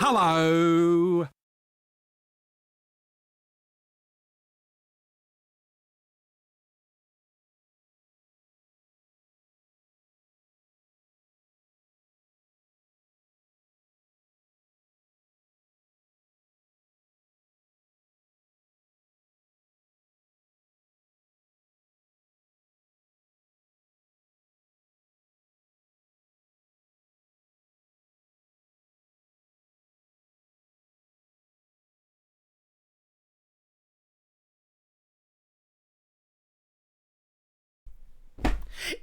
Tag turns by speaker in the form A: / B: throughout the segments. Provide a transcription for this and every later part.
A: Hello.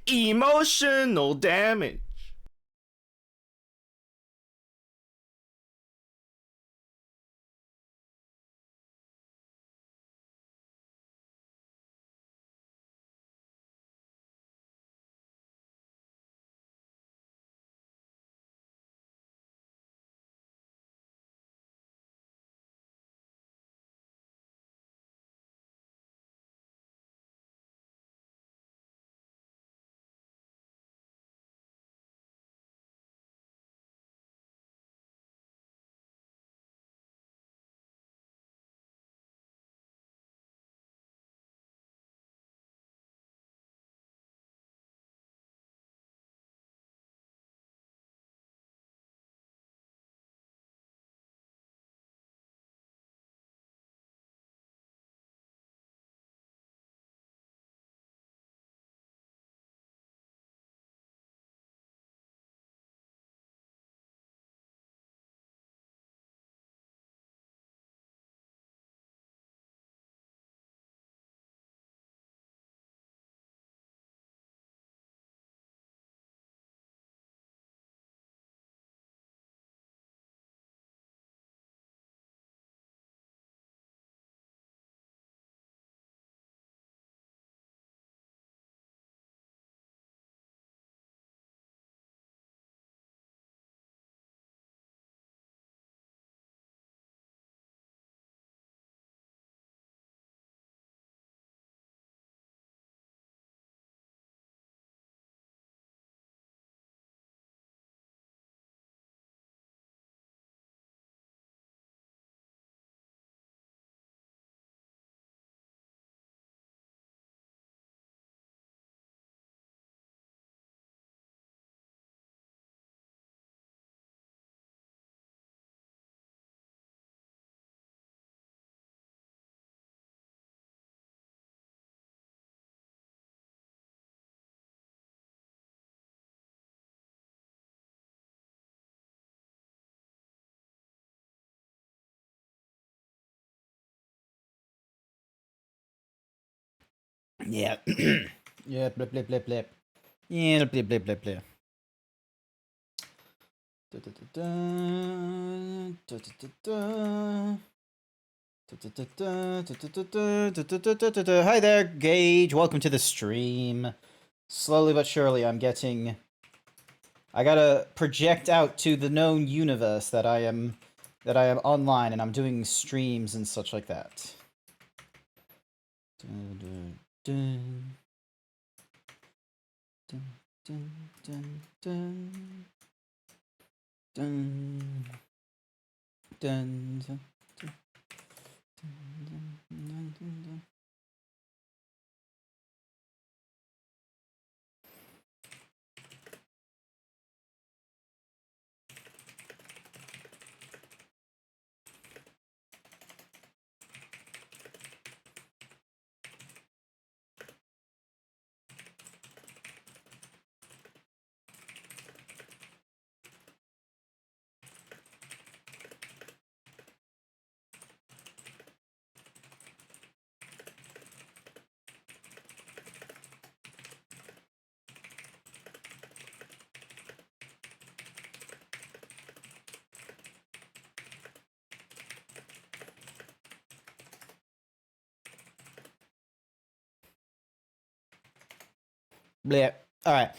B: Emotional damage.
C: Yeah. Yeah, blip, blip, blip, blip. Yeah, blip, blip, blip, blip. Hi there, Gage. Welcome to the stream. Slowly but surely, I'm getting... I gotta project out to the known universe that I am online, and I'm doing streams and such like that. Dun, dun, dun, dun, dun, dun, dun, dun, dun, dun. Bleh. Alright.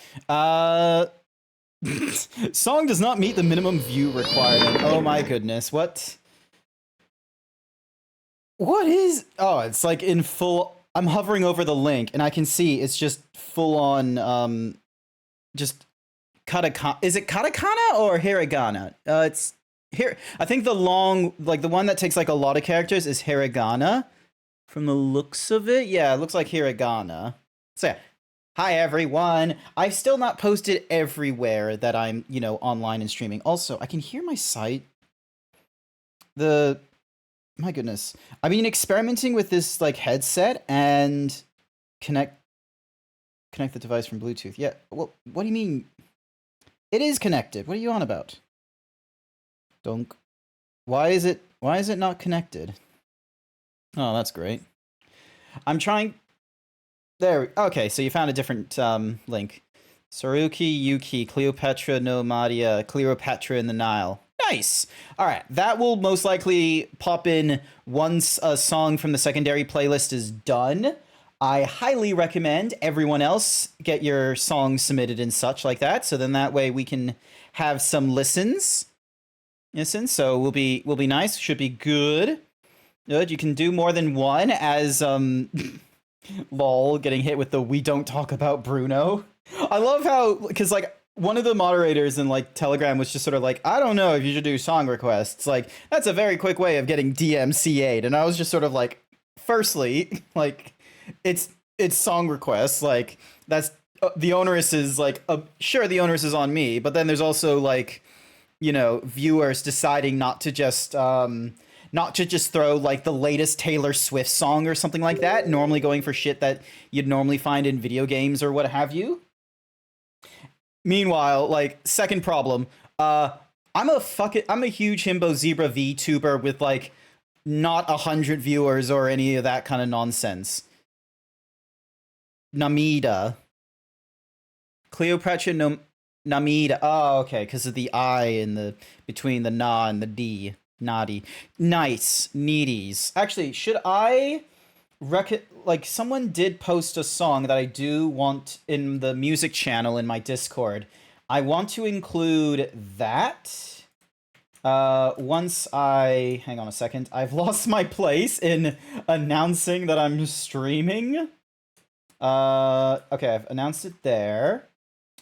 C: Song does not meet the minimum view requirement. Oh my goodness. What? What is... Oh, it's like in full... I'm hovering over the link, and I can see it's just full on, just katakana. Is it katakana or hiragana? It's Here, I think the long, like the one that takes like a lot of characters is hiragana. From the looks of it, yeah, it looks like hiragana. So yeah, hi everyone. I've still not posted everywhere that I'm, you know, online and streaming. Also, I can hear my site. My goodness, I've been experimenting with this like headset and connect the device from Bluetooth. Yeah, well, what do you mean? It is connected. What are you on about? Donk. Why is it not connected? Oh, that's great. I'm trying. There. Okay, so you found a different link. Saruki, Yuki, Cleopatra, no Maria, Cleopatra in the Nile. Nice. All right, that will most likely pop in once a song from the secondary playlist is done. I highly recommend everyone else get your songs submitted and such like that, so then that way we can have some listens. So we'll be nice. Should be good. Good. You can do more than one as lol getting hit with the we don't talk about Bruno. I love how because like one of the moderators in like Telegram was just sort of like, I don't know if you should do song requests. Like that's a very quick way of getting DMCA'd, and I was just sort of like, firstly, like it's song requests. Like that's the onus is like sure the onus is on me, but then there's also like, you know, viewers deciding not to just throw like the latest Taylor Swift song or something like that, normally going for shit that you'd normally find in video games or what have you. Meanwhile, like second problem, I'm a huge Himbo Zebra VTuber with like not 100 viewers or any of that kind of nonsense. Namida. Cleopatra no Namida. Oh, okay, because of the I in the between the na and the D. Naughty. Nice. Needies. Actually, should I like someone did post a song that I do want in the music channel in my Discord. I want to include that. Once hang on a second. I've lost my place in announcing that I'm streaming. Okay, I've announced it there.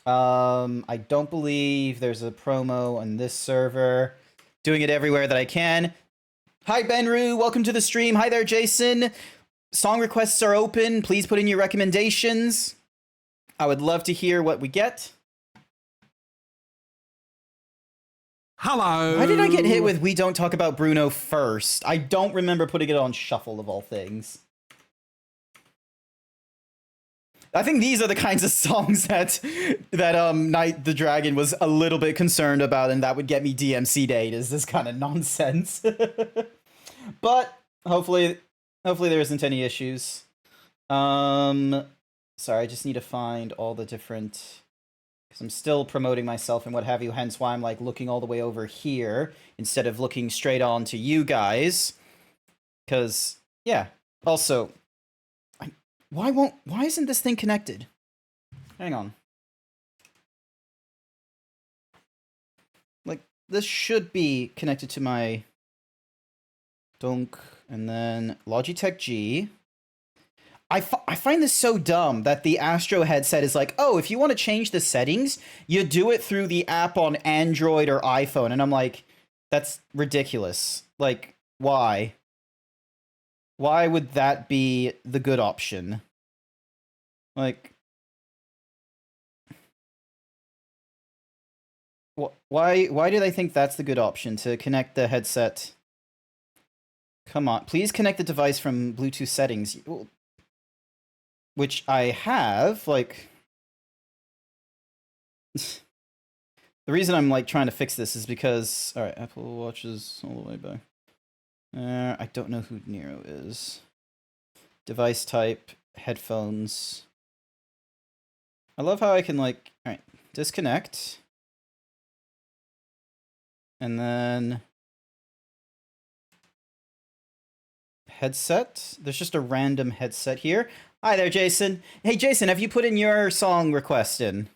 C: I don't believe there's a promo on this server. Doing it everywhere that I can. Hi, Benru. Welcome to the stream. Hi there, Jason. Song requests are open. Please put in your recommendations. I would love to hear what we get.
A: Hello.
C: Why did I get hit with We Don't Talk About Bruno first? I don't remember putting it on shuffle of all things. I think these are the kinds of songs that Night the Dragon was a little bit concerned about, and that would get me DMC'd, is this kind of nonsense. But hopefully there isn't any issues. Sorry, I just need to find all the different, because I'm still promoting myself and what have you, hence why I'm like looking all the way over here instead of looking straight on to you guys. Because yeah, also, why isn't this thing connected? Hang on. Like, this should be connected to my Donk, and then Logitech G. I find this so dumb that the Astro headset is like, oh, if you want to change the settings, you do it through the app on Android or iPhone. And I'm like, that's ridiculous. Like, why? Why would that be the good option? Like, why do they think that's the good option to connect the headset? Come on, please connect the device from Bluetooth settings, which I have. Like, the reason I'm like trying to fix this is because, all right, Apple Watch is all the way back. I don't know who Nero is. Device type, headphones. I love how I can like, all right, disconnect. And then headset. There's just a random headset here. Hi there, Jason. Hey, Jason, have you put in your song request in?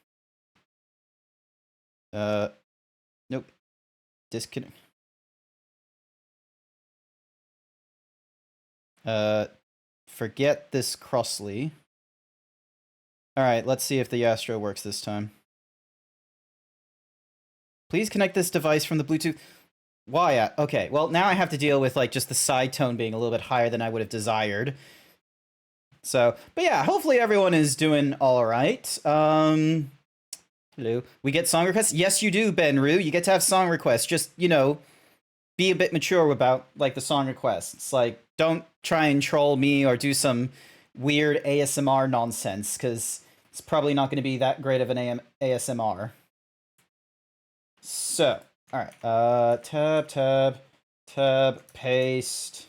C: Nope. Disconnect. Forget this Crossley. Alright, let's see if the Astro works this time. Please connect this device from the Bluetooth. Why? Okay, well, now I have to deal with, like, just the side tone being a little bit higher than I would have desired. So, but yeah, hopefully everyone is doing all right. Hello. We get song requests? Yes, you do, Benru. You get to have song requests. Just, you know, be a bit mature about, like, the song requests. Like, don't try and troll me or do some weird ASMR nonsense, because it's probably not going to be that great of an ASMR. So, all right. Tab, paste,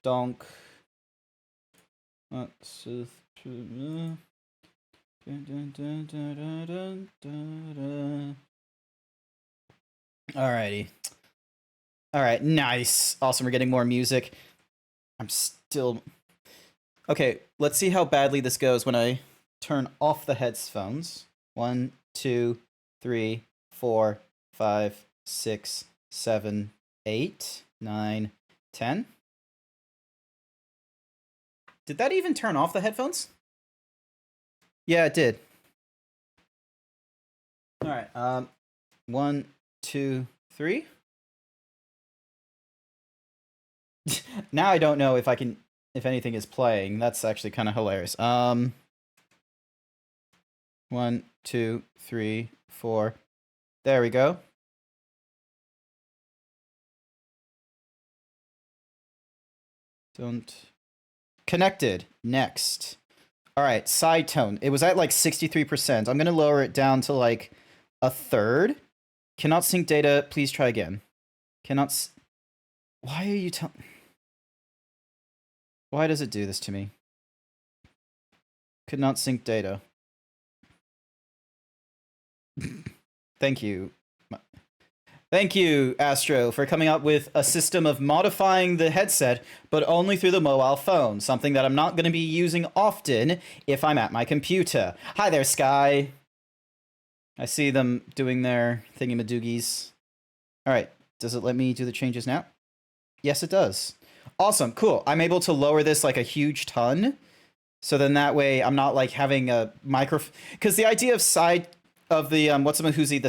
C: donk. Alrighty. Alright, nice. Awesome, we're getting more music. I'm still... Okay, let's see how badly this goes when I turn off the headphones. 1, 2, 3, 4, 5, 6, 7, 8, 9, 10. Did that even turn off the headphones? Yeah, it did. Alright, 1, 2, 3. Now I don't know if anything is playing. That's actually kind of hilarious. 1, 2, 3, 4. There we go. Don't. Connected. Next. All right, side tone. It was at like 63%. I'm going to lower it down to like a third. Cannot sync data. Please try again. Cannot. Why are you telling... Why does it do this to me? Could not sync data. Thank you. Thank you, Astro, for coming up with a system of modifying the headset, but only through the mobile phone, something that I'm not going to be using often if I'm at my computer. Hi there, Sky. I see them doing their thingamadoogies. All right, does it let me do the changes now? Yes, it does. Awesome, cool. I'm able to lower this like a huge ton, so then that way I'm not like having a micro... Because the idea of the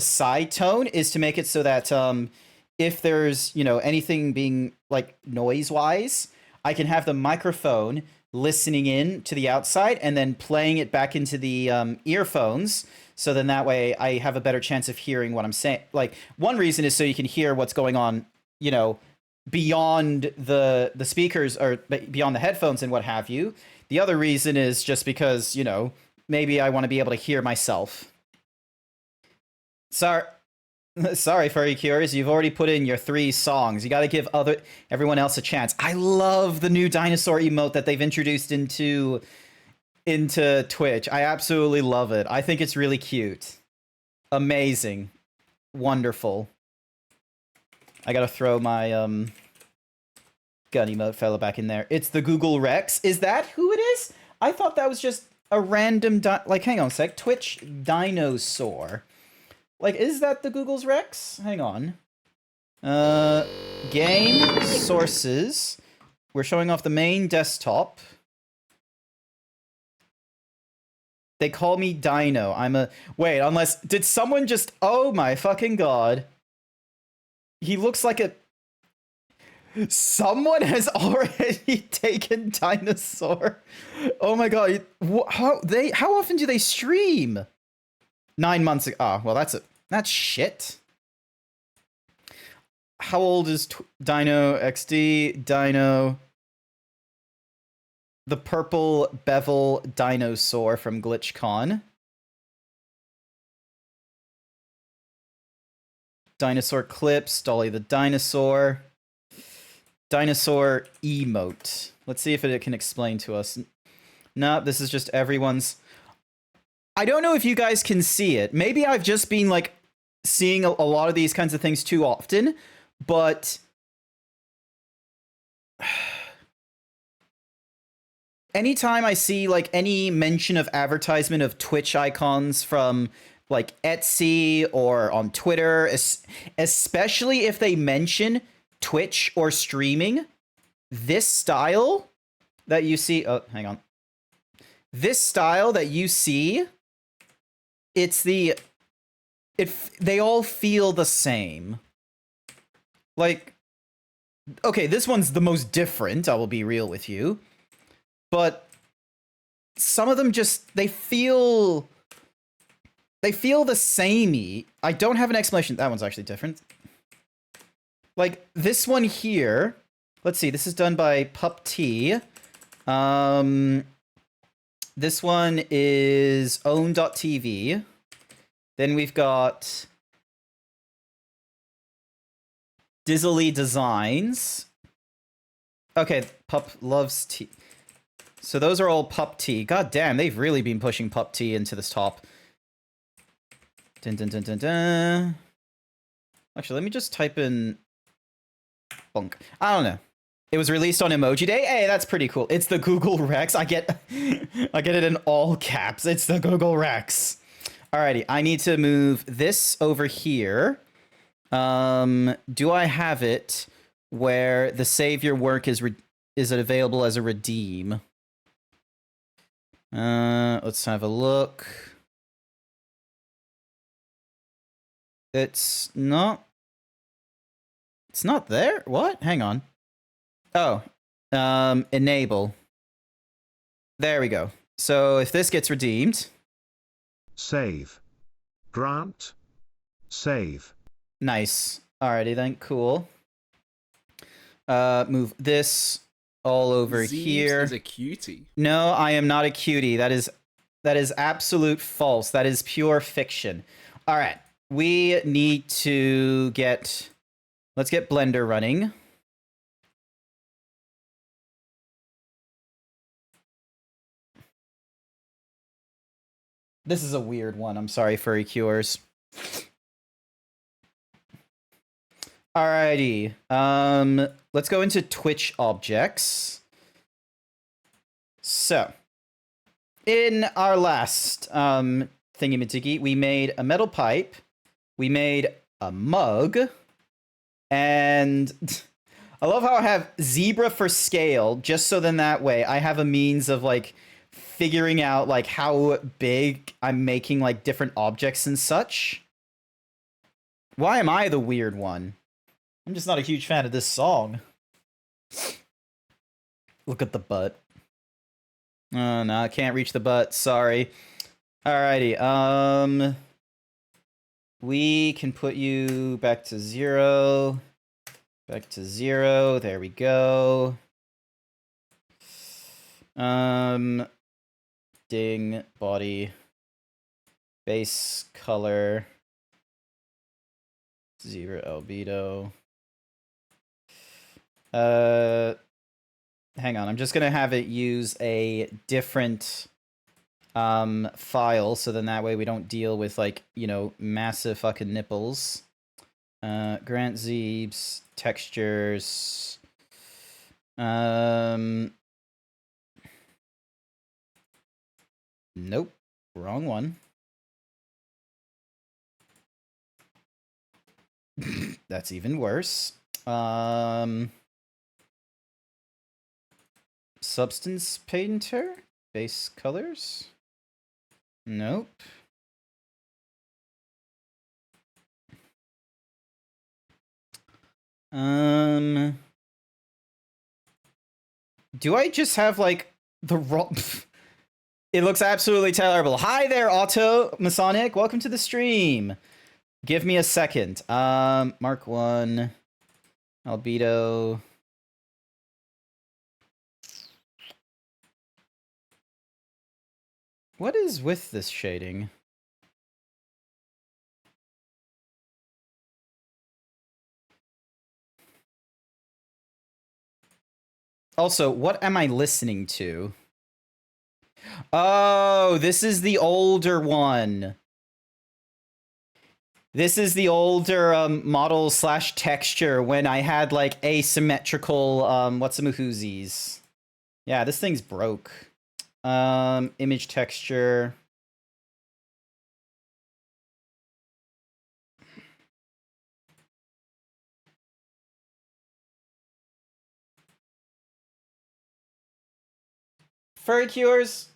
C: side tone is to make it so that if there's, you know, anything being like noise wise, I can have the microphone listening in to the outside and then playing it back into the earphones. So then that way I have a better chance of hearing what I'm saying. Like, one reason is so you can hear what's going on, you know, beyond the speakers or beyond the headphones and what have you. The other reason is just because, you know, maybe I want to be able to hear myself. Sorry, Furry Cures. You've already put in your 3 songs. You got to give everyone else a chance. I love the new dinosaur emote that they've introduced into Twitch. I absolutely love it. I think it's really cute. Amazing. Wonderful. I got to throw my gun emote fella back in there. It's the Google Rex. Is that who it is? I thought that was just a random like, hang on a sec. Twitch dinosaur. Like, is that the Google's Rex? Hang on. Game sources. We're showing off the main desktop. They call me Dino. Wait, unless... Did someone just... Oh my fucking god. He looks like a... Someone has already taken Dinosaur. Oh my god. How often do they stream? 9 months ago. Oh, well, that's shit. How old is Dino XD? Dino. The purple bevel dinosaur from GlitchCon. Dinosaur clips. Dolly the dinosaur. Dinosaur emote. Let's see if it can explain to us. No, this is just everyone's... I don't know if you guys can see it. Maybe I've just been, like, seeing a lot of these kinds of things too often, but... Anytime I see, like, any mention of advertisement of Twitch icons from, like, Etsy or on Twitter, especially if they mention Twitch or streaming, this style that you see... Oh, hang on. This style that you see... It's the they all feel the same. Like, okay, this one's the most different, I will be real with you. But some of them just, they feel the samey. I don't have an explanation. That one's actually different. Like, this one here, let's see, this is done by PupT. This one is own.tv. Then we've got Dizzily Designs. Okay, Pup loves tea. So those are all PupT. God damn, they've really been pushing PupT into this top. Dun, dun, dun, dun, dun. Actually, let me just type in... Bonk. I don't know. It was released on Emoji Day. Hey, that's pretty cool. It's the Google Rex. I get it in all caps. It's the Google Rex. Alrighty, I need to move this over here. Do I have it where the save your work is it available as a redeem? Let's have a look. It's not there? What? Hang on. Oh, enable. There we go. So if this gets redeemed...
A: Save. Grant. Save.
C: Nice. Alrighty then, cool. Move this all over
B: Zeebs
C: here.
B: is a cutie.
C: No, I am not a cutie. That is absolute false. That is pure fiction. Alright. We need to get... Let's get Blender running. This is a weird one. I'm sorry, furry cures. Alrighty. Let's go into Twitch objects. So, in our last thingy-majiggy, we made a metal pipe, we made a mug, and I love how I have zebra for scale, just so then that way I have a means of, like, figuring out, like, how big I'm making, like, different objects and such. Why am I the weird one? I'm just not a huge fan of this song. Look at the butt. Oh, no, I can't reach the butt. Sorry. Alrighty, we can put you back to 0. Back to 0. There we go. Ding, body, base color, 0 albedo. Hang on, I'm just gonna have it use a different file, so then that way we don't deal with, like, you know, massive fucking nipples. GrantZeebs, textures, nope, wrong one. That's even worse. Substance painter? Base colors? Nope. Do I just have, like, the wrong... It looks absolutely terrible. Hi there, Auto Masonic. Welcome to the stream. Give me a second. Mark 1. Albedo. What is with this shading? Also, what am I listening to? Oh, this is the older one. This is the older model slash texture when I had, like, asymmetrical what's-a-mahoozies. Yeah, this thing's broke. Image texture. Furry cures.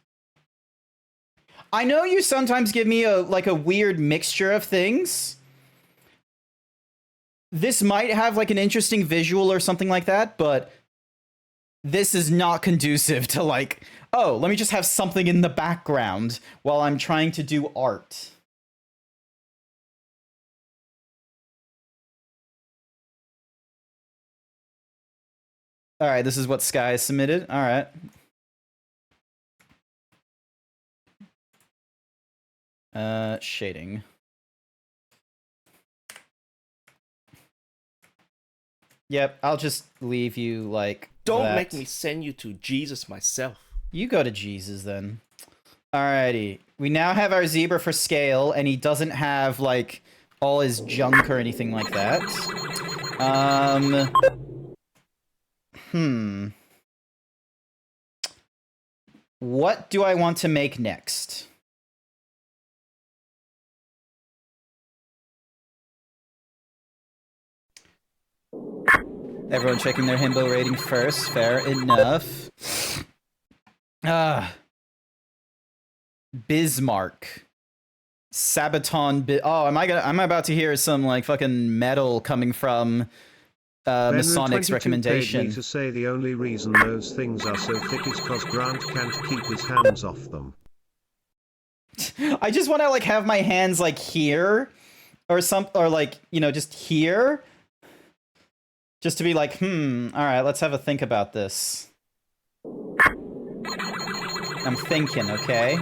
C: I know you sometimes give me a weird mixture of things. This might have like an interesting visual or something like that, but this is not conducive to like, oh, let me just have something in the background while I'm trying to do art. All right, this is what Sky submitted. All right. Shading. Yep, I'll just leave you like
B: Don't
C: that.
B: make me send you to Jesus myself.
C: You go to Jesus then. Alrighty. We now have our zebra for scale, and he doesn't have like all his junk or anything like that. What do I want to make next? Everyone checking their himbo rating first. Fair enough. Bismarck. Sabaton. Oh, am I about to hear some like fucking metal coming from Masonic's recommendation?
A: Paid me to say the only reason those things are so thick is cause Grant can't keep his hands off them.
C: I just want to like have my hands like here, or like, you know, just here, just to be like, all right, let's have a think about this. I'm thinking, okay.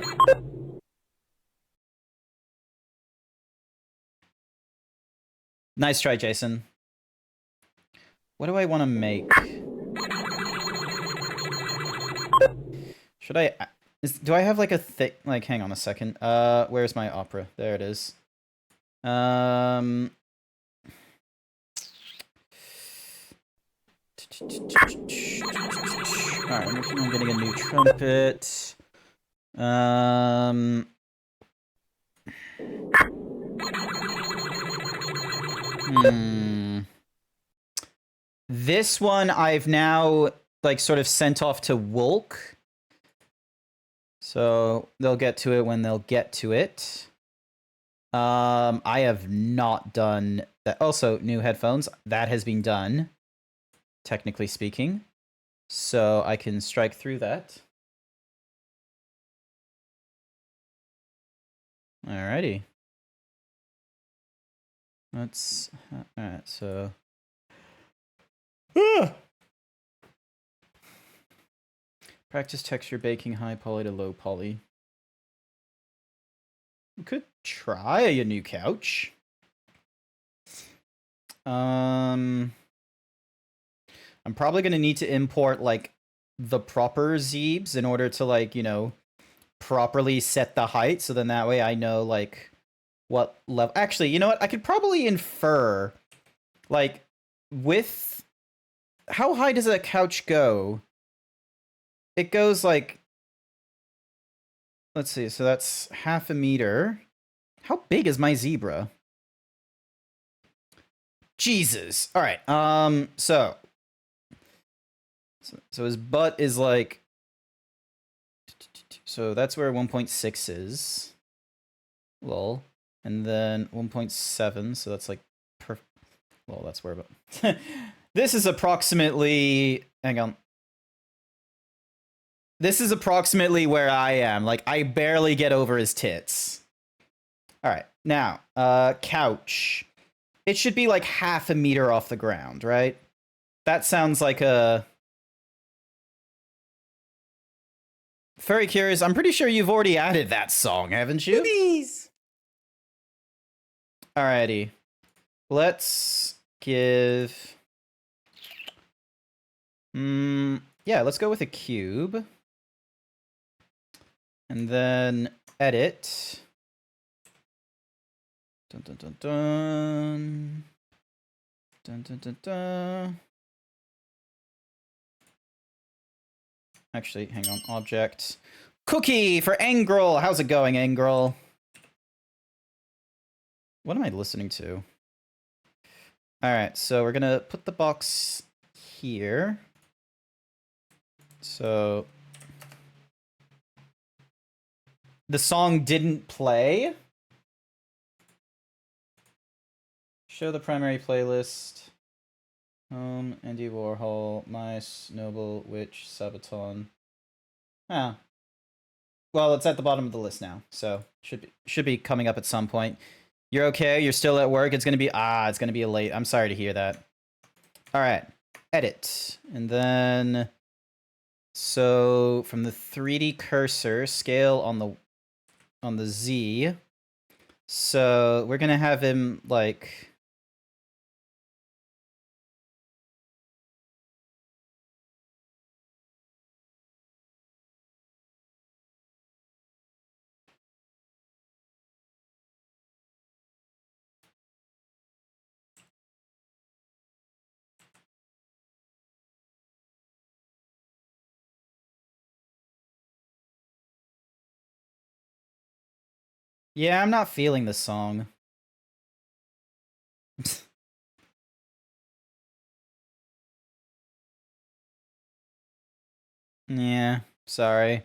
C: Nice try, Jason. What do I want to make? Should I... do I have like a thick... Like, hang on a second. Where's my opera? There it is. Alright, I'm getting a new trumpet. This one I've now like sort of sent off to Wolk. So they'll get to it when they'll get to it. I have not done that. Also, new headphones. That has been done, technically speaking. So I can strike through that. Alrighty. Let's... Alright, so... Practice texture baking high poly to low poly. We could try a new couch. I'm probably going to need to import, like, the proper Zeebs in order to, like, you know, properly set the height, so then that way I know, like, what level... Actually, you know what? I could probably infer, like, with... How high does a couch go? It goes, like... Let's see, so that's half a meter. How big is my zebra? Jesus. All right. So his butt is like, so that's where 1.6 is. Lol. And then 1.7, so that's like well, that's where about. This is approximately, hang on. This is approximately where I am. Like, I barely get over his tits. All right. Now, couch. It should be like half a meter off the ground, right? That sounds like a... Very curious. I'm pretty sure you've already added that song, haven't you?
B: Please.
C: Alrighty. Let's give... yeah, let's go with a cube. And then edit. Dun dun dun dun. Dun dun dun dun. Actually, hang on. Object. Cookie for Angrel. How's it going, Angrel? What am I listening to? Alright, so we're gonna put the box here. So the song didn't play. Show the primary playlist. Andy Warhol, Mice, Noble, Witch, Sabaton. Ah. Well, it's at the bottom of the list now, so should be coming up at some point. You're okay? You're still at work? It's gonna be a late. I'm sorry to hear that. All right, edit, and then so from the 3D cursor, scale on the Z. So we're gonna have him like. Yeah, I'm not feeling this song. Yeah, sorry.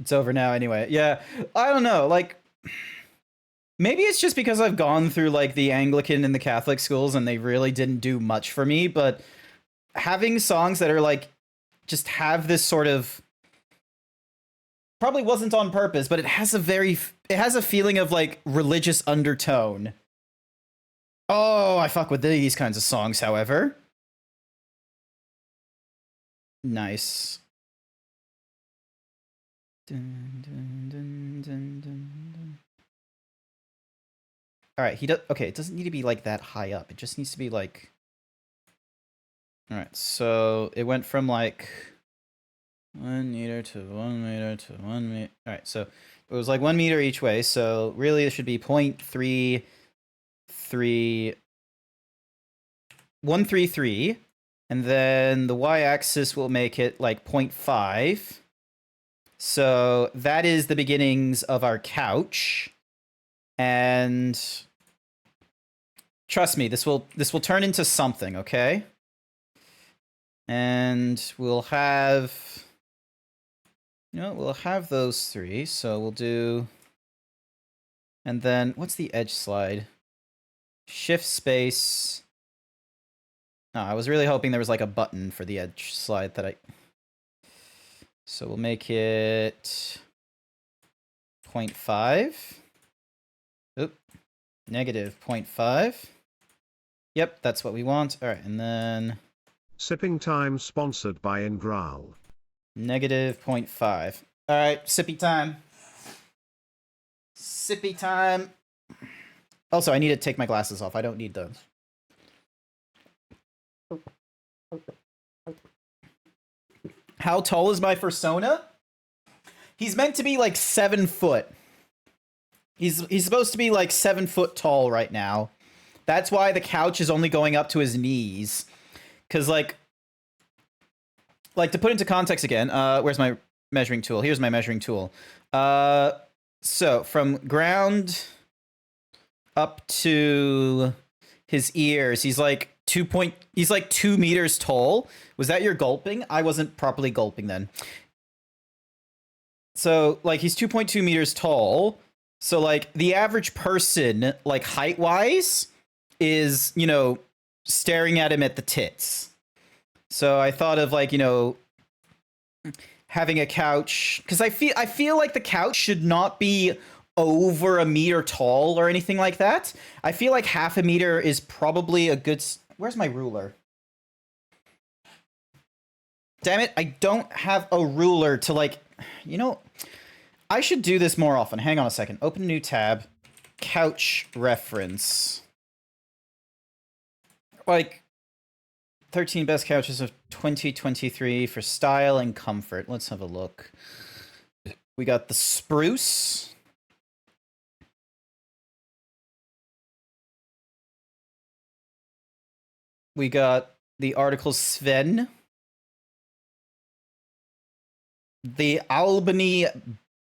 C: It's over now anyway. Yeah, I don't know, like maybe it's just because I've gone through like the Anglican and the Catholic schools and they really didn't do much for me, but having songs that are like just have this sort of probably wasn't on purpose, but it has a feeling of like religious undertone. Oh, I fuck with these kinds of songs, however. Nice. Dun, dun, dun, dun, dun, dun. All right, he does. Okay, it doesn't need to be like that high up. It just needs to be like. All right, so it went from like 1 meter to 1 meter to 1 meter. All right, so it was like 1 meter each way. So really, it should be 0.133, and then the y-axis will make it like 0.5. So that is the beginnings of our couch, and trust me, this will turn into something, okay? And we'll have, we'll have those three. So we'll do, and then what's the edge slide? Shift space. No, I was really hoping there was like a button for the edge slide that I. So we'll make it 0.5. Oop. Negative 0.5. Yep, that's what we want. All right, and then.
A: Sipping time sponsored by Ingral.
C: Negative 0.5. All right, sippy time. Sippy time. Also, I need to take my glasses off. I don't need those. How tall is my persona? He's meant to be like 7 foot. He's supposed to be like 7 foot tall right now. That's why the couch is only going up to his knees. Because like to put into context again, where's my measuring tool? Here's my measuring tool. So from ground up to his ears, he's like 2 meters tall. Was that your gulping? I wasn't properly gulping then. So like he's 2.2 meters tall. So like the average person, like height wise, is, staring at him at the tits. So I thought of like, having a couch, because I feel like the couch should not be over 1 meter tall or anything like that. I feel like half a meter is probably a good. Where's my ruler? Damn it, I don't have a ruler to like, I should do this more often. Hang on a second. Open a new tab. Couch reference. Like 13 best couches of 2023 for style and comfort. Let's have a look. We got the spruce. We got the article Sven. The Albany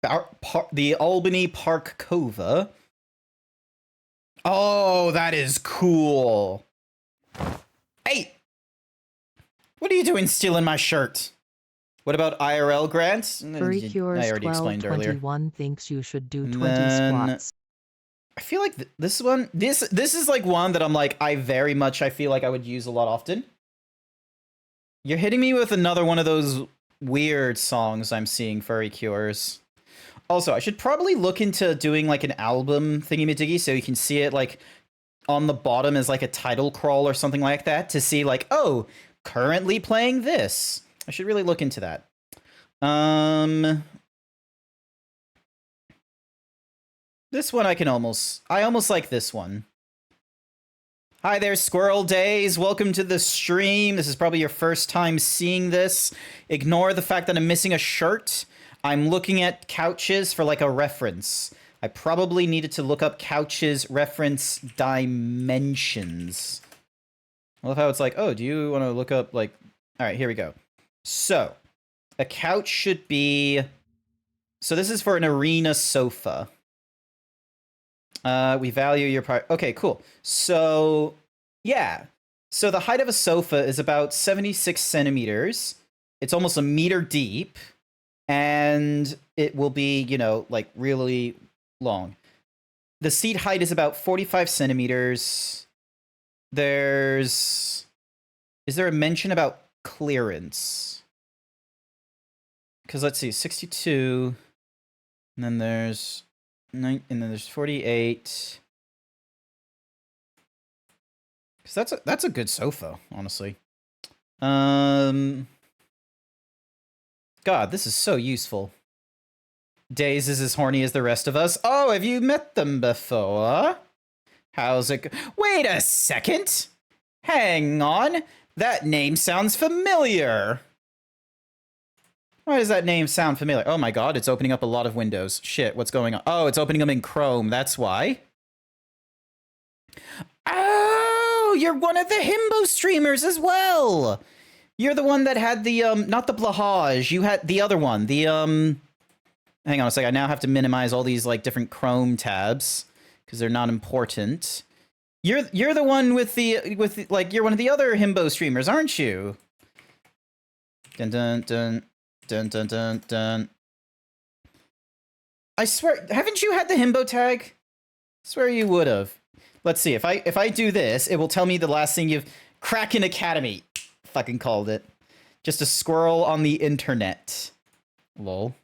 C: Park Cova. Oh, that is cool. Hey! What are you doing stealing my shirt? What about IRL grants?
D: Furry
C: I
D: Cures
C: already explained earlier.
D: 1221 thinks you should do
C: And
D: 20
C: then-
D: squats.
C: I feel like this one, this is like one that I'm like, I feel like I would use a lot often. You're hitting me with another one of those weird songs I'm seeing, Furry Cures. Also, I should probably look into doing like an album thingy-majiggy so you can see it like on the bottom as like a title crawl or something like that to see like, oh, currently playing this. I should really look into that. This one I almost like this one. Hi there, Squirrel Days. Welcome to the stream. This is probably your first time seeing this. Ignore the fact that I'm missing a shirt. I'm looking at couches for like a reference. I probably needed to look up couches reference dimensions. I love how it's like, oh, do you want to look up like... All right, here we go. So, a couch should be... So this is for an arena sofa. We value your part. Okay, cool. So, yeah. So the height of a sofa is about 76 centimeters. It's almost a meter deep. And it will be, you know, like really long. The seat height is about 45 centimeters. Is there a mention about clearance? Because let's see, 62. And then there's 48. Because that's a good sofa, honestly. God, this is so useful. Days is as horny as the rest of us. Oh, have you met them before? How's it Wait a second! Hang on! That name sounds familiar! Why does that name sound familiar? Oh my god, it's opening up a lot of windows. Shit, what's going on? Oh, it's opening them in Chrome, that's why. Oh, you're one of the himbo streamers as well! You're the one that had the, not the Blahage, you had the other one, the, hang on a sec, I now have to minimize all these, like, different Chrome tabs, because they're not important. You're the one with the, like, you're one of the other himbo streamers, aren't you? Dun dun dun. Dun dun dun dun. I swear, haven't you had the himbo tag? I swear you would have. Let's see, if I do this, it will tell me the last thing you've... Kraken Academy. Fucking called it. Just a squirrel on the internet. Lol.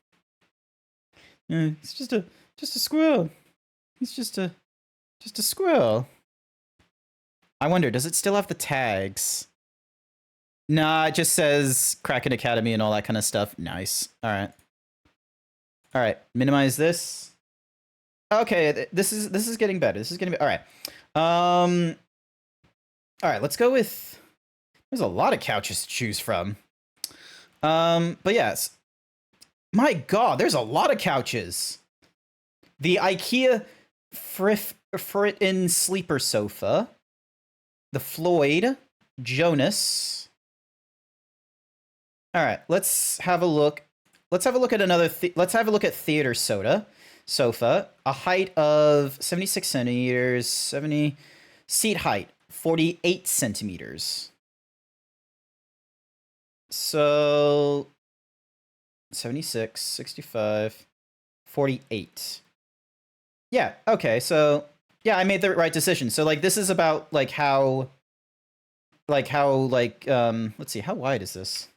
C: It's just a squirrel. It's just a squirrel. I wonder, does it still have the tags? Nah, it just says Kraken Academy and all that kind of stuff. Nice. Alright. Alright, minimize this. Okay, this is getting better. This is getting better. Alright. Alright, let's go with... There's a lot of couches to choose from. But yes. My god, there's a lot of couches. The IKEA Fritten sleeper sofa. The Floyd. Jonas. All right, let's have a look. Let's have a look at another. Let's have a look at Theater Sofa. A height of 76 centimeters. 70 seat height 48 centimeters. So 76, 65, 48. Yeah. Okay. So yeah, I made the right decision. So like, this is about like how. Let's see, how wide is this?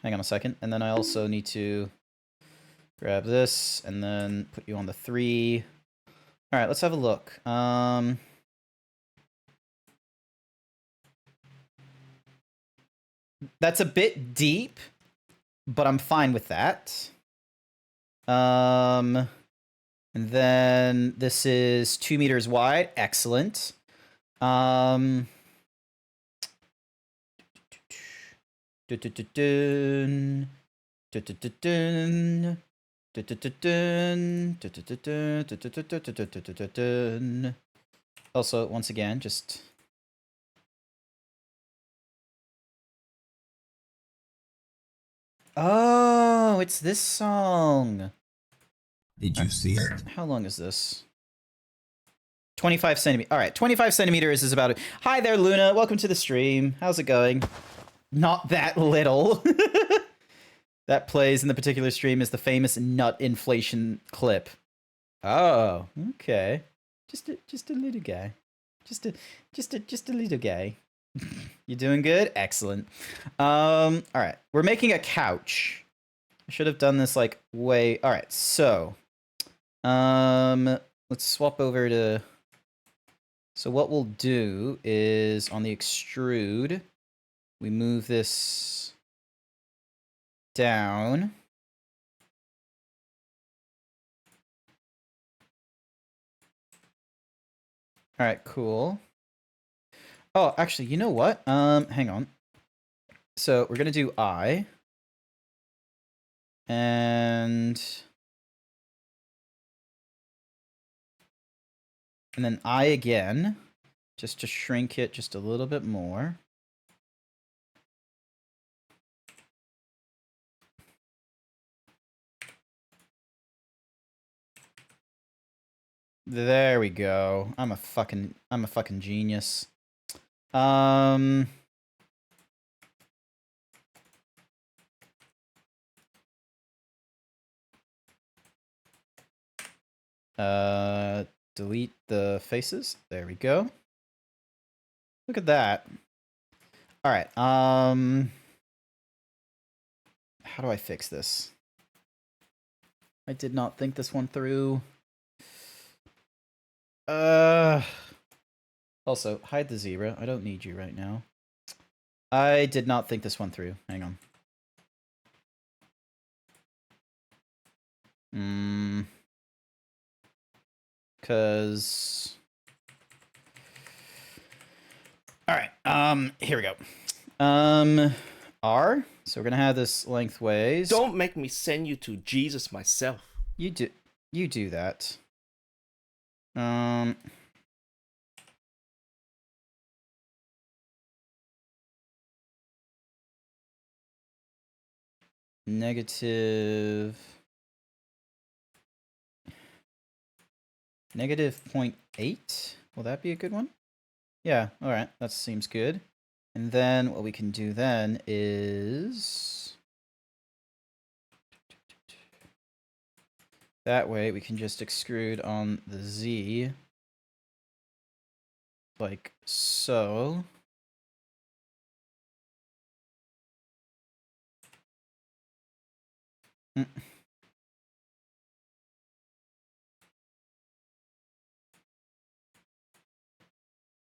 C: Hang on a second. And then I also need to grab this and then put you on the 3. All right, let's have a look. That's a bit deep, but I'm fine with that. And then this is 2 meters wide. Excellent. Also, once again, just... Oh, it's this song.
E: Did you see it?
C: How long is this? 25 centimeters. All right, 25 centimeters is about it. Hi there, Luna. Welcome to the stream. How's it going? Not that little. that plays in the particular stream is the famous nut inflation clip. Oh, okay. Just a little guy. Just a little guy. You doing good? Excellent. All right. We're making a couch. I should have done this like way. All right. So, let's swap over to. So what we'll do is on the extrude, we move this down. All right, cool. Oh, actually, you know what? Hang on. So we're gonna do I. And then I again, just to shrink it just a little bit more. There we go. I'm a fucking genius. Delete the faces. There we go. Look at that. All right. How do I fix this? I did not think this one through. Also, hide the zebra. I don't need you right now. I did not think this one through. Hang on. Cause... Alright, here we go. R. So we're gonna have this lengthways.
B: Don't make me send you to Jesus myself.
C: You do that. Negative 0.8. Will that be a good one? Yeah, alright, that seems good. And then what we can do then is... That way we can just extrude on the Z. Like so.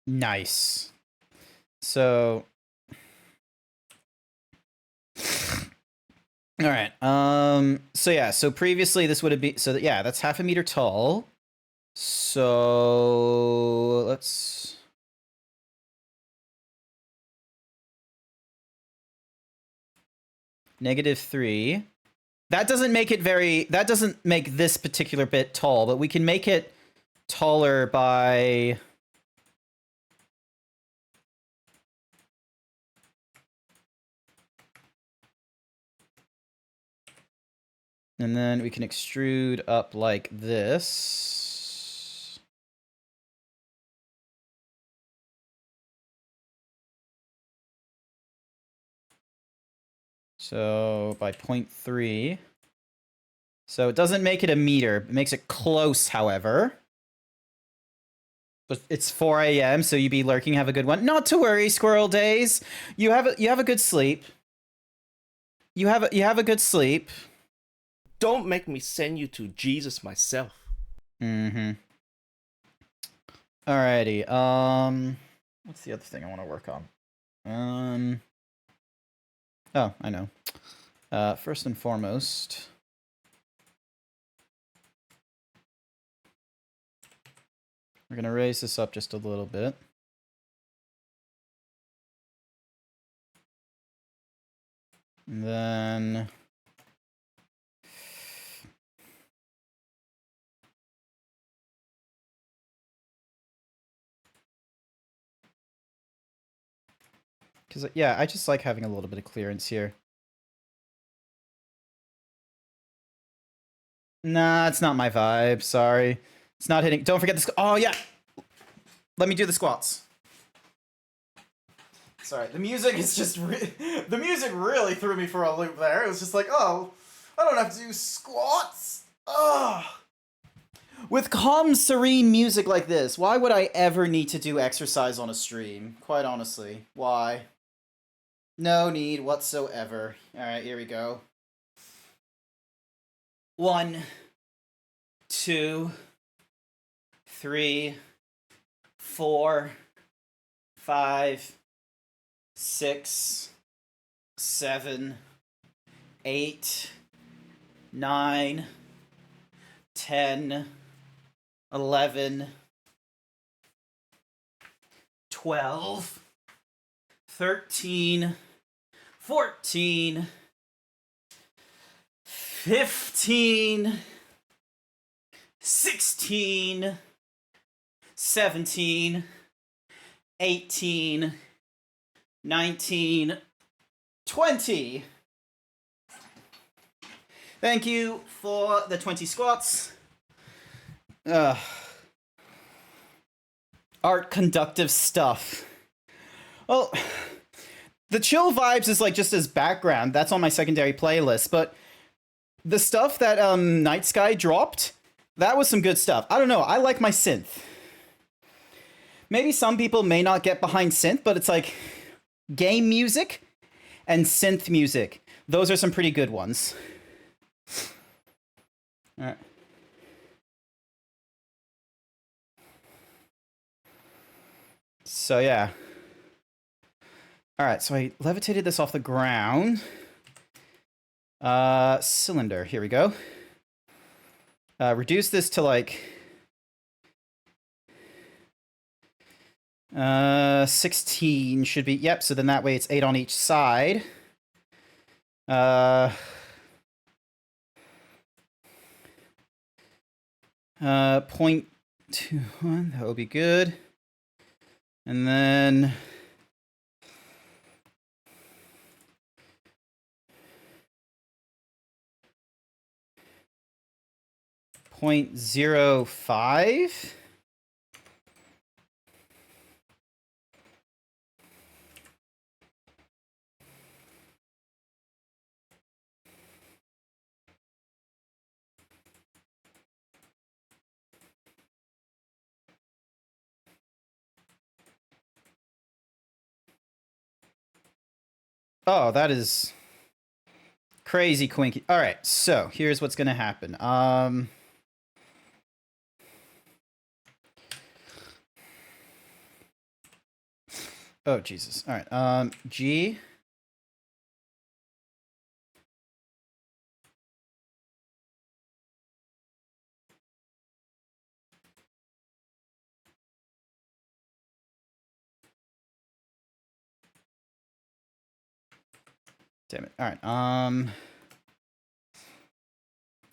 C: Nice. So, all right. So yeah. So previously this would have been. So yeah, that's 0.5 meter tall. So let's. -3. That doesn't make it very. That doesn't make this particular bit tall, but we can make it taller by. And then we can extrude up like this. So by 0.3. So it doesn't make it a meter. It makes it close, however. But it's 4 a.m., so you be lurking. Have a good one. Not to worry, Squirrel Days. You have a good sleep. You have a good sleep.
B: Don't make me send you to Jesus myself.
C: Alrighty. What's the other thing I want to work on? Oh, I know. First and foremost, we're gonna raise this up just a little bit. And then because, yeah, I just like having a little bit of clearance here. Nah, it's not my vibe. Sorry. It's not hitting. Don't forget this. Oh, yeah. Let me do the squats. Sorry, the music is just the music really threw me for a loop there. It was just like, oh, I don't have to do squats. Ugh. With calm, serene music like this, why would I ever need to do exercise on a stream? Quite honestly, why? No need whatsoever. Alright, here we go. 1, 2, 3, 4, 5, 6, 7, 8, 9, 10, 11, 12, 13, 14, 15, 16, 17, 18, 19, 20. Thank you for the 20 squats. Art conductive stuff. Well, the chill vibes is like just as background. That's on my secondary playlist, but the stuff that Night Sky dropped, that was some good stuff. I don't know, I like my synth. Maybe some people may not get behind synth, but it's like game music and synth music. Those are some pretty good ones. All right. So yeah. All right, so I levitated this off the ground. Cylinder, here we go. Reduce this to like 16 should be, yep, so then that way it's 8 on each side. 0.21, that will be good. And then 0.05. Oh, that is crazy quinky. All right, so here's what's gonna happen. Oh Jesus. All right. G. Damn it. All right.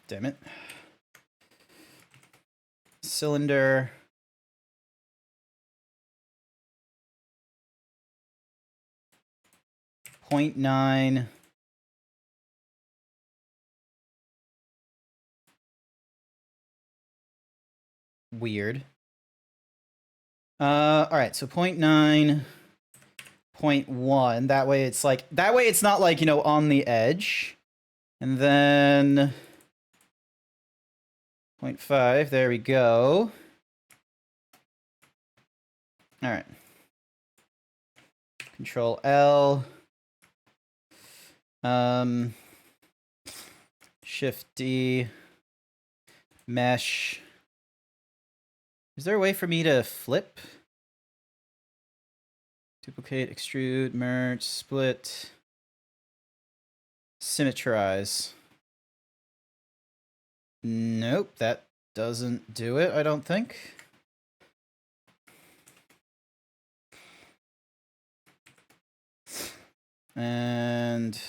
C: Damn it. Cylinder. .9. Weird. All right. So 0.9. 0.1. That way it's like, that way it's not like, you know, on the edge. And then 0.5. There we go. All right. Control L. Shift D. Mesh. Is there a way for me to flip? Duplicate, extrude, merge, split, symmetrize. Nope, that doesn't do it, I don't think. And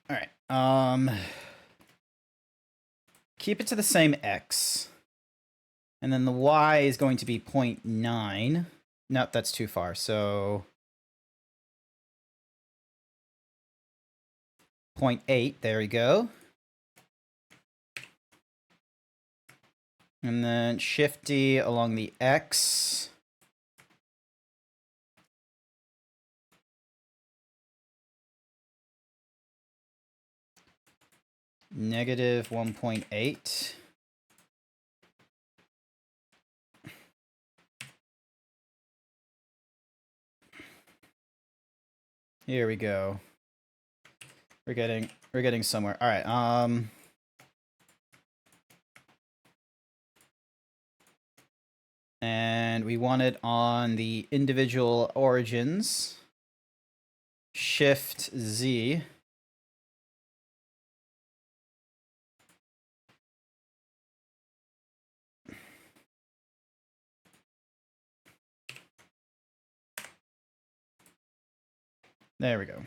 C: all right. Keep it to the same X. And then the Y is going to be 0.9. Nope, that's too far. So 0.8, there we go. And then Shift D along the X. Negative 1.8. Here we go. We're getting somewhere. All right. And we want it on the individual origins. Shift Z. There we go.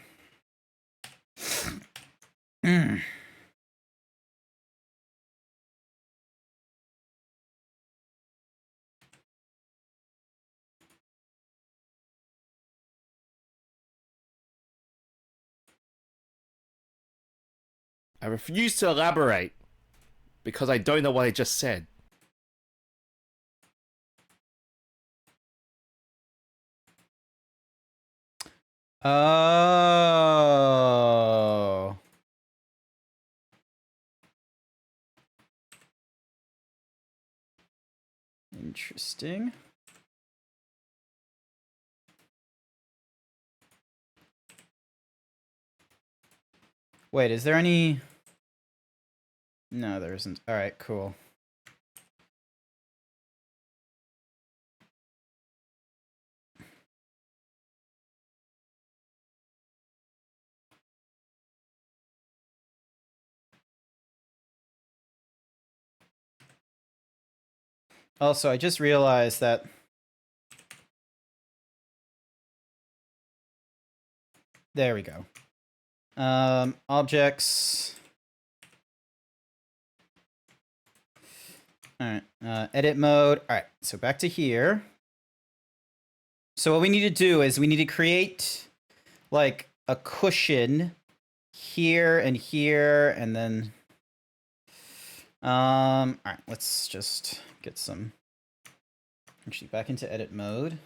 B: I refuse to elaborate because I don't know what I just said.
C: Oh. Interesting. Wait, is there any... No, there isn't. All right, cool. Also, I just realized that... There we go. Objects... All right, edit mode. All right, so back to here. So what we need to do is we need to create like a cushion here and here, and then all right, let's just get some actually back into edit mode.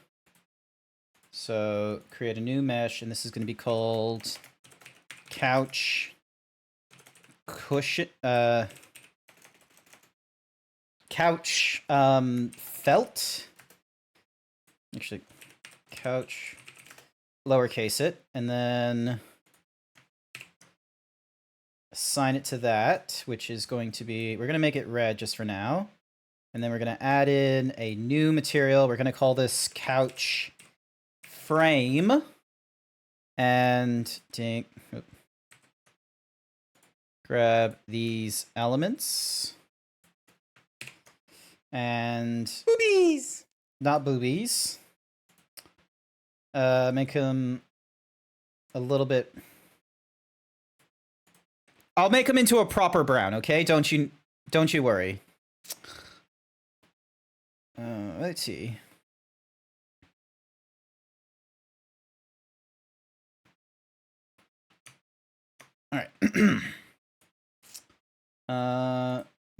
C: So create a new mesh, and this is going to be called couch cushion couch felt. Actually, couch lowercase it, and then assign it to that, which is going to be, we're going to make it red just for now. And then we're going to add in a new material. We're going to call this couch frame. And grab these elements. And
B: Boobies!
C: not boobies. Make them a little bit... I'll make them into a proper brown, okay? Don't you worry. Let's see. All right.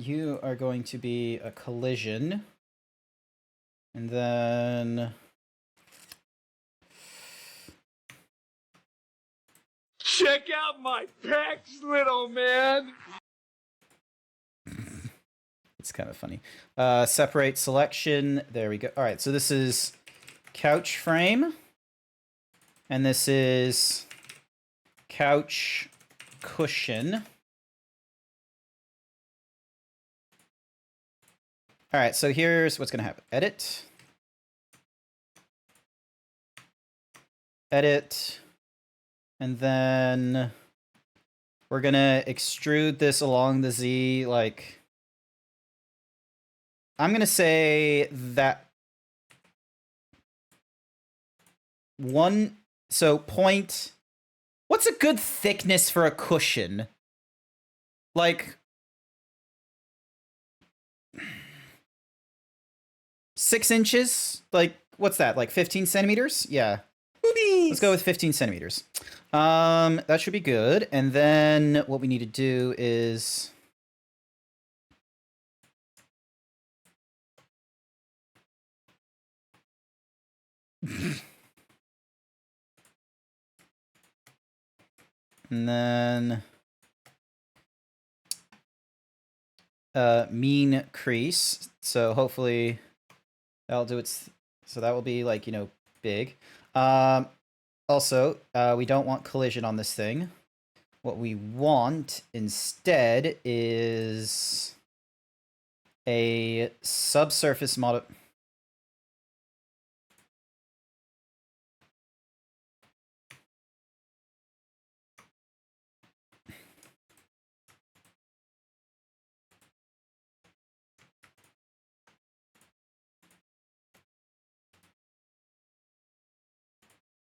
C: You are going to be a collision. And then...
D: Check out my pecs, little man!
C: It's kind of funny. Separate selection. There we go. All right, so this is couch frame. And this is couch cushion. All right, so here's what's going to happen. Edit. Edit. And then we're going to extrude this along the Z, like... I'm going to say that... So point... What's a good thickness for a cushion? Like... 6 inches? Like, what's that? Like 15 centimeters? Yeah.
B: Boobies!
C: Let's go with 15 centimeters. That should be good. And then what we need to do is... And then mean crease. So hopefully that'll do its. So that will be like, you know, big. Also, we don't want collision on this thing. What we want instead is a subsurface model.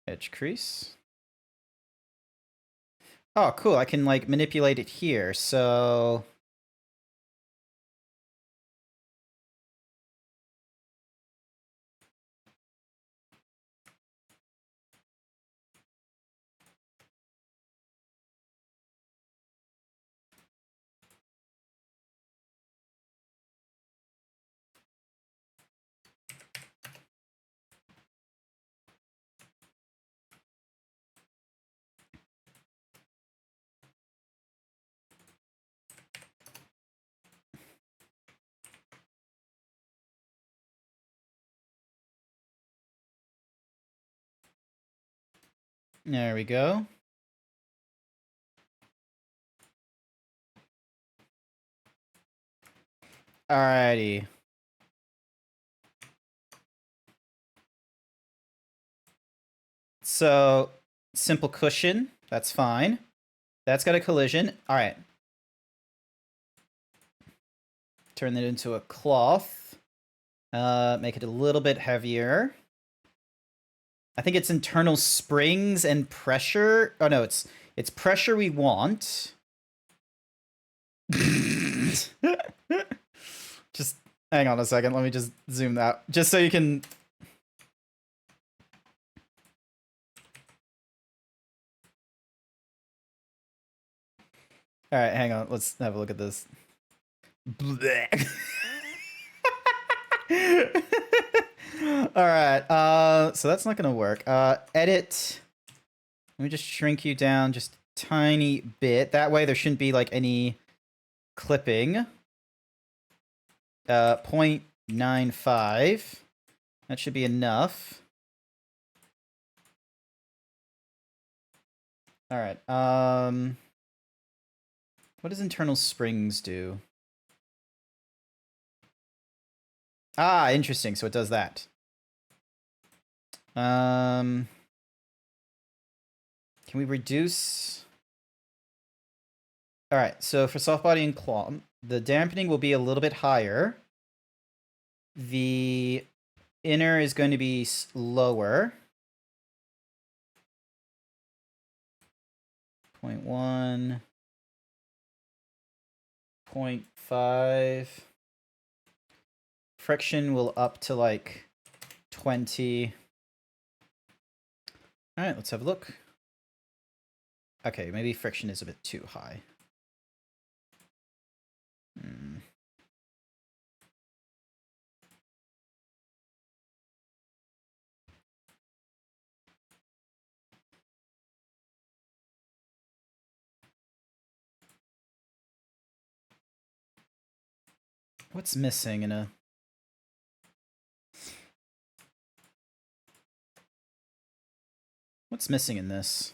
C: Edge crease. Oh, cool. I can like manipulate it here. So there we go. Alrighty. So, simple cushion. That's fine. That's got a collision. Alright. Turn that into a cloth. Make it a little bit heavier. I think it's internal springs and pressure. Oh no, it's pressure we want. Just hang on a second. Let me just zoom that. Just so you can. All right, hang on. Let's have a look at this. All right. So that's not gonna work. Edit. Let me just shrink you down just a tiny bit. That way there shouldn't be like any clipping. 0.95. That should be enough. All right. What does internal springs do? Ah, interesting. So it does that. Can we reduce? All right. So for soft body and claw, the dampening will be a little bit higher. The inner is going to be lower. 0.1. 0.5. Friction will up to like 20. All right, let's have a look. Okay, maybe friction is a bit too high. What's missing in a... What's missing in this?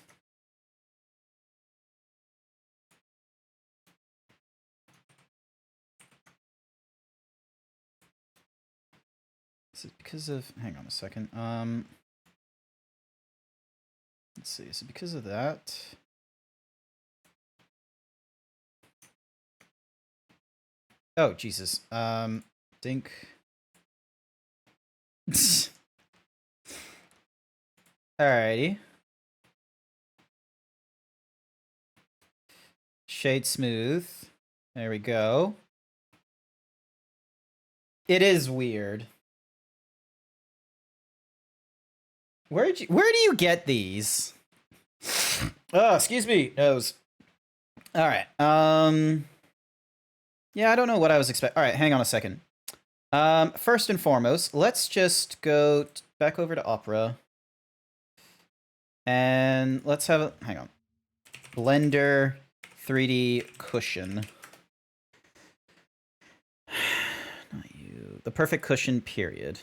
C: Is it because of... Hang on a second. Let's see. Is it because of that? Oh, Jesus. Dink. Alrighty. Shade smooth. There we go. It is weird. Where do you get these? Oh, excuse me, nose. All right. Yeah, I don't know what I was expecting. All right, hang on a second. First and foremost, let's just go back over to Opera. And let's have a... Hang on. Blender 3D cushion. Not you. The perfect cushion, period.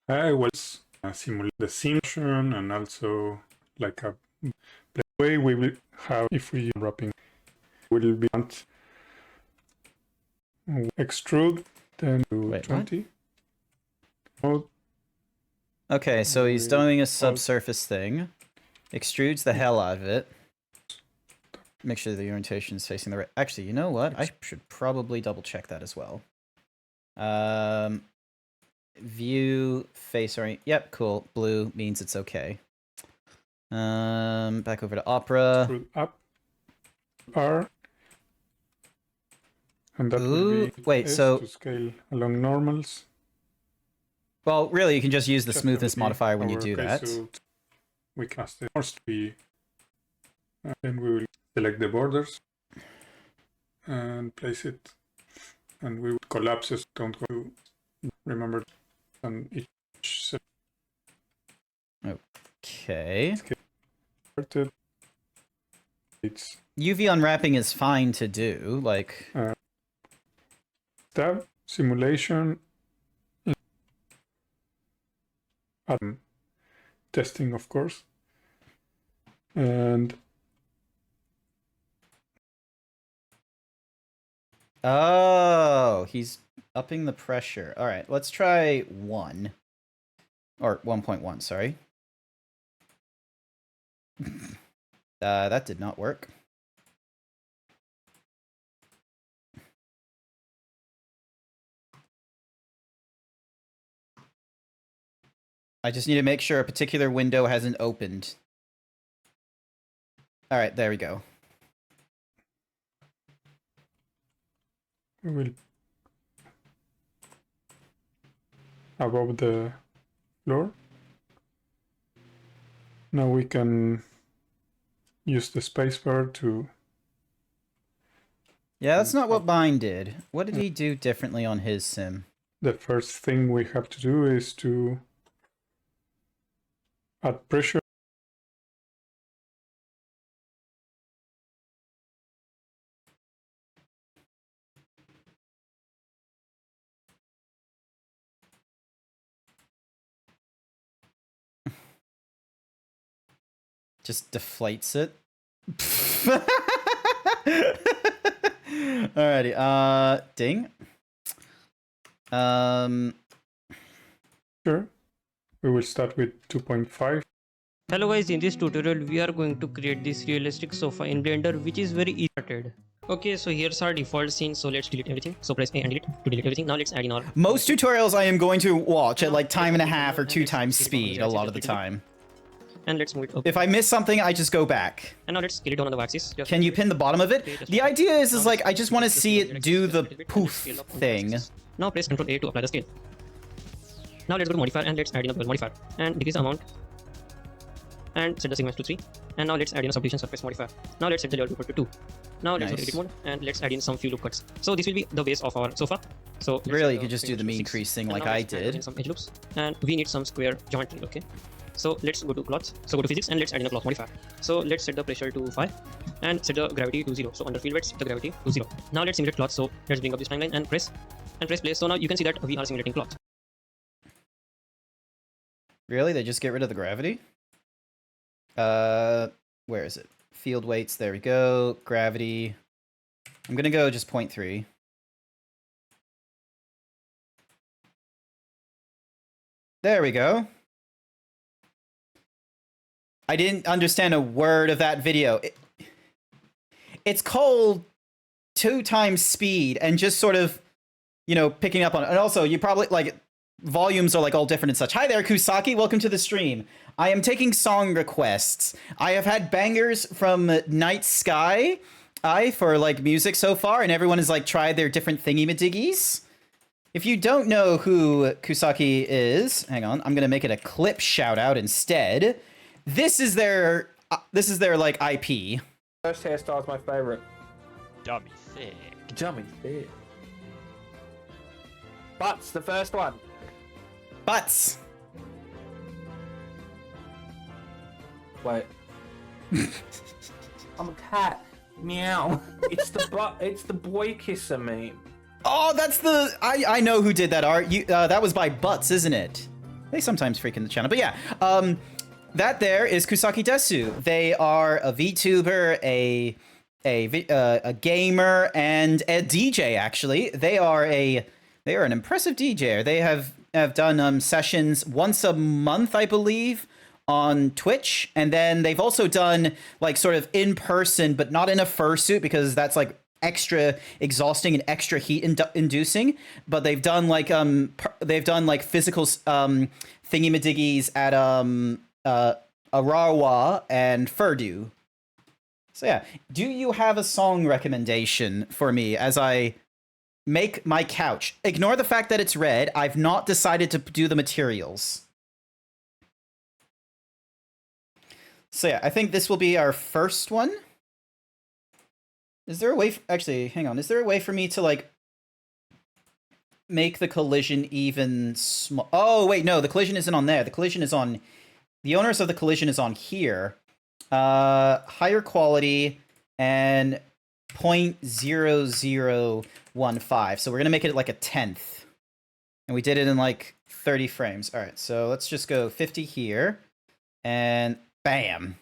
F: I was simulate the simulation and also like a the way we will have if we wrapping will be extrude then to
C: Wait,
F: 20. Oh,
C: Okay, so he's doing a subsurface thing. Extrudes the hell out of it. Make sure the orientation is facing the right... Actually, you know what? I should probably double check that as well. View, face orient... Yep, cool. Blue means it's okay. Back over to Opera.
F: extrude up R. And that will
C: Ooh,
F: be
C: wait,
F: S
C: so...
F: to scale along normals.
C: Well, really, you can just use the
F: Just
C: smoothness
F: everything
C: modifier when you
F: over,
C: do
F: okay,
C: that.
F: so we cast it first be then we will select the borders and place it, and we will collapse it. Don't go to remember on each set
C: Okay.
F: started. It's
C: UV unwrapping is fine to do, like...
F: tab simulation testing, of course, and
C: Oh, he's upping the pressure. All right, let's try 1. Or 1.1, sorry. That did not work. I just need to make sure a particular window hasn't opened. All right, there we go.
F: we will above the floor. Now we can use the spacebar to...
C: Yeah, that's not what mine did. What did he do differently on his sim?
F: The first thing we have to do is to add pressure.
C: Just deflates it. Alrighty, ding.
F: Sure. We will start with 2.5.
G: Hello guys, in this tutorial we are going to create this realistic sofa in Blender, which is very easy. Okay, so here's our default scene, so let's delete everything. So press A and delete to delete everything. Now let's add in our...
C: Most tutorials I am going to watch at like 1.5 or 2 times speed a lot of the time.
G: And let's move it up.
C: If I miss something, I just go back.
G: And now let's scale it down on the axis.
C: Can you pin the bottom of it? The idea is like, I just want to see it do the poof thing.
G: Now press Ctrl A to apply the scale. Now let's go to modifier and let's add in a bevel modifier. And decrease the amount. And set the segments to 3. And now let's add in a subdivision surface modifier. Now let's set the level to 2. Now let's go to edit mode and let's add in some few loop cuts. So this will be the base of our sofa. So
C: really, you could just do the mean crease thing like I did.
G: Some edge loops. And we need some square geometry, okay? So let's go to cloth. So go to physics and let's add in a cloth modifier. So let's set the pressure to 5 and set the gravity to 0. So under field weights, set the gravity to 0. Now let's simulate cloth. So let's bring up this timeline and press play. So now you can see that we are simulating cloth.
C: Really? They just get rid of the gravity? Where is it? Field weights, there we go. Gravity. I'm gonna go just 0.3. There we go. I didn't understand a word of that video. It's called 2 times speed and just sort of, you know, picking up on it. And also, you probably, like, volumes are, like, all different and such. Hi there, Kusaki. Welcome to the stream. I am taking song requests. I have had bangers from Night Sky for, like, music so far, and everyone has, like, tried their different thingy-madiggies. If you don't know who Kusaki is, hang on, I'm gonna make it a clip shout-out instead. This is their like IP.
H: First hairstyle is my favorite.
I: Dummy thick.
H: Tell me it. Butts, the first one.
C: Butts.
H: Wait. I'm a cat. Meow. It's the boy kisser meme.
C: Oh, that's the... I know who did that art. That was by Butts, isn't it? They sometimes freak in the channel. But yeah, that there is Kusaki Desu. They are a VTuber, a gamer, and a DJ, actually. They are an impressive DJ. They have done sessions once a month, I believe, on Twitch, and then they've also done like sort of in person, but not in a fursuit because that's like extra exhausting and extra heat inducing. But they've done like physical thingy-madiggies at Arawa and Furdu. So yeah, do you have a song recommendation for me as I make my couch? Ignore the fact that it's red. I've not decided to do the materials. So yeah, I think this will be our first one. Is there a way... actually, hang on. Is there a way for me to, like, make the collision even small? Oh, wait, no. The collision isn't on there. The collision is on... the onus of the collision is on here. Higher quality and 0.0015. So we're going to make it like a 10th. And we did it in, like, 30 frames. All right, so let's just go 50 here. And... bam.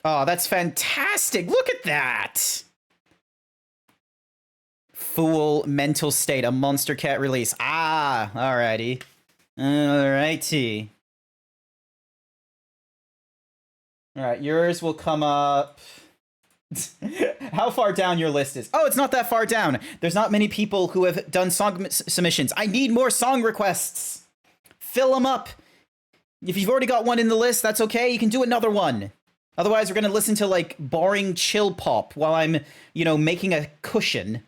C: Oh, that's fantastic. Look at that. Fool mental state, a Monster Cat release. Ah, alrighty. Alrighty. Alright, yours will come up... how far down your list is? Oh, it's not that far down. There's not many people who have done song submissions. I need more song requests. Fill them up. If you've already got one in the list, that's okay. You can do another one. Otherwise, we're going to listen to, like, boring chill pop while I'm, you know, making a cushion.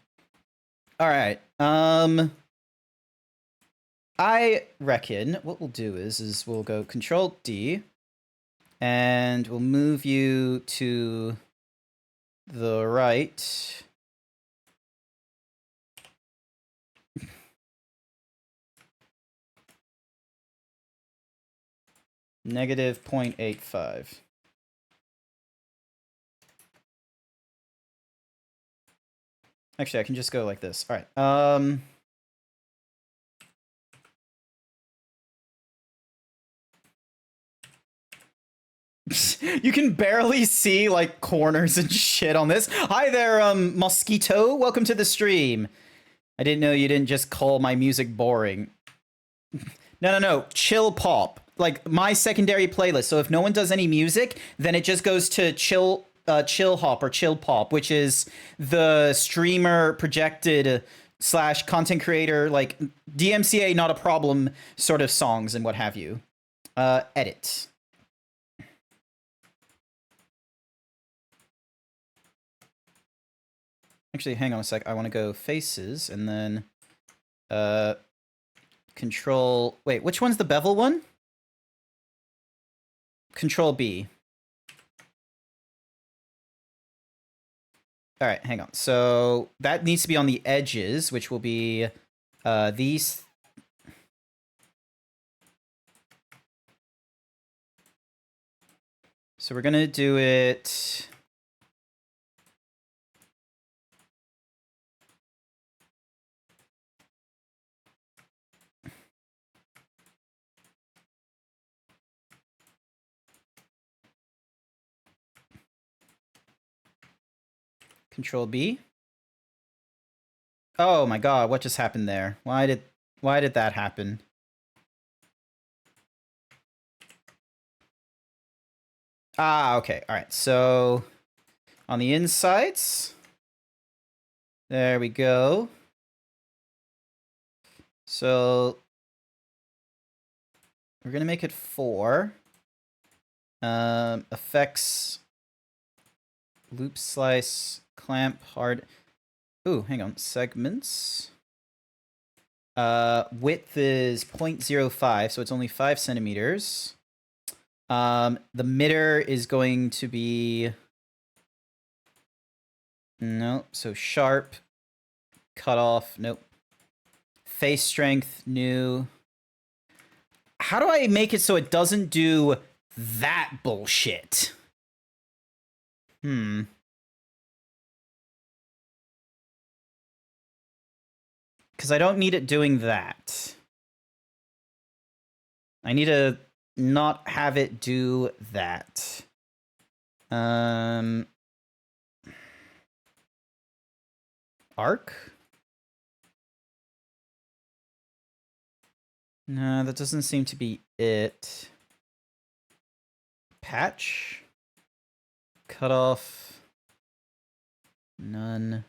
C: All right. I reckon what we'll do is we'll go Control D, and we'll move you to the right. Negative 0.85. Actually, I can just go like this. All right. You can barely see like corners and shit on this. Hi there, Mosquito. Welcome to the stream. I didn't know you didn't just call my music boring. No. Chill pop. Like my secondary playlist. So if no one does any music, then it just goes to chill hop or chill pop, which is the streamer projected / content creator, like DMCA not a problem sort of songs and what have you. Edit. Actually, hang on a sec. I want to go faces and then control... wait, which one's the bevel one? Control B. All right, hang on. So that needs to be on the edges, which will be these. So we're going to do it... Control B. Oh my god, what just happened there? Why did that happen? Ah, okay. All right. So on the insides, there we go. So we're going to make it 4. Effects, loop slice, clamp, hard. Ooh, hang on. Segments. Width is 0.05, so it's only 5 centimeters. The mitter is going to be Nope. So sharp, cut off. Nope. Face strength, new. How do I make it so it doesn't do that bullshit? Because I don't need it doing that. I need to not have it do that. Arc? No, that doesn't seem to be it. Patch? Cut off? None.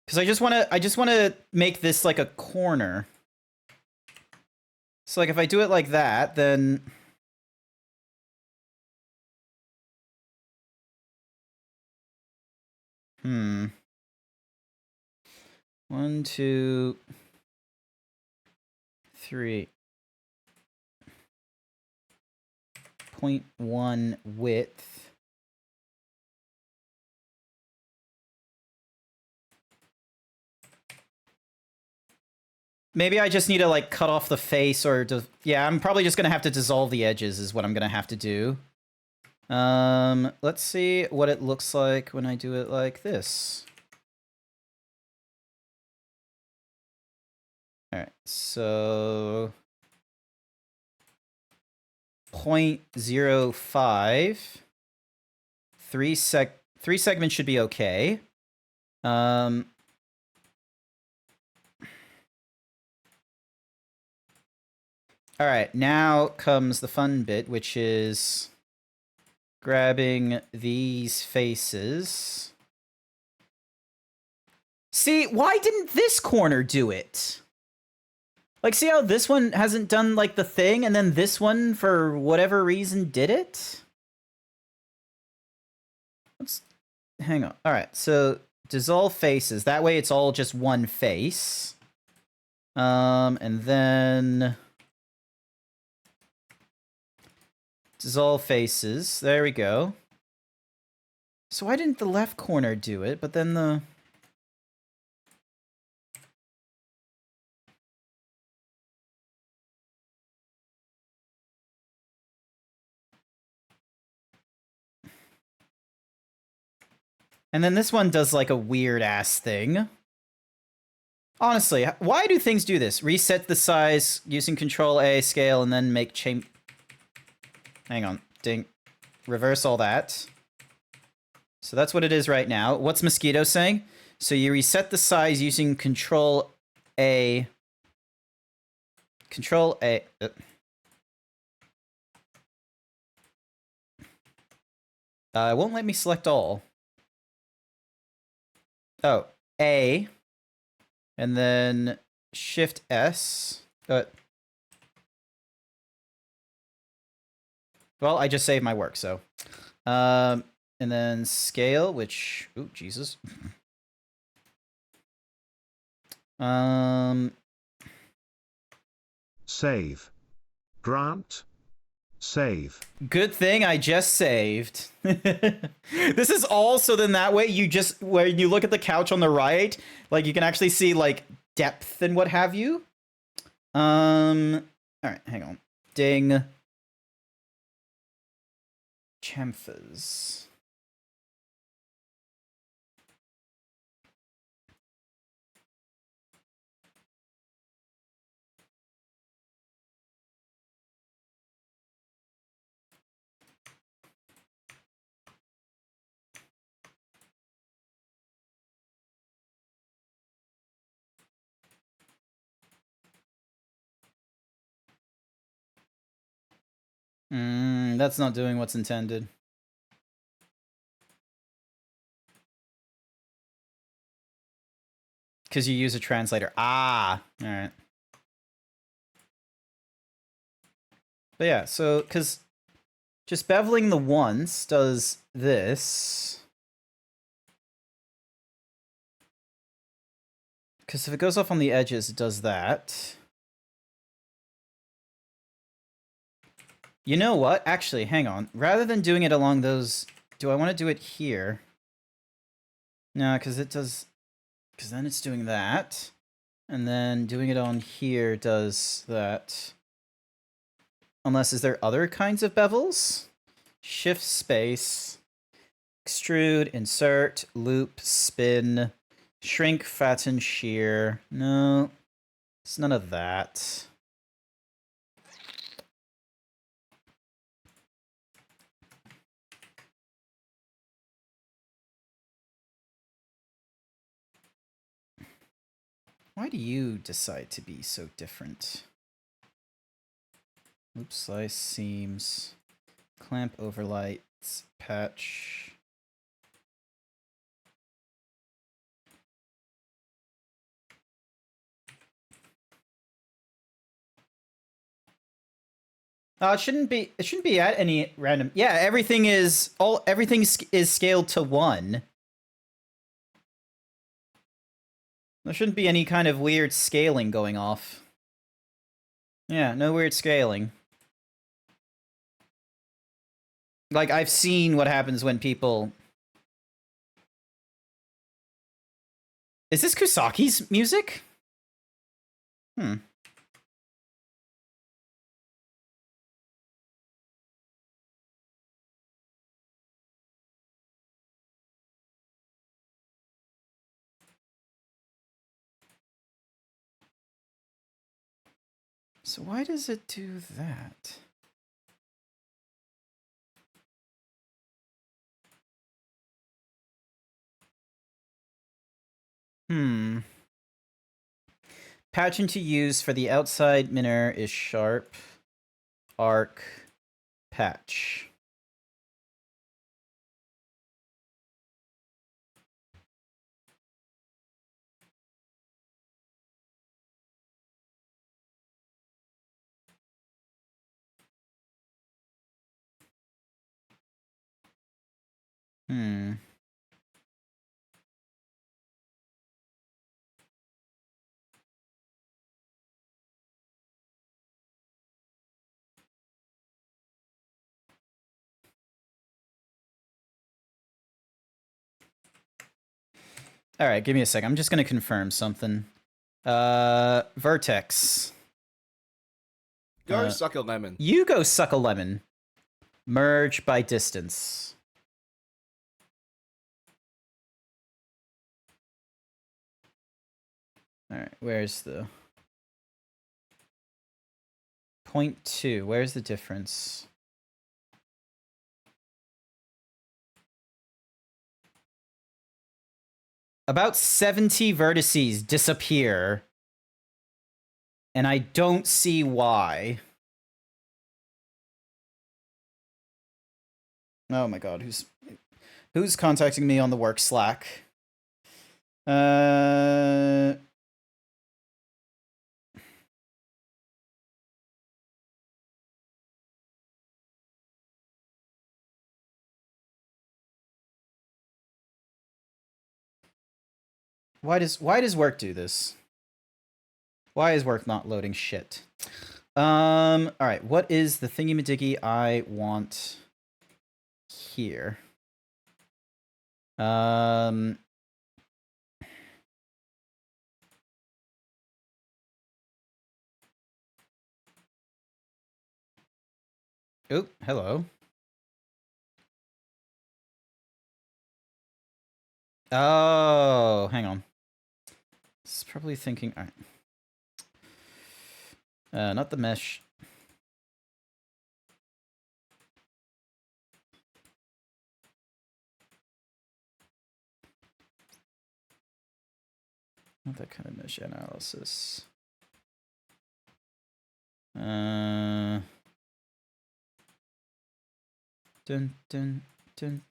C: Because I just want to make this like a corner. So like if I do it like that, then One, two, three. 0.1 width. Maybe I just need to like cut off the face or yeah, I'm probably just gonna have to dissolve the edges is what I'm gonna have to do. Let's see what it looks like when I do it like this. All right, so 0.05. Three segments should be okay. All right, now comes the fun bit, which is grabbing these faces. See, why didn't this corner do it? Like, see how this one hasn't done, like, the thing, and then this one, for whatever reason, did it? Let's... hang on. Alright, so, dissolve faces. That way it's all just one face. And then... dissolve faces. There we go. So why didn't the left corner do it, but then the... and then this one does like a weird ass thing. Honestly, why do things do this? Reset the size using Control A, scale, and then make change. Hang on. Ding. Reverse all that. So that's what it is right now. What's Mosquito saying? So you reset the size using Control A. Control A. It won't let me select all. Oh, A. And then Shift S. Well, I just saved my work, so. And then scale, which... ooh, Jesus.
A: Save. Grant. Save.
C: Good thing I just saved. This is also then that way you just... when you look at the couch on the right, like, you can actually see, like, depth and what have you. Alright, hang on. Ding. Chamfers. That's not doing what's intended. Because you use a translator. Ah! Alright. But yeah, so, because just beveling the once does this. Because if it goes off on the edges, it does that. You know what? Actually, hang on. Rather than doing it along those... Do I want to do it here? No, because it does... Because then it's doing that. And then doing it on here does that. Unless, is there other kinds of bevels? Shift space. Extrude, insert, loop, spin, shrink, fatten, shear. No, it's none of that. Why do you decide to be so different? Loop, slice, seams, clamp, overlights, patch. It shouldn't be at any random. Yeah, everything is scaled to 1. There shouldn't be any kind of weird scaling going off. Yeah, no weird scaling. Like, I've seen what happens when people... Is this Kusaki's music? Hmm. So why does it do that? Pattern to use for the outside minor is sharp, arc, patch. All right, give me a sec. I'm just going to confirm something. Vertex.
B: Go suck a lemon.
C: You go suck a lemon. Merge by distance. All right, where's the... 0.2, where's the difference? About 70 vertices disappear. And I don't see why. Oh my god, who's contacting me on the work Slack? Why does work do this? Why is work not loading shit? All right, what is the thingy-majiggy I want here? Oh, hello. Oh, hang on. It's probably thinking. All right. Not the mesh. Not that kind of mesh analysis. Dun dun dun.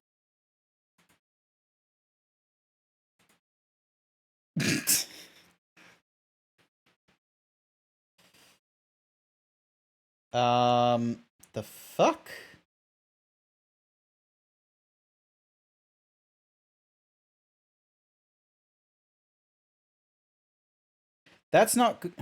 C: The fuck? That's not good.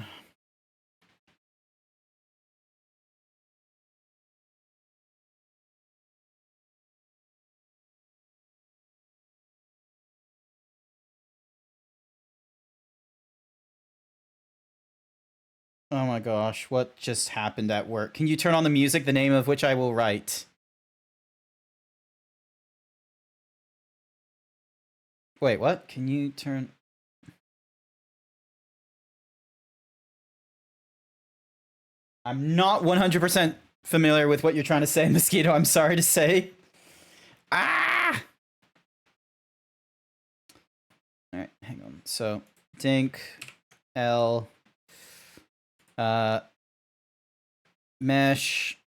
C: Oh my gosh, what just happened at work? Can you turn on the music, the name of which I will write? Wait, what? Can you turn... I'm not 100% familiar with what you're trying to say, Mosquito. I'm sorry to say. Ah! Alright, hang on. So, Dink, L, mesh.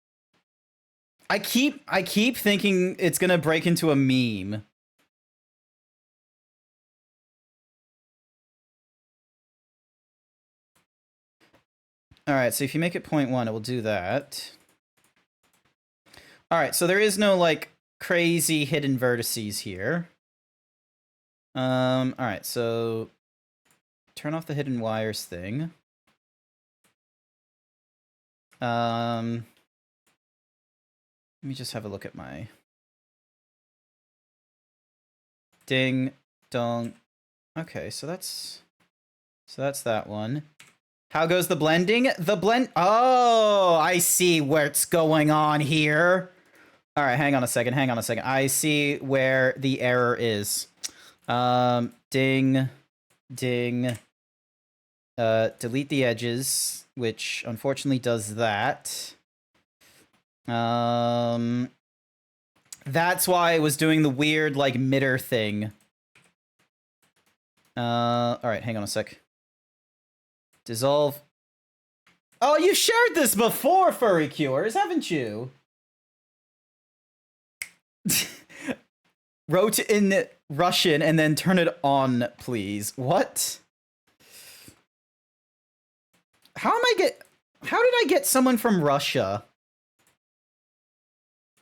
C: I keep thinking it's gonna break into a meme. Alright, so if you make it 0.1, it will do that. Alright, so there is no, like, crazy hidden vertices here. Alright, so... turn off the hidden wires thing. Let me just have a look at my... Ding, dong. Okay, so that's that one. How goes the blending? The blend... Oh, I see what's going on here. All right, hang on a second. I see where the error is. Ding, ding. Delete the edges, which unfortunately does that. That's why I was doing the weird, like, mitter thing. All right, hang on a sec. Dissolve. Oh, you've shared this before, Furry Cures, haven't you? Wrote in Russian and then turn it on, please. What? How did I get someone from Russia?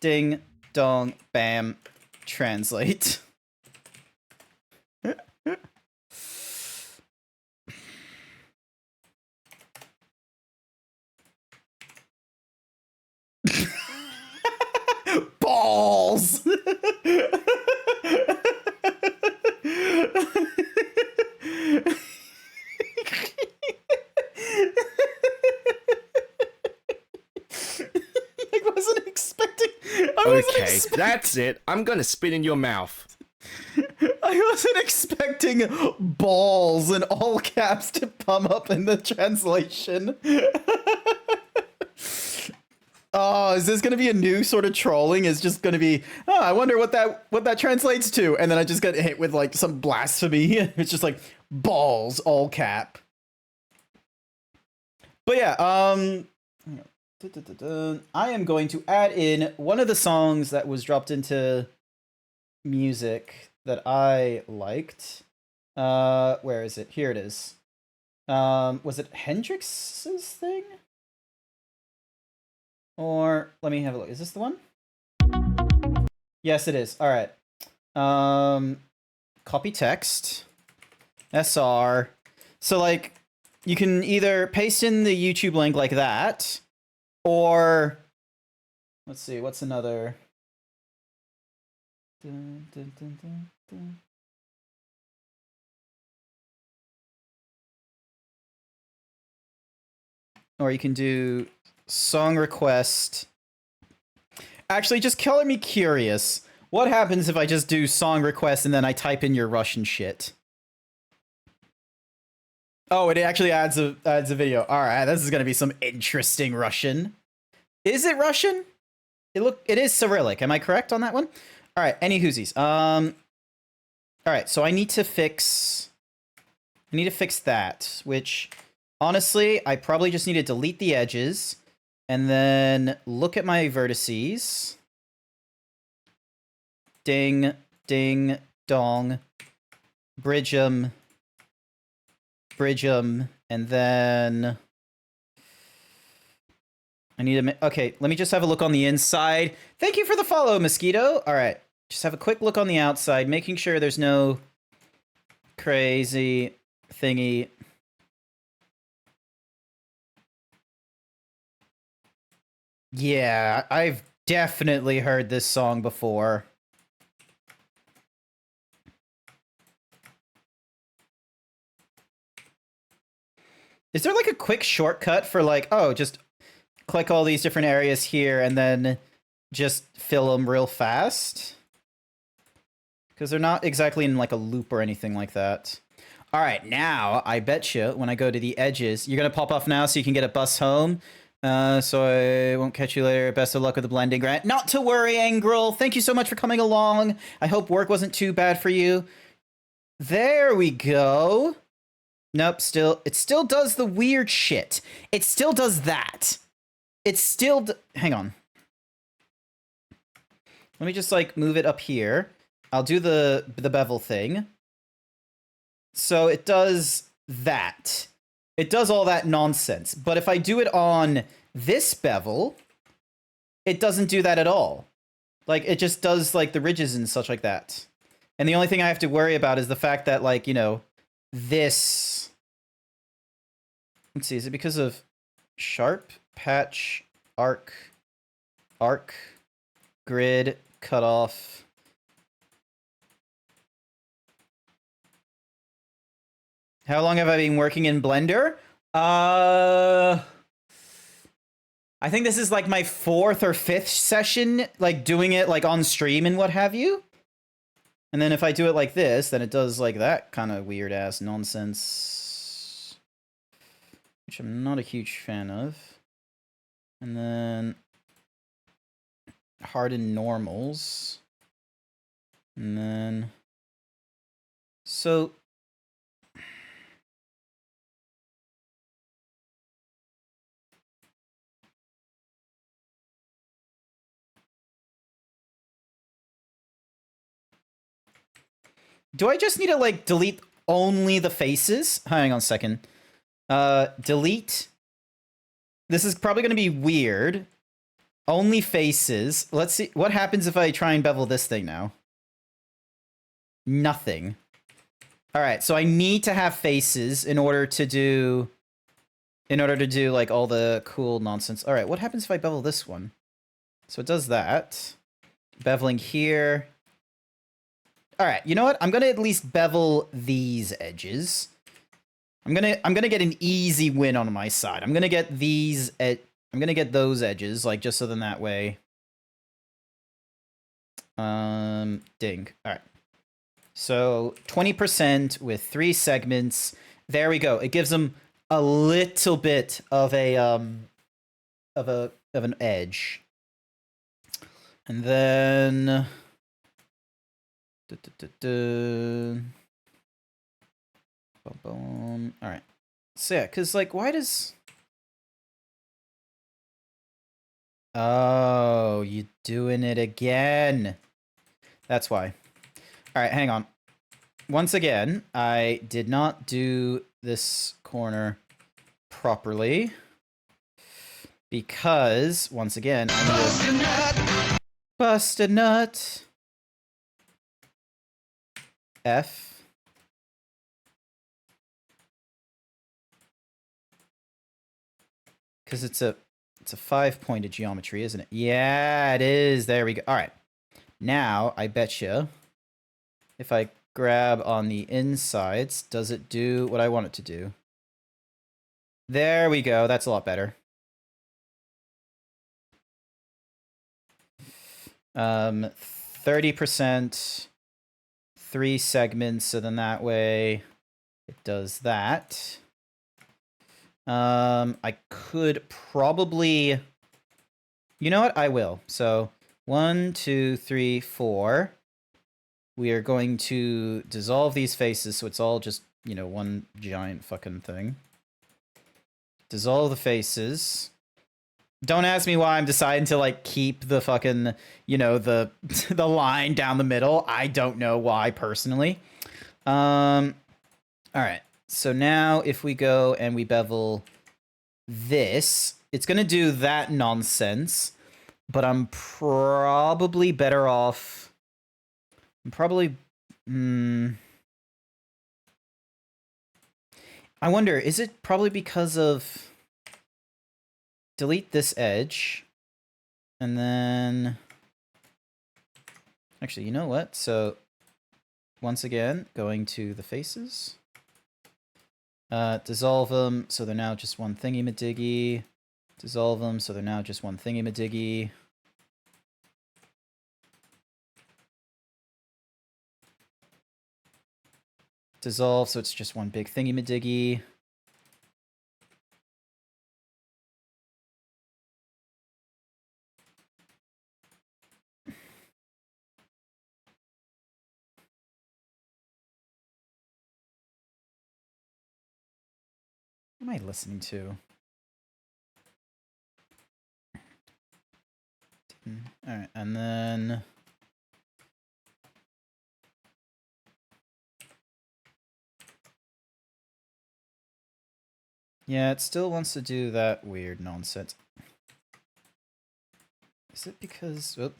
C: Ding, dong, bam, translate. Balls!
B: Okay, that's it. I'm gonna spit in your mouth.
C: I wasn't expecting balls in all caps to come up in the translation. Oh, is this gonna be a new sort of trolling? It's just gonna be, oh, I wonder what that translates to, and then I just get hit with like some blasphemy. It's just like balls, all cap. But yeah, I am going to add in one of the songs that was dropped into music that I liked. Where is it? Here it is. Was it Hendrix's thing? Or let me have a look. Is this the one? Yes, it is. All right. Copy text. SR. So like you can either paste in the YouTube link like that, or let's see, what's another? Dun, dun, dun, dun, dun. Or you can do song request. Actually, just color me curious. What happens if I just do song request and then I type in your Russian shit? Oh, it actually adds a video. All right, this is gonna be some interesting Russian. Is it Russian? It is Cyrillic. Am I correct on that one? All right, any whoosies. All right, so I need to fix that, which honestly, I probably just need to delete the edges and then look at my vertices. Ding, ding, dong. Bridge them, and then I need to... Okay, let me just have a look on the inside. Thank you for the follow, Mosquito. All right, just have a quick look on the outside, making sure there's no crazy thingy. Yeah, I've definitely heard this song before. Is there like a quick shortcut for like, oh, just click all these different areas here and then just fill them real fast? Because they're not exactly in like a loop or anything like that. All right, now I bet you when I go to the edges, you're gonna pop off now so you can get a bus home. So I won't catch you later. Best of luck with the blending, Grant. Not to worry, Angrel. Thank you so much for coming along. I hope work wasn't too bad for you. There we go. Nope, it still does the weird shit. It still does that. It still hang on. Let me just like move it up here. I'll do the bevel thing. So it does that. It does all that nonsense. But if I do it on this bevel, it doesn't do that at all. Like, it just does, like, the ridges and such like that. And the only thing I have to worry about is the fact that, like, you know, this... Let's see, is it because of sharp, patch, arc, grid, cutoff... How long have I been working in Blender? I think this is like my 4th or 5th session, like doing it like on stream and what have you. And then if I do it like this, then it does like that kind of weird ass nonsense, which I'm not a huge fan of. And then harden normals. And then, so do I just need to, like, delete only the faces? Hang on a second. Delete. This is probably going to be weird. Only faces. Let's see. What happens if I try and bevel this thing now? Nothing. All right, so I need to have faces in order to do... like, all the cool nonsense. All right, what happens if I bevel this one? So it does that. Beveling here... All right, you know what? I'm gonna at least bevel these edges. I'm gonna get an easy win on my side. I'm gonna get these. I'm gonna get those edges, like, just so then that way. Ding. All right. So 20% with 3 segments. There we go. It gives them a little bit of a of an edge. And then. Boom, boom. All right. So yeah, because, like, why does... Oh, you doing it again. That's why. All right, hang on. Once again, I did not do this corner properly. Because, once again, I need to... Bust a nut. F. Because it's a 5-pointed geometry, isn't it? Yeah, it is. There we go. All right. Now, I bet you, if I grab on the insides, does it do what I want it to do? There we go. That's a lot better. 30%. 3 segments, so then that way it does that. I could probably... You know what? I will. So 1, 2, 3, 4. We are going to dissolve these faces so it's all just, you know, one giant fucking thing. Dissolve the faces. Don't ask me why I'm deciding to, like, keep the fucking, you know, the the line down the middle. I don't know why, personally. All right. So now if we go and we bevel this, it's going to do that nonsense, but I'm probably better off... I'm probably... I wonder, is it probably because of... Delete this edge, and then... Actually, you know what? So, once again, going to the faces. Dissolve them, so they're now just one thingy-madiggy. Dissolve them, so they're now just one thingy-madiggy. Dissolve, so it's just one big thingy-madiggy. What am I listening to? Alright, and then... Yeah, it still wants to do that weird nonsense. Is it because... Oop.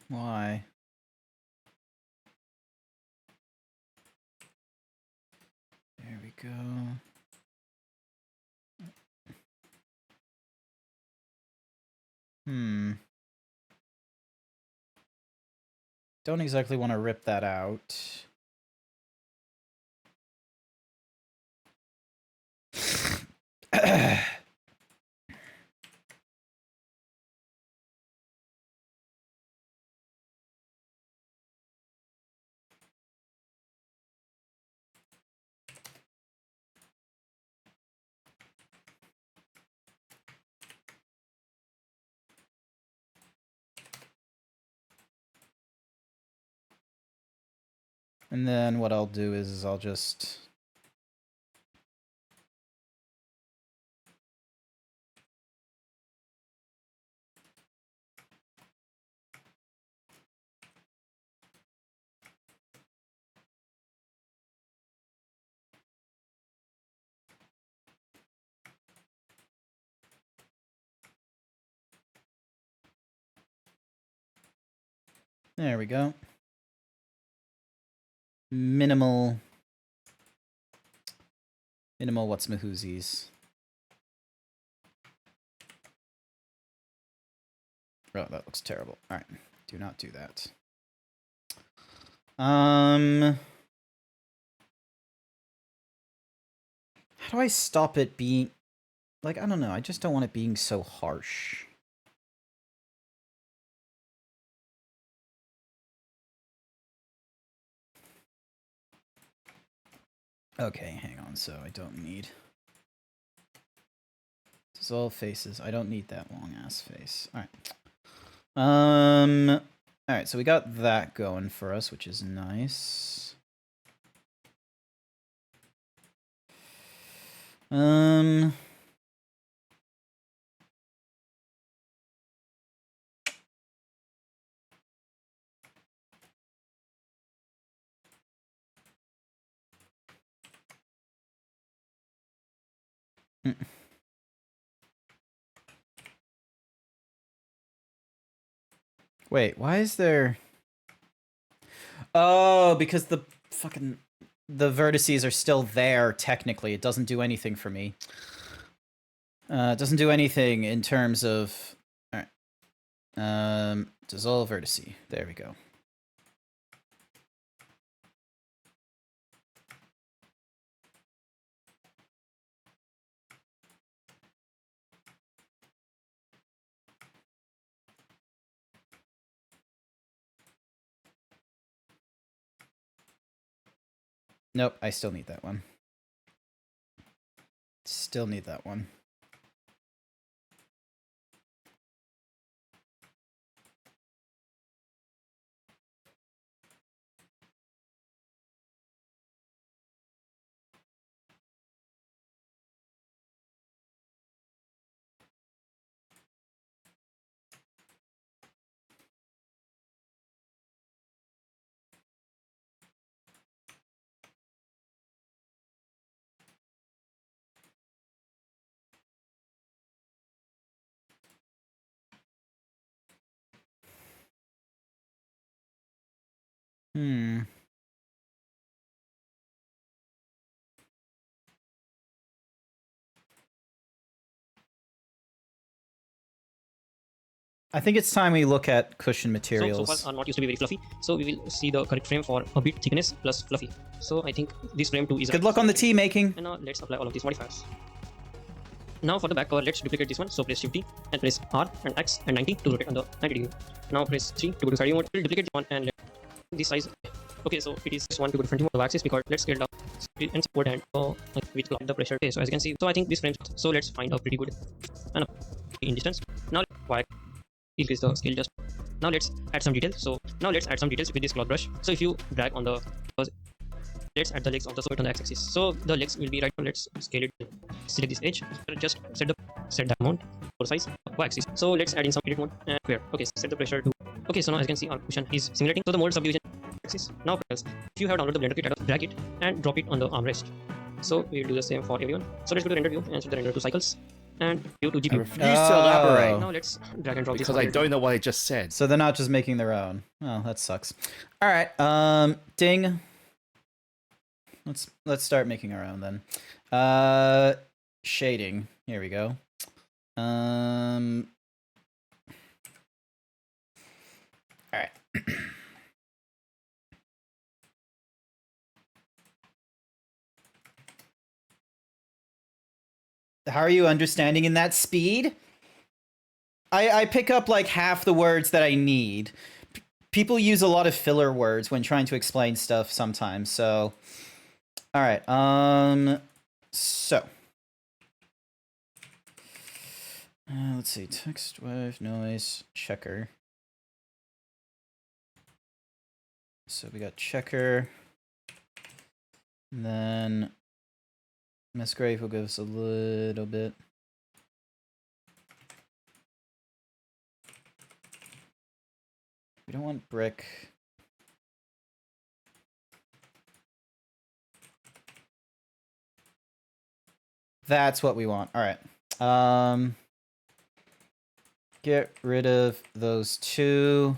C: Why? There we go. Don't exactly want to rip that out. And then what I'll do is I'll just... There we go. Minimal what's mahoozies. Oh, that looks terrible. Alright, do not do that. How do I stop it being... Like, I don't know, I just don't want it being so harsh. Okay, hang on, so I don't need... Dissolve faces, I don't need that long-ass face. Alright. Alright, so we got that going for us, which is nice. Wait, why is there... Oh, because the fucking... The vertices are still there, technically. It doesn't do anything for me. It doesn't do anything in terms of... Alright. Dissolve vertice. There we go. Nope, I still need that one. Still need that one. I think it's time we look at cushion
G: So
C: materials.
G: far are not used to be very fluffy. So we will see the correct frame for a bit thickness plus fluffy. So I think this frame 2 is
C: Good luck on the tea making.
G: And now let's apply all of these modifiers. Now for the back cover, let's duplicate this one. So press Shift D and press R and X and 90 to rotate on the 90 degree. Now press 3 to go to side view mode. We'll duplicate this one and let this size. Okay, so it is one to go to front view mode of axis because let's scale down and support and which will apply the pressure. Okay, so as you can see, so I think this frame. So let's find a pretty good and in distance. Now why increase the scale just. Now let's add some details. So now let's add some details with this cloth brush. So if you drag on the, let's add the legs of the socket on the x-axis. So the legs will be right. Let's scale it. Select this edge. Just set the amount for size y-axis. So let's add in some edit mode and square. Okay, set the pressure to. Okay, so now as you can see, our cushion is simulating. So the mode subdivision axis. Now if you have downloaded the Blender kit, drag it and drop it on the armrest. So we'll do the same for everyone. So let's go to render view and set the render to cycles. And view to
B: I
G: GPU.
B: refuse to elaborate
G: Now let's drag and drop
B: because
G: this.
B: I don't know what I just said.
C: So they're not just making their own. Oh, that sucks. All right. Ding. Let's start making our own then. Shading. Here we go. All right. How are you understanding in that speed? I pick up like half the words that I need. People use a lot of filler words when trying to explain stuff sometimes, so... Alright, so... let's see, text, wave, noise, checker. So we got checker. And then... Miss Grave will give us a little bit. We don't want brick. That's what we want. All right. Get rid of those two.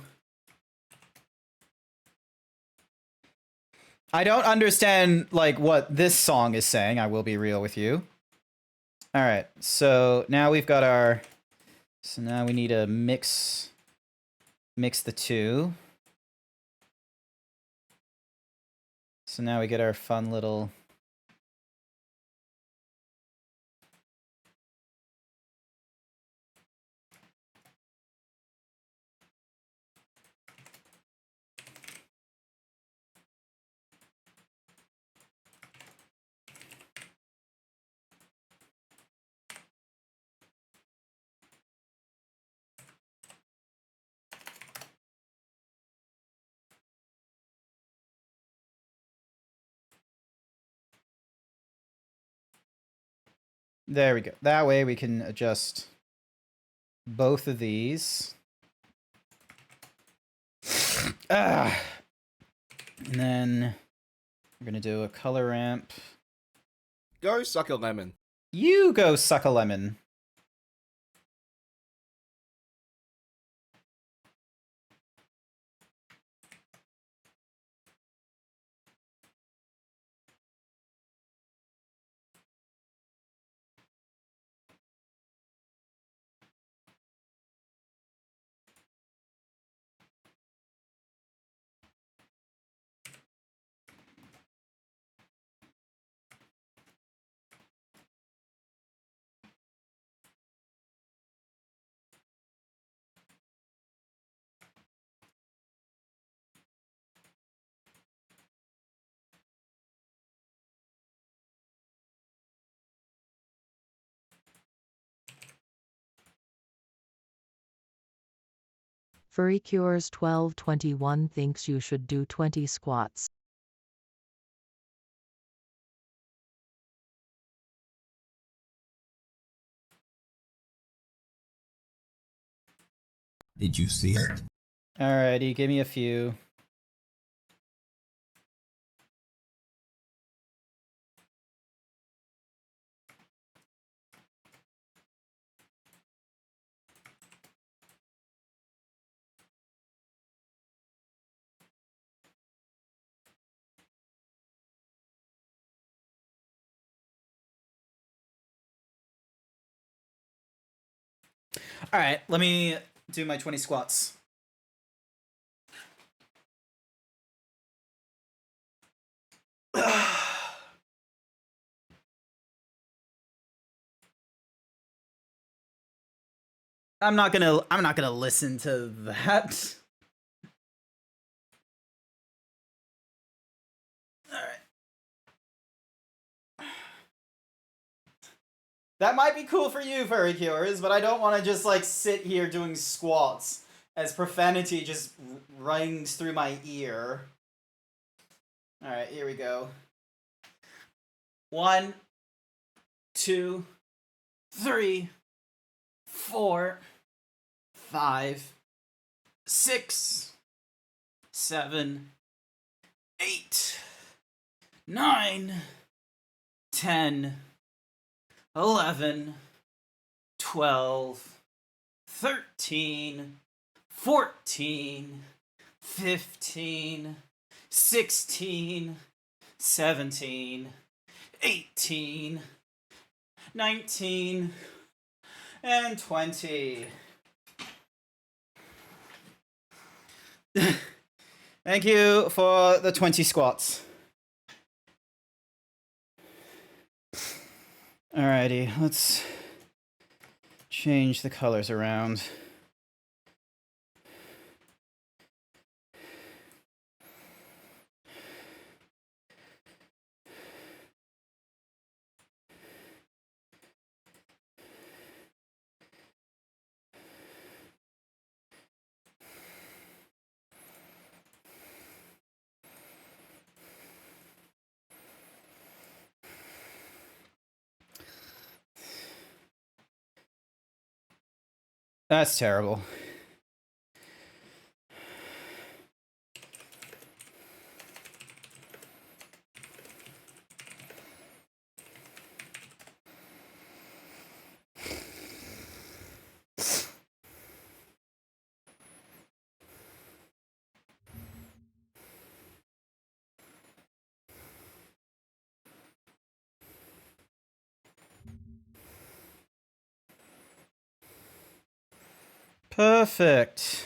C: I don't understand, like, what this song is saying, I will be real with you. Alright, so now we've got our... So now we need to mix the two. So now we get our fun little... There we go. That way we can adjust both of these. And then we're going to do a color ramp.
B: Go suck a lemon.
C: You go suck a lemon.
I: Furry Cures 1221 thinks you should do 20 squats.
E: Did you see it?
C: Alrighty, give me a few. All right, let me do my 20 squats. I'm not gonna listen to that. Alright. That might be cool for you, Furry Cures, but I don't want to just, like, sit here doing squats as profanity just rings through my ear. Alright, here we go. 1, 2, 3, 4, 5, 6, 7, 8, 9, 10, 11, 12, 13, 14, 15, 16, 17, 18, 19, and 20. Thank you for the 20 squats. Alrighty, let's change the colors around. That's terrible. Perfect.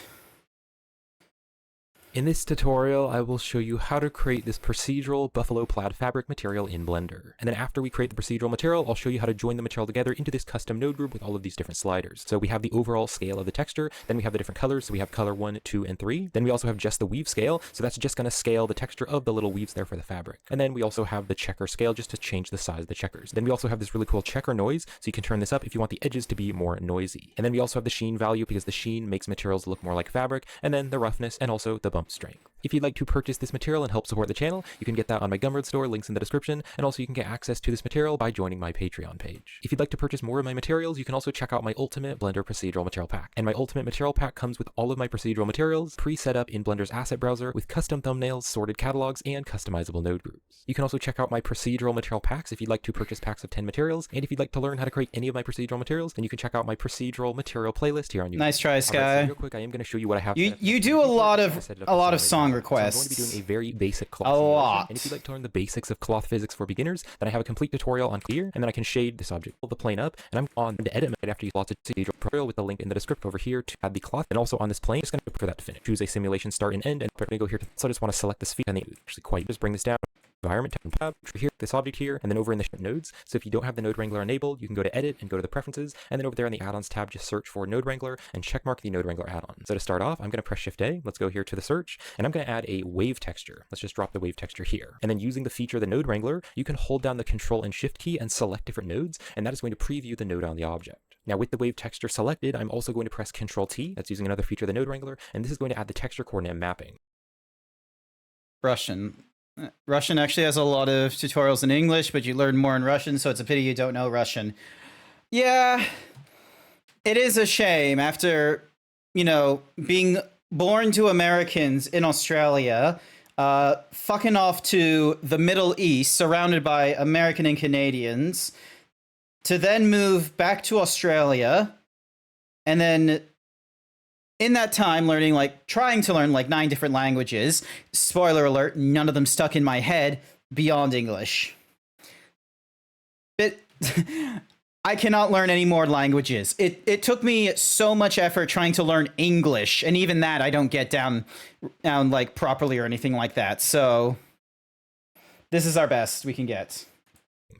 J: In this tutorial, I will show you how to create this procedural buffalo plaid fabric material in Blender. And then after we create the procedural material, I'll show you how to join the material together into this custom node group with all of these different sliders. So we have the overall scale of the texture, then we have the different colors, so we have color 1, 2, and 3. Then we also have just the weave scale, so that's just going to scale the texture of the little weaves there for the fabric. And then we also have the checker scale just to change the size of the checkers. Then we also have this really cool checker noise, so you can turn this up if you want the edges to be more noisy. And then we also have the sheen value because the sheen makes materials look more like fabric, and then the roughness and also the bump strength. If you'd like to purchase this material and help support the channel, you can get that on my Gumroad store, links in the description, and also you can get access to this material by joining my Patreon page. If you'd like to purchase more of my materials, you can also check out my Ultimate Blender Procedural Material Pack. And my Ultimate Material Pack comes with all of my procedural materials, pre-set up in Blender's asset browser, with custom thumbnails, sorted catalogs, and customizable node groups. You can also check out my procedural material packs if you'd like to purchase packs of 10 materials, and if you'd like to learn how to create any of my procedural materials, then you can check out my procedural material playlist here on YouTube.
C: Nice try, Sky.
J: So real quick, I am going to show you what I have.
C: You do a lot of song requests.
J: So I'm going to be doing a very basic cloth
C: A
J: simulation.
C: lot.
J: And if you'd like to learn the basics of cloth physics for beginners, then I have a complete tutorial on here, and then I can shade this object, pull the plane up, and I'm on the edit mode after you lots of procedural tutorial with the link in the description over here to add the cloth, and also on this plane, just going to wait for that to finish. Choose a simulation start and end, and I'm going to go here so I just want to select this feature, and actually quite just bring this down. Environment tab here, this object here, and then over in the nodes. So if you don't have the Node Wrangler enabled, you can go to edit and go to the preferences, and then over there in the add-ons tab, just search for Node Wrangler and checkmark the Node Wrangler add-on. So to start off, I'm going to press Shift A. Let's go here to the search, and I'm going to add a wave texture. Let's just drop the wave texture here. And then using the feature of the Node Wrangler, you can hold down the Control and Shift key and select different nodes, and that is going to preview the node on the object. Now with the wave texture selected, I'm also going to press Control T. That's using another feature of the Node Wrangler, and this is going to add the texture coordinate mapping.
C: Russian actually has a lot of tutorials in English, but you learn more in Russian, so it's a pity you don't know Russian. Yeah, it is a shame after, being born to Americans in Australia, fucking off to the Middle East, surrounded by American and Canadians, to then move back to Australia, and then in that time trying to learn 9 different languages. Spoiler alert, none of them stuck in my head beyond English. But I cannot learn any more languages. It took me so much effort trying to learn English, and even that I don't get down like properly or anything like that. So this is our best we can get.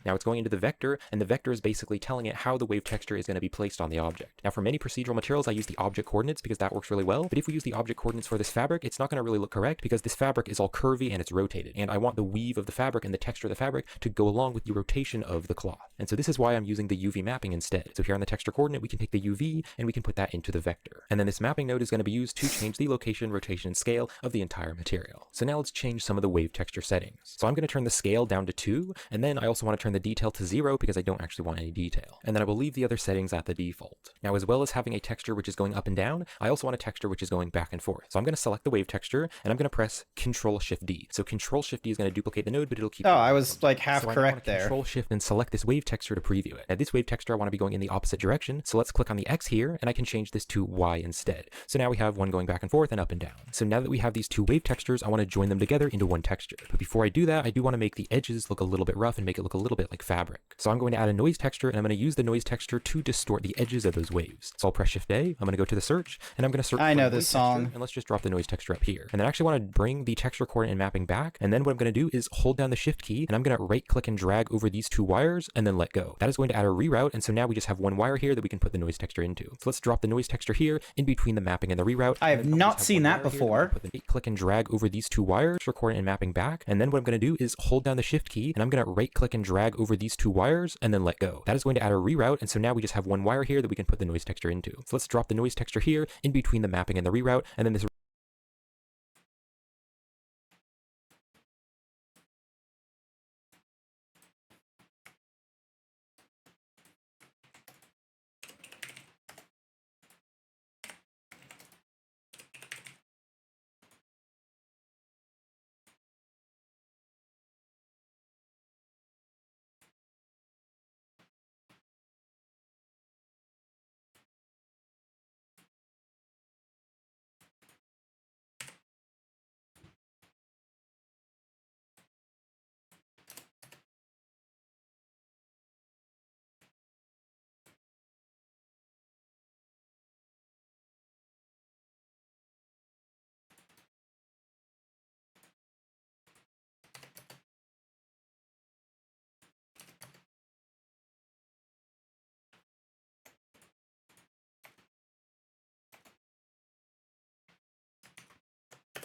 J: Now it's going into the vector, and the vector is basically telling it how the wave texture is going to be placed on the object. Now for many procedural materials, I use the object coordinates because that works really well, but if we use the object coordinates for this fabric, it's not going to really look correct because this fabric is all curvy and it's rotated, and I want the weave of the fabric and the texture of the fabric to go along with the rotation of the cloth. And so this is why I'm using the UV mapping instead. So here on the texture coordinate, we can take the UV and we can put that into the vector. And then this mapping node is going to be used to change the location, rotation, and scale of the entire material. So now let's change some of the wave texture settings. So I'm going to turn the scale down to 2, and then I also want to turn the detail to 0 because I don't actually want any detail. And then I will leave the other settings at the default. Now, as well as having a texture which is going up and down, I also want a texture which is going back and forth. So I'm going to select the wave texture and I'm going to press Control-Shift-D. So Control-Shift-D is going to duplicate the node, but it'll keep...
C: Oh, I was like half correct there.
J: Control-Shift and select this wave texture to preview it. Now this wave texture I want to be going in the opposite direction, so let's click on the X here and I can change this to Y instead. So now we have one going back and forth and up and down. So now that we have these two wave textures, I want to join them together into one texture. But before I do that, I do want to make the edges look a little bit rough and make it look a little bit like fabric. So I'm going to add a noise texture, and I'm going to use the noise texture to distort the edges of those waves. So I'll press Shift A, I'm going to go to the search, and I'm going to search
C: I
J: for
C: know
J: the
C: this
J: noise
C: song.
J: texture, and let's just drop the noise texture up here. And then I actually want to bring the texture coordinate and mapping back, and then what I'm going to do is hold down the Shift key, and I'm going to right click and drag over these two wires, and then let go. That is going to add a reroute, and so now we just have one wire here that we can put the noise texture into. So let's drop the noise texture here in between the mapping and the reroute.
C: I have not seen that before.
J: Right click and drag over these two wires, coordinate and mapping back, and then what I'm going to do is hold down the Shift key, and I'm going to right click and drag over these two wires, and then let go. That is going to add a reroute, and so now we just have one wire here that we can put the noise texture into. So let's drop the noise texture here in between the mapping and the reroute, and then this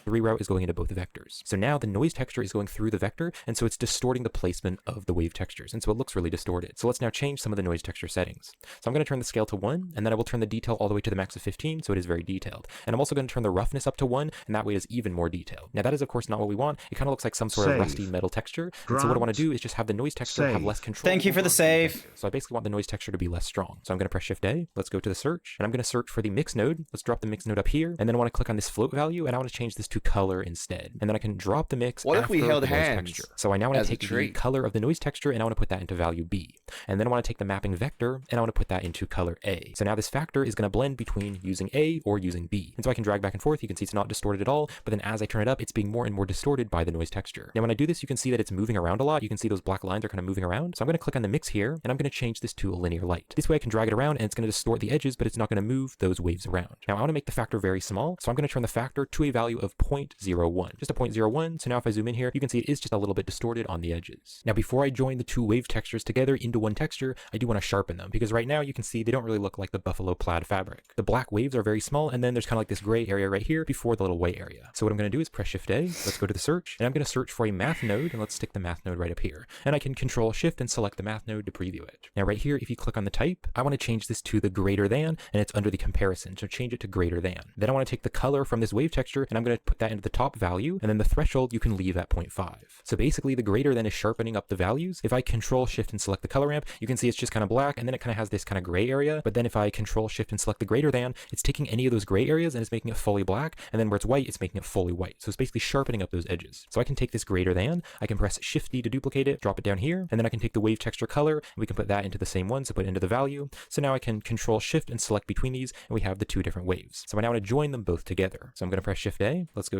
J: the reroute is going into both vectors. So now the noise texture is going through the vector, and so it's distorting the placement of the wave textures, and so it looks really distorted. So let's now change some of the noise texture settings. So I'm going to turn the scale to 1, and then I will turn the detail all the way to the max of 15, so it is very detailed. And I'm also going to turn the roughness up to 1, and that way it is even more detailed. Now that is of course not what we want. It kind of looks like some sort of rusty metal texture, and so what I want to do is just have the noise texture have less control.
C: Thank you for the save.
J: So I basically want the noise texture to be less strong. So I'm going to press Shift A, let's go to the search, and I'm going to search for the mix node. Let's drop the mix node up here, and then I want to click on this float value, and I want to change this to color instead. And then I can drop the mix
D: What if
J: after
D: we held
J: the noise
D: hands
J: texture. So I now want
D: as
J: to
D: a
J: take the
D: tree?
J: color of the noise texture and I want to put that into value B. And then I want to take the mapping vector and I want to put that into color A. So now this factor is going to blend between using A or using B. And so I can drag back and forth. You can see it's not distorted at all, but then as I turn it up, it's being more and more distorted by the noise texture. Now when I do this, you can see that it's moving around a lot. You can see those black lines are kind of moving around. So I'm going to click on the mix here and I'm going to change this to a linear light. This way I can drag it around and it's going to distort the edges, but it's not going to move those waves around. Now I want to make the factor very small. So I'm going to turn the factor to a value of 0.01, just a 0.01. So now if I zoom in here, you can see it is just a little bit distorted on the edges. Now before I join the two wave textures together into one texture, I do want to sharpen them because right now you can see they don't really look like the buffalo plaid fabric. The black waves are very small and then there's kind of like this gray area right here before the little white area. So what I'm going to do is press Shift A, let's go to the search, and I'm going to search for a math node and let's stick the math node right up here. And I can Control Shift and select the math node to preview it. Now right here, if you click on the type, I want to change this to the greater than, and it's under the comparison, so change it to greater than. Then I want to take the color from this wave texture and I'm going to put that into the top value, and then the threshold you can leave at 0.5. So basically the greater than is sharpening up the values. If I Control Shift and select the color ramp, you can see it's just kind of black and then it kind of has this kind of gray area. But then if I Control Shift and select the greater than, it's taking any of those gray areas and it's making it fully black. And then where it's white, it's making it fully white. So it's basically sharpening up those edges. So I can take this greater than, I can press Shift D to duplicate it, drop it down here, and then I can take the wave texture color and we can put that into the same one, so put it into the value. So now I can Control Shift and select between these and we have the two different waves. So I now want to join them both together. So I'm going to press Shift A, let's go.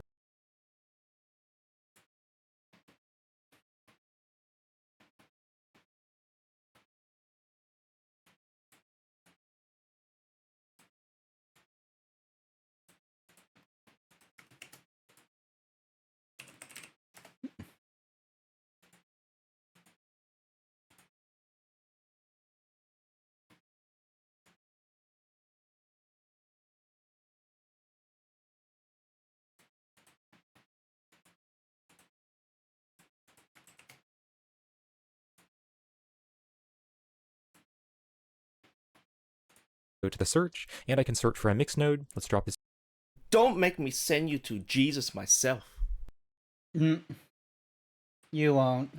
J: go to the search, and I can search for a mix node. Let's drop this.
B: Don't make me send you to Jesus myself.
C: You won't.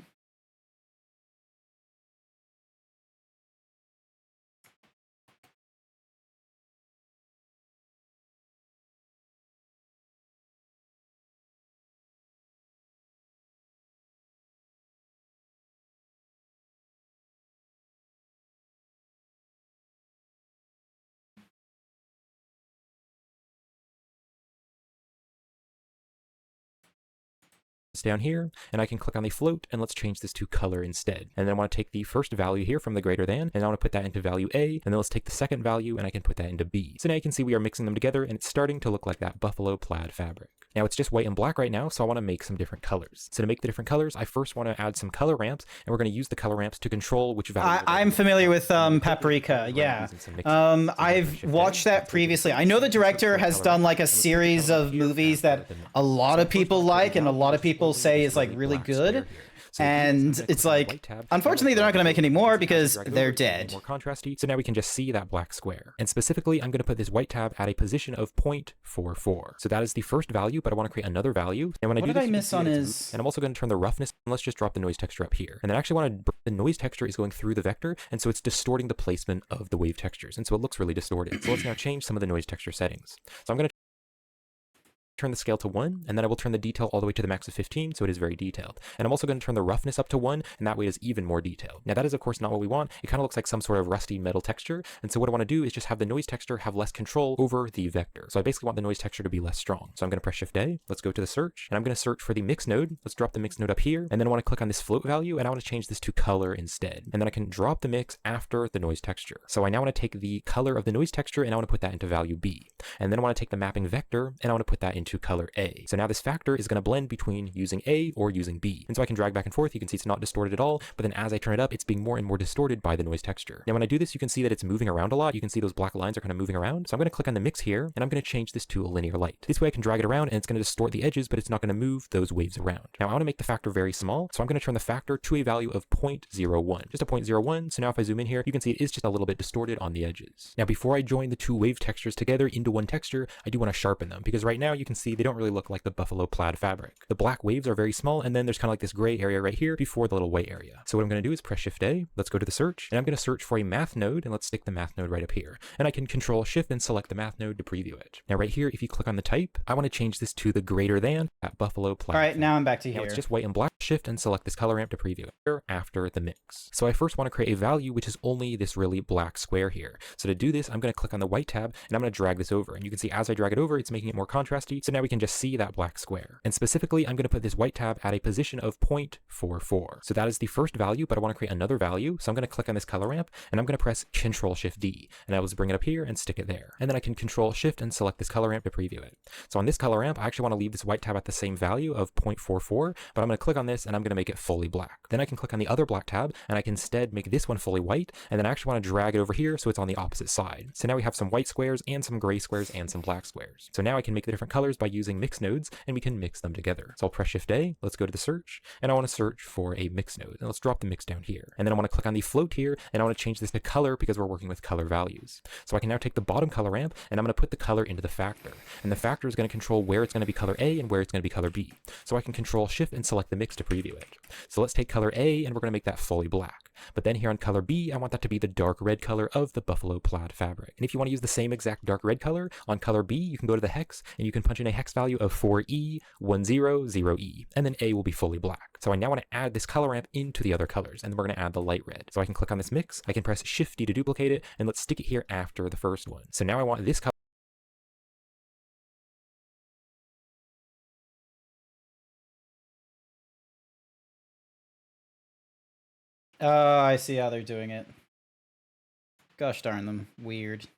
J: Down here, and I can click on the float, and let's change this to color instead. And then I want to take the first value here from the greater than, and I want to put that into value A, and then let's take the second value, and I can put that into B. So now you can see we are mixing them together, and it's starting to look like that buffalo plaid fabric. Now it's just white and black right now, so I want to make some different colors. So to make the different colors, I first want to add some color ramps, and we're going to use the color ramps to control which value.
C: I'm familiar with Paprika, yeah. I've watched that previously. I know the director has done like a series of movies that a lot of people like, and a lot of people say is like really good. And it's like, unfortunately, they're not going to make any more because they're dead.
J: More contrasty. So now we can just see that black square. And specifically, I'm going to put this white tab at a position of 0.44. So that is the first value, but I want to create another value. And when I do this,
C: I miss on his...
J: And I'm also going to turn the roughness. And let's just drop the noise texture up here. And then I actually want to... The noise texture is going through the vector, and so it's distorting the placement of the wave textures. And so it looks really distorted. So let's now change some of the noise texture settings. So I'm going to turn the scale to 1, and then I will turn the detail all the way to the max of 15, so it is very detailed. And I'm also going to turn the roughness up to 1, and that way it is even more detailed. Now that is of course not what we want. It kind of looks like some sort of rusty metal texture, and so what I want to do is just have the noise texture have less control over the vector. So I basically want the noise texture to be less strong. So I'm going to press Shift A, let's go to the search, and I'm going to search for the mix node. Let's drop the mix node up here, and then I want to click on this float value, and I want to change this to color instead. And then I can drop the mix after the noise texture. So I now want to take the color of the noise texture, and I want to put that into value B. And then I want to take the mapping vector, and I want to put that into color A. So now this factor is going to blend between using A or using B. And so I can drag back and forth. You can see it's not distorted at all, but then as I turn it up, it's being more and more distorted by the noise texture. Now when I do this, you can see that it's moving around a lot. You can see those black lines are kind of moving around. So I'm going to click on the mix here, and I'm going to change this to a linear light. This way I can drag it around, and it's going to distort the edges, but it's not going to move those waves around. Now I want to make the factor very small, so I'm going to turn the factor to a value of 0.01, just a 0.01. So now if I zoom in here, you can see it is just a little bit distorted on the edges. Now before I join the two wave textures together into one texture, I do want to sharpen them, because right now you can see they don't really look like the buffalo plaid fabric. The black waves are very small, and then there's kind of like this gray area right here before the little white area. So what I'm going to do is press Shift A, let's go to the search, and I'm going to search for a math node, and let's stick the math node right up here. And I can Control Shift and select the math node to preview it. Now right here, if you click on the type, I want to change this to the greater than at buffalo plaid.
C: All right, now I'm back to here.
J: Now it's just white and black. Shift and select this color ramp to preview it here after the mix. So I first want to create a value which is only this really black square here. So to do this, I'm going to click on the white tab, and I'm going to drag this over. And you can see as I drag it over, it's making it more contrasty. So now we can just see that black square. And specifically, I'm going to put this white tab at a position of 0.44. So that is the first value, but I want to create another value. So I'm going to click on this color ramp, and I'm going to press Control Shift D, and I will just bring it up here and stick it there. And then I can Control Shift and select this color ramp to preview it. So on this color ramp, I actually want to leave this white tab at the same value of 0.44, but I'm going to click on this, and I'm going to make it fully black. Then I can click on the other black tab, and I can instead make this one fully white, and then I actually want to drag it over here so it's on the opposite side. So now we have some white squares and some gray squares and some black squares. So now I can make the different colors by using mix nodes, and we can mix them together. So I'll press Shift A, let's go to the search, and I want to search for a mix node, and let's drop the mix down here. And then I want to click on the float here, and I want to change this to color because we're working with color values. So I can now take the bottom color ramp, and I'm going to put the color into the factor. And the factor is going to control where it's going to be color A and where it's going to be color B. So I can Control Shift and select the mix to preview it. So let's take color A, and we're going to make that fully black. But then here on color B, I want that to be the dark red color of the buffalo plaid fabric. And if you want to use the same exact dark red color on color B, you can go to the hex, and you can punch in a hex value of 4E100E, and then A will be fully black. So I now want to add this color ramp into the other colors, and then we're going to add the light red. So I can click on this mix, I can press Shift D to duplicate it, and let's stick it here after the first one. So now I want this color.
C: Oh, I see how they're doing it. Gosh darn them. Weird.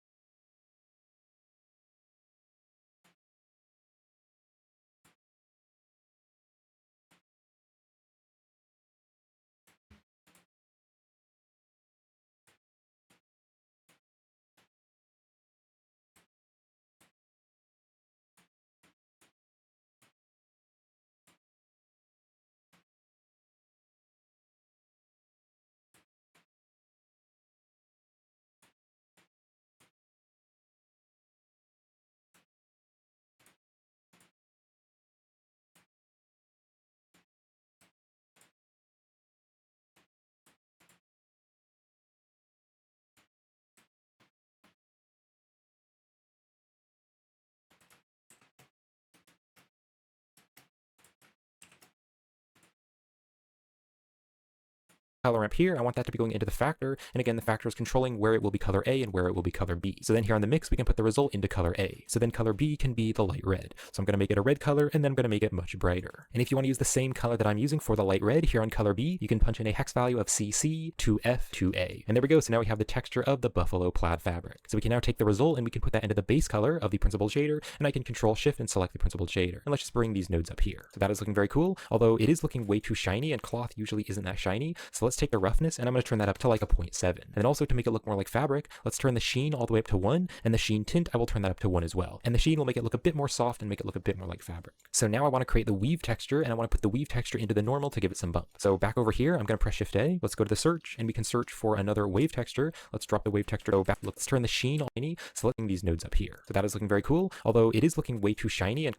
J: color ramp here, I want that to be going into the factor, and again the factor is controlling where it will be color A and where it will be color B. So then here on the mix we can put the result into color A. So then color B can be the light red. So I'm going to make it a red color, and then I'm going to make it much brighter. And if you want to use the same color that I'm using for the light red here on color B, you can punch in a hex value of CC to F to A. And there we go, so now we have the texture of the buffalo plaid fabric. So we can now take the result and we can put that into the base color of the principled shader, and I can control shift and select the principled shader. And let's just bring these nodes up here. So that is looking very cool, although it is looking way too shiny, and cloth usually isn't that shiny. So let's take the roughness, and I'm going to turn that up to like a 0.7. And then also to make it look more like fabric, let's turn the sheen all the way up to 1, and the sheen tint, I will turn that up to 1 as well. And the sheen will make it look a bit more soft and make it look a bit more like fabric. So now I want to create the weave texture, and I want to put the weave texture into the normal to give it some bump. So back over here, I'm going to press Shift A. Let's go to the search, and we can search for another wave texture. Let's drop the wave texture. Go back. Let's turn the sheen all shiny, selecting these nodes up here. So that is looking very cool, although it is looking way too shiny and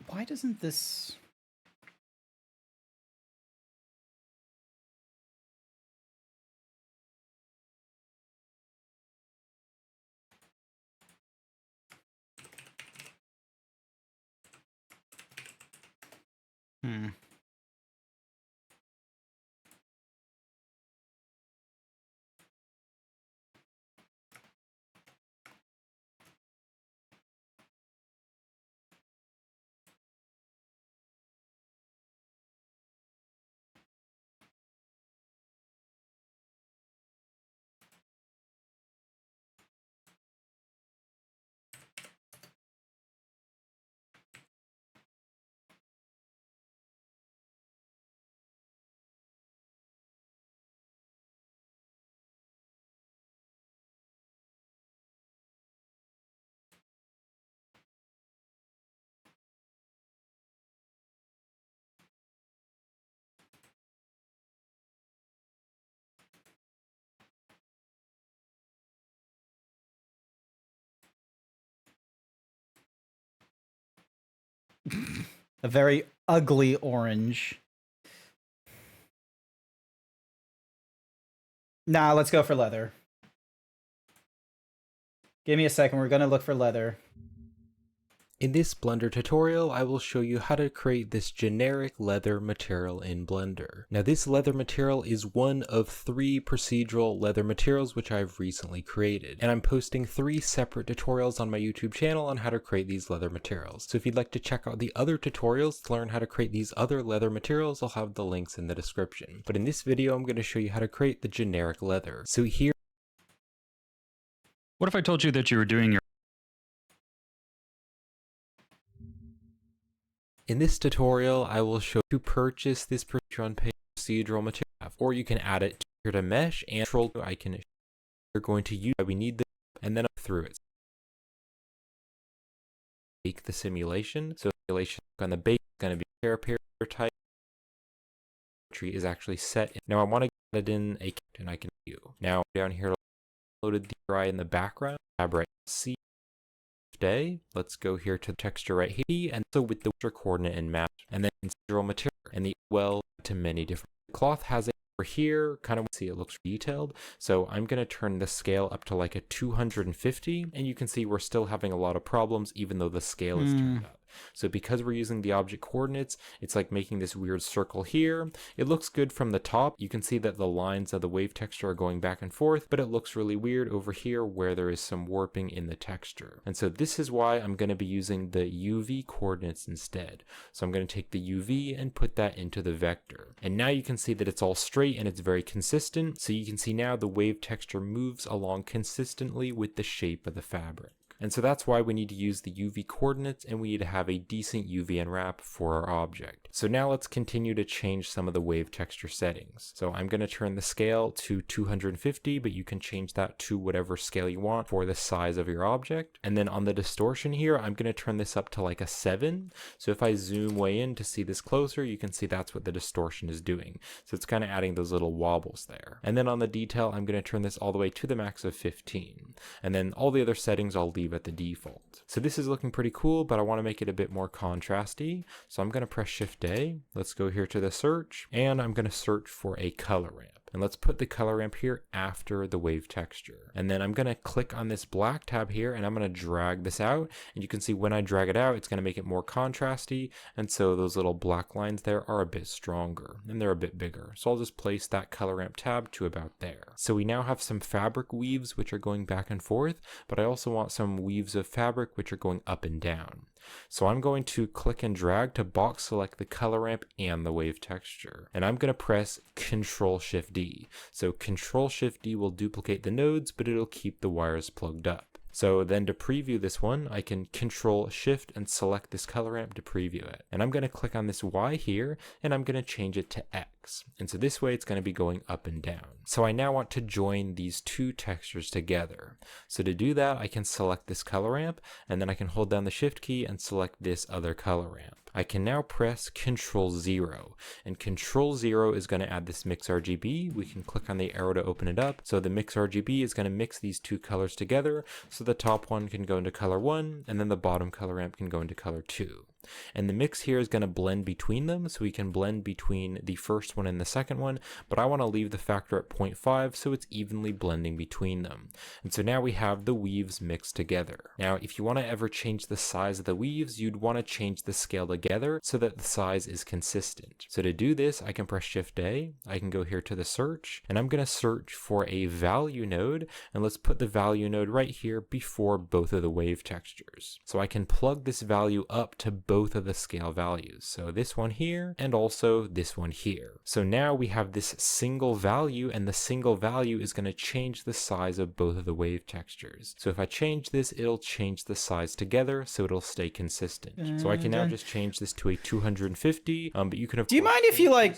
C: Why doesn't this... A very ugly orange. Nah, let's go for leather. Give me a second, we're gonna look for leather.
J: In this Blender tutorial, I will show you how to create this generic leather material in Blender. Now this leather material is one of 3 procedural leather materials which I've recently created, and I'm posting 3 separate tutorials on my YouTube channel on how to create these leather materials. So if you'd like to check out the other tutorials to learn how to create these other leather materials, I'll have the links in the description. But in this video, I'm going to show you how to create the generic leather. So here...
K: What if I told you that you were doing your...
J: In this tutorial, I will show you to purchase this Patreon page procedural material, or you can add it here to mesh and control. I can. You're going to use. We need this, and then through it. Make the simulation. So simulation on the base is going to be pair type. Tree is actually set. Now I want to get it in a and I can view. Now down here, loaded the UI in the background. Tab right C. Day. Let's go here to the texture right here, and so with the coordinate and map, and then procedural material, and the well to many different. Cloth has it over here, kind of see it looks detailed. So I'm going to turn the scale up to like a 250, and you can see we're still having a lot of problems even though the scale is turned up. So because we're using the object coordinates, it's like making this weird circle here. It looks good from the top. You can see that the lines of the wave texture are going back and forth, but it looks really weird over here where there is some warping in the texture. And so this is why I'm going to be using the UV coordinates instead. So I'm going to take the UV and put that into the vector. And now you can see that it's all straight and it's very consistent. So you can see now the wave texture moves along consistently with the shape of the fabric. And so that's why we need to use the UV coordinates, and we need to have a decent UV unwrap for our object. So now let's continue to change some of the wave texture settings. So I'm going to turn the scale to 250, but you can change that to whatever scale you want for the size of your object. And then on the distortion here, I'm going to turn this up to like a 7. So if I zoom way in to see this closer, you can see that's what the distortion is doing. So it's kind of adding those little wobbles there. And then on the detail, I'm going to turn this all the way to the max of 15. And then all the other settings I'll leave at the default. So this is looking pretty cool, but I want to make it a bit more contrasty. So I'm going to press Shift A. Let's go here to the search, and I'm going to search for a color ramp. And let's put the color ramp here after the wave texture. And then I'm going to click on this black tab here and I'm going to drag this out. And you can see when I drag it out, it's going to make it more contrasty. And so those little black lines there are a bit stronger and they're a bit bigger. So I'll just place that color ramp tab to about there. So we now have some fabric weaves which are going back and forth, but I also want some weaves of fabric which are going up and down. So I'm going to click and drag to box select the color ramp and the wave texture. And I'm going to press Ctrl-Shift-D. So Ctrl-Shift-D will duplicate the nodes, but it'll keep the wires plugged up. So then to preview this one, I can Control Shift and select this color ramp to preview it. And I'm going to click on this Y here and I'm going to change it to X. And so this way it's going to be going up and down. So I now want to join these two textures together. So to do that, I can select this color ramp and then I can hold down the Shift key and select this other color ramp. I can now press Ctrl-0 and Ctrl-0 is going to add this mix RGB. We can click on the arrow to open it up. So the mix RGB is going to mix these two colors together. So the top one can go into color 1 and then the bottom color ramp can go into color 2. And the mix here is going to blend between them, so we can blend between the first one and the second one, but I want to leave the factor at 0.5 so it's evenly blending between them. And so now we have the weaves mixed together. Now if you want to ever change the size of the weaves, you'd want to change the scale together so that the size is consistent. So to do this, I can press Shift-A, I can go here to the search, and I'm going to search for a value node, and let's put the value node right here before both of the wave textures. So I can plug this value up to both of the scale values. So this one here and also this one here. So now we have this single value and the single value is going to change the size of both of the wave textures. So if I change this, it'll change the size together so it'll stay consistent. So I can now just change this to a 250, but you can of
C: Do you
J: course
C: mind if you like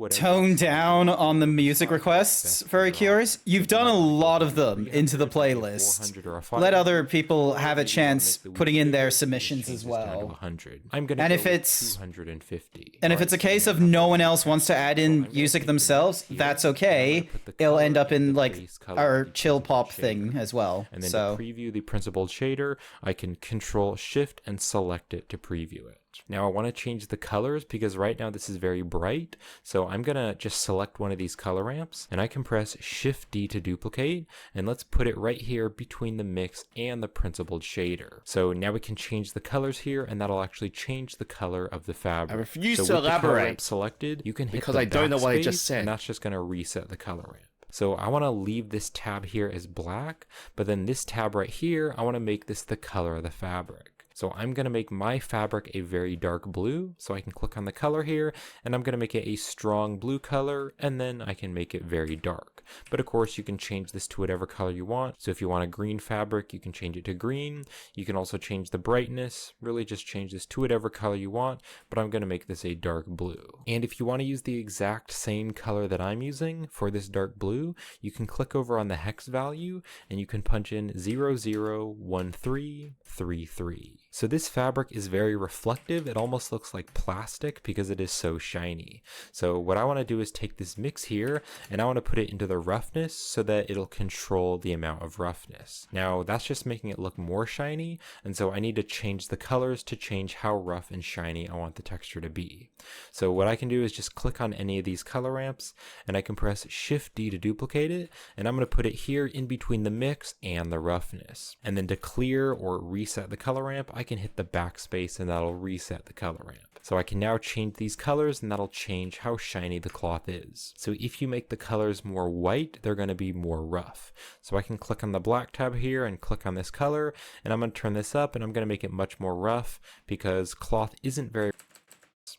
C: tone
J: size
C: down
J: you
C: on the
J: want.
C: music requests, Very Curious? You've done a lot of them into the playlist.
J: 400 or a
C: Let
J: 500.
C: other people have a
J: Maybe
C: chance
J: make the
C: putting in
J: weave
C: their
J: bigger,
C: submissions
J: change
C: as
J: this down to
C: well.
J: 100. I'm gonna
C: And
J: go
C: if
J: with
C: it's
J: 250.
C: And if it's a case of no one else wants to add in music themselves, that's okay. It'll end up in like our chill pop thing as well.
J: And then
C: So
J: to preview the principled shader, I can Control Shift and select it to preview it. Now I want to change the colors because right now this is very bright. So I'm going to just select one of these color ramps and I can press Shift D to duplicate. And let's put it right here between the mix and the principled shader. So now we can change the colors here and that'll actually change the color of the fabric.
B: I refuse
J: so
B: to
J: with the color ramp
B: elaborate
J: selected, you can hit
B: because
J: the
B: I don't know what I just
J: backspace,
B: said.
J: and that's just going to reset the color ramp. So I want to leave this tab here as black, but then this tab right here, I want to make this the color of the fabric. So I'm going to make my fabric a very dark blue. So I can click on the color here and I'm going to make it a strong blue color and then I can make it very dark. But of course you can change this to whatever color you want. So if you want a green fabric, you can change it to green. You can also change the brightness, really just change this to whatever color you want, but I'm going to make this a dark blue. And if you want to use the exact same color that I'm using for this dark blue, you can click over on the hex value and you can punch in 001333. So this fabric is very reflective. It almost looks like plastic because it is so shiny. So what I want to do is take this mix here and I want to put it into the roughness so that it'll control the amount of roughness. Now that's just making it look more shiny, and so I need to change the colors to change how rough and shiny I want the texture to be. So what I can do is just click on any of these color ramps and I can press Shift D to duplicate it, and I'm going to put it here in between the mix and the roughness. And then to clear or reset the color ramp, I can hit the backspace and that'll reset the color ramp. So I can now change these colors and that'll change how shiny the cloth is. So if you make the colors more white, they're going to be more rough. So I can click on the black tab here and click on this color, and I'm going to turn this up and I'm going to make it much more rough because cloth isn't very.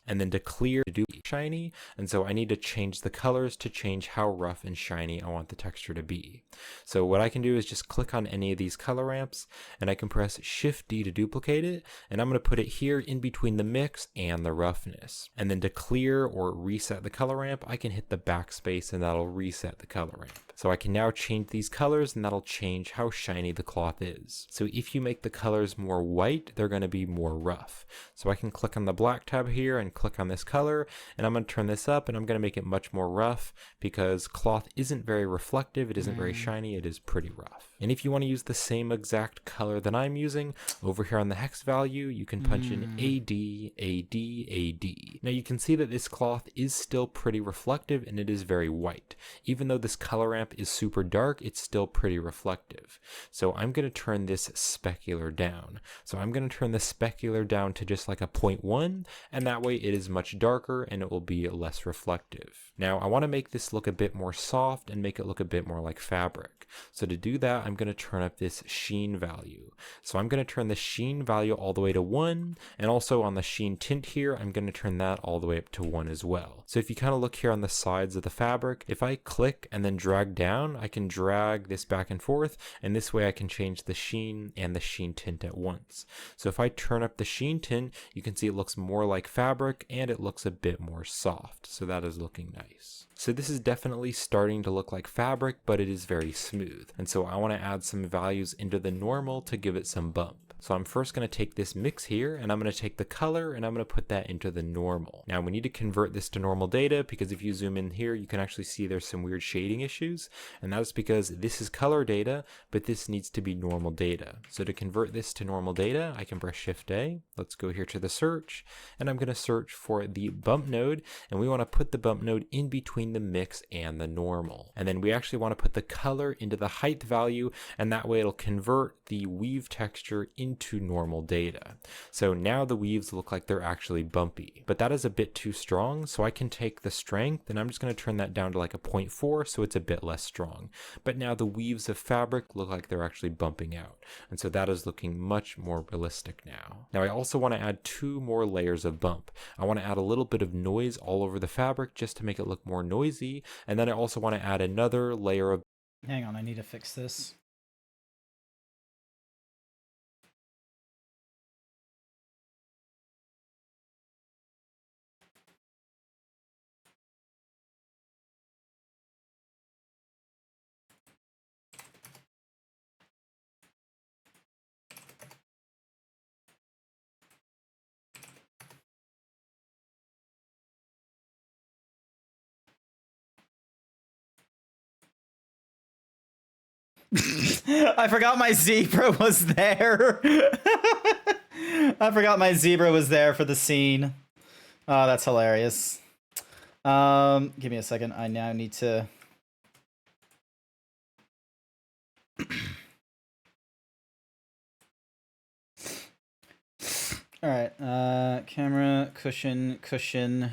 J: And then to clear to do shiny, and so I need to change the colors to change how rough and shiny I want the texture to be. So what I can do is just click on any of these color ramps and I can press Shift D to duplicate it, and I'm going to put it here in between the mix and the roughness. And then to clear or reset the color ramp, I can hit the backspace and that'll reset the color ramp. So I can now change these colors, and that'll change how shiny the cloth is. So if you make the colors more white, they're going to be more rough. So I can click on the black tab here and click on this color, and I'm going to turn this up, and I'm going to make it much more rough because cloth isn't very reflective, it isn't very shiny, it is pretty rough. And if you want to use the same exact color that I'm using, over here on the hex value, you can punch in AD, AD, AD. Now you can see that this cloth is still pretty reflective and it is very white. Even though this color ramp is super dark, it's still pretty reflective. So I'm going to turn this specular down. So I'm going to turn the specular down to just like a 0.1, and that way it is much darker and it will be less reflective. Now I want to make this look a bit more soft and make it look a bit more like fabric. So to do that, I'm going to turn up this sheen value. So I'm going to turn the sheen value all the way to 1, and also on the sheen tint here, I'm going to turn that all the way up to 1 as well. So if you kind of look here on the sides of the fabric, if I click and then drag down, I can drag this back and forth, and this way I can change the sheen and the sheen tint at once. So if I turn up the sheen tint, you can see it looks more like fabric and it looks a bit more soft. So that is looking nice. So this is definitely starting to look like fabric, but it is very smooth. And so I want to add some values into the normal to give it some bump. So I'm first going to take this mix here, and I'm going to take the color and I'm going to put that into the normal. Now we need to convert this to normal data, because if you zoom in here, you can actually see there's some weird shading issues. And that is because this is color data, but this needs to be normal data. So to convert this to normal data, I can press Shift A. Let's go here to the search, and I'm going to search for the bump node, and we want to put the bump node in between the mix and the normal. And then we actually want to put the color into the height value, and that way it'll convert the weave texture into normal data. So now the weaves look like they're actually bumpy, but that is a bit too strong. So I can take the strength and I'm just going to turn that down to like a 0.4, so it's a bit less strong. But now the weaves of fabric look like they're actually bumping out. And so that is looking much more realistic now. Now I also want to add 2 more layers of bump. I want to add a little bit of noise all over the fabric just to make it look more noisy. And then I also want to add another layer of...
C: Hang on, I need to fix this. I forgot my zebra was there. I forgot my zebra was there for the scene. Oh, that's hilarious. Give me a second. I now need to... Alright, camera, cushion, cushion.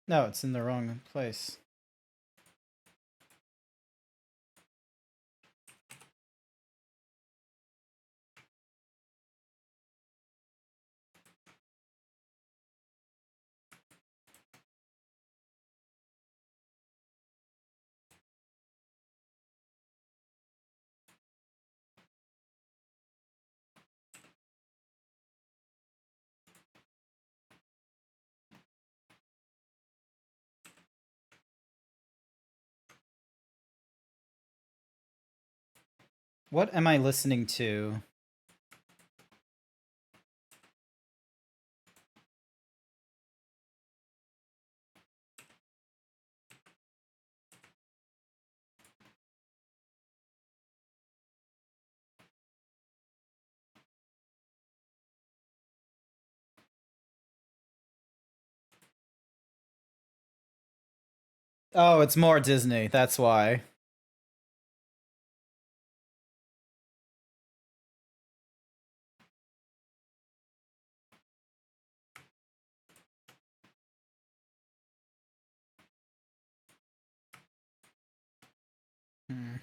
C: No, it's in the wrong place. What am I listening to? Oh, it's more Disney. That's why. Hmm.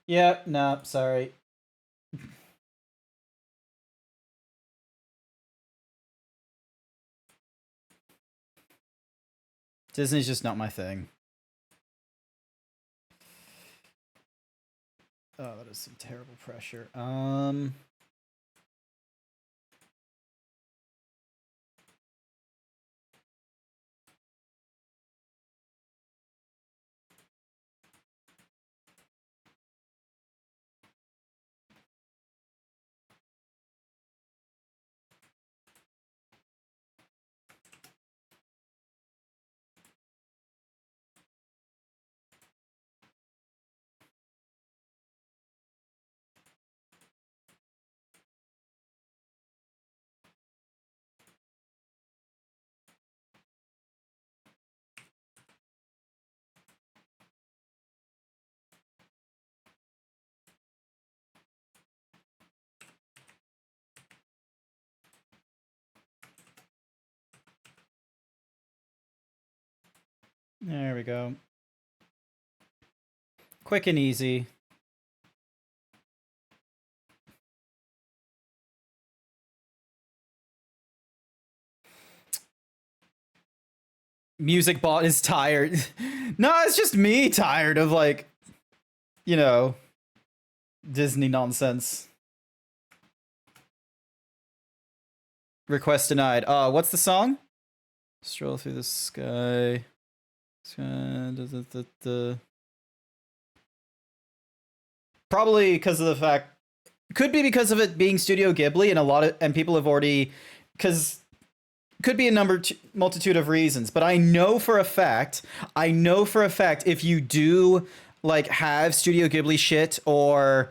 C: Yeah, no, sorry. Disney's just not my thing. Oh, that is some terrible pressure. There we go. Quick and easy. Music bot is tired. No, it's just me tired of, like, you know, Disney nonsense. Request denied. What's the song? Stroll through the sky. Probably because of the fact, could be because of it being Studio Ghibli, and people have already, because could be a multitude of reasons, but I know for a fact, if you do like have Studio Ghibli shit, or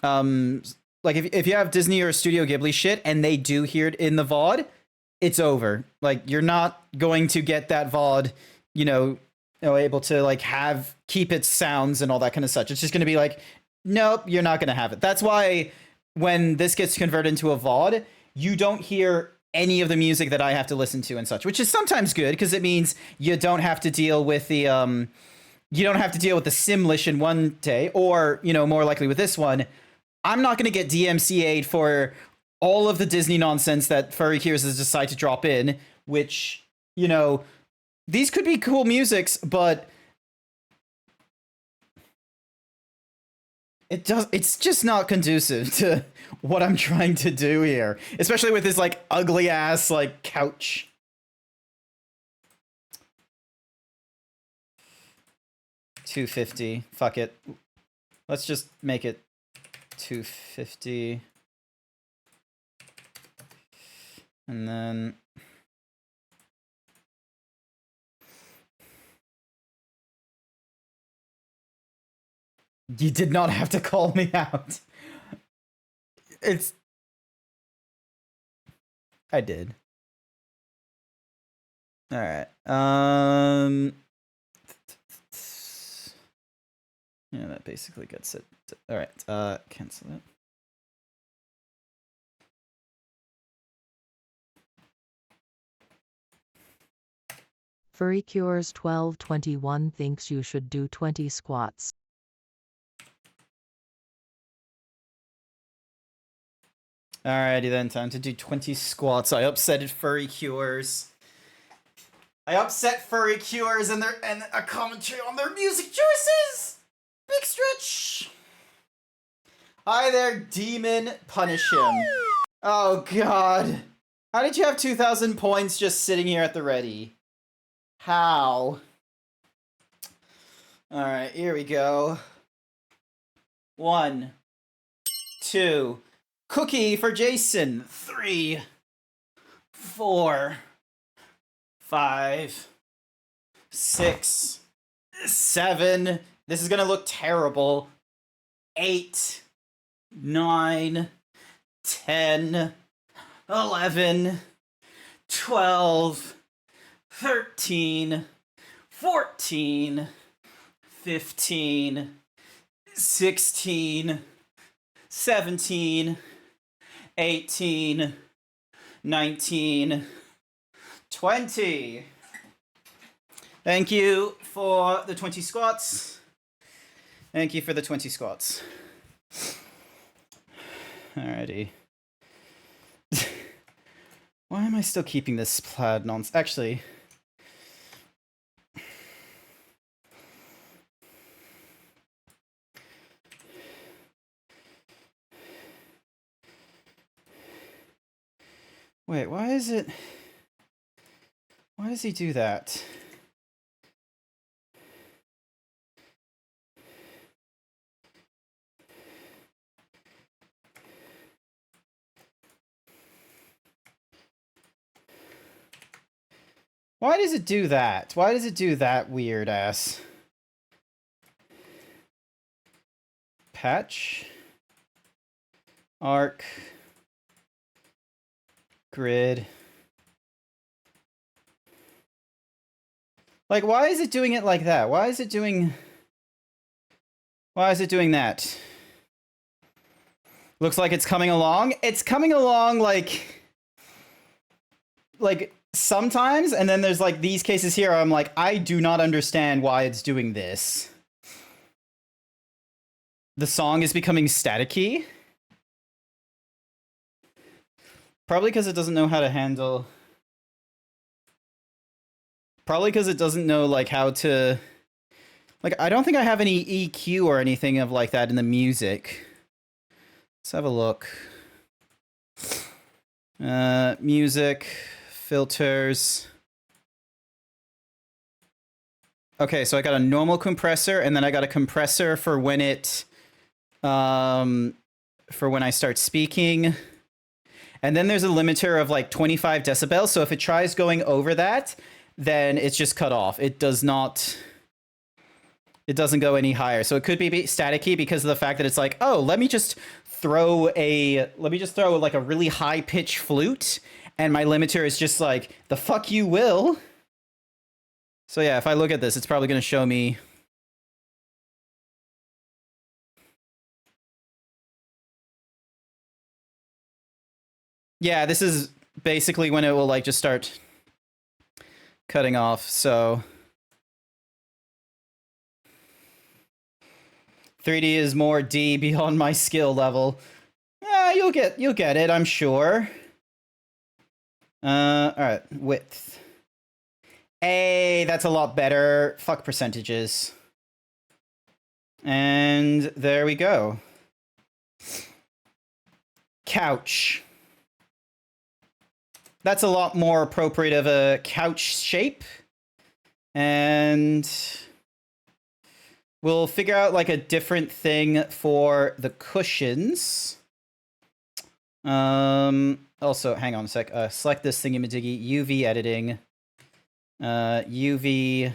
C: like if you have Disney or Studio Ghibli shit and they do hear it in the VOD, it's over. Like, you're not going to get that VOD, able to like keep its sounds and all that kind of such. It's just going to be like, nope, you're not going to have it. That's why when this gets converted into a VOD, you don't hear any of the music that I have to listen to and such, which is sometimes good because it means you don't have to deal with the Simlish in one day, or more likely with this one, I'm not going to get DMCA'd for all of the Disney nonsense that Furry Cures has decided to drop in, which, these could be cool musics, but it's just not conducive to what I'm trying to do here, especially with this like ugly ass like couch. $250. Fuck it. Let's just make it $250. And then... You did not have to call me out. It's... I did. Alright. Yeah, that basically gets it. Alright, cancel it.
I: FurryCures1221 thinks you should do 20 squats.
C: Alrighty then, time to do 20 squats. I upsetted Furry Cures. I upset Furry Cures and a commentary on their music choices! Big stretch! Hi there, demon. Punish him. Oh god. How did you have 2,000 points just sitting here at the ready? How? Alright, here we go. 1, 2... Cookie for Jason. 3, 4, 5, 6, 7. This is gonna look terrible. 8, 9, 10, 11, 12, 13, 14, 15, 16, 17, 18, 19, 20. Thank you for the 20 squats. Thank you for the 20 squats. Alrighty. Why am I still keeping this plaid nonsense? Actually... Wait, why is it... Why does he do that? Why does it do that? Why does it do that weird ass? Patch. Arc. Grid. Like, why is it doing it like that? Why is it doing that? Looks like it's coming along. It's coming along like sometimes, and then there's like these cases here I'm like, I do not understand why it's doing this. The song is becoming staticky. Probably because it doesn't know how to handle... Probably because it doesn't know, like, how to... Like, I don't think I have any EQ or anything of like that in the music. Let's have a look. Music, filters. Okay, so I got a normal compressor, and then I got a compressor for when it... for when I start speaking. And then there's a limiter of like 25 decibels, so if it tries going over that, then it's just cut off. It does not... It doesn't go any higher. So it could be staticky because of the fact that it's like, oh, let me just throw like a really high pitch flute, and my limiter is just like, the fuck you will. So yeah, if I look at this, it's probably going to show me... Yeah, this is basically when it will like just start cutting off, so 3D is more D beyond my skill level. Yeah, you'll get it, I'm sure. Alright, width. Hey, that's a lot better. Fuck percentages. And there we go. Couch. That's a lot more appropriate of a couch shape. And we'll figure out like a different thing for the cushions. Also, hang on a sec. Select this thingy-majiggy. UV editing. UV.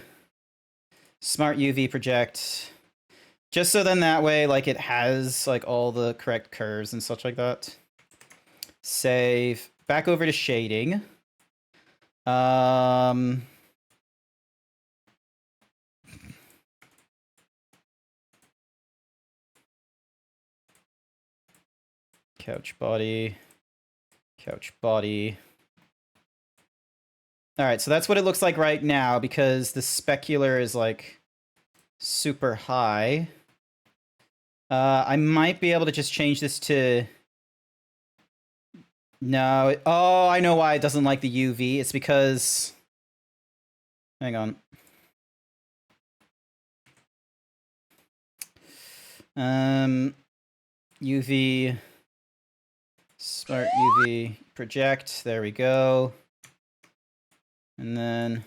C: Smart UV project. Just so then that way, like, it has, like, all the correct curves and such like that. Save. Back over to shading. Couch body. Couch body. Alright, so that's what it looks like right now, because the specular is, like, super high. I might be able to just change this to... No. Oh, I know why it doesn't like the UV. It's because... Hang on. UV... Smart UV project. There we go. And then...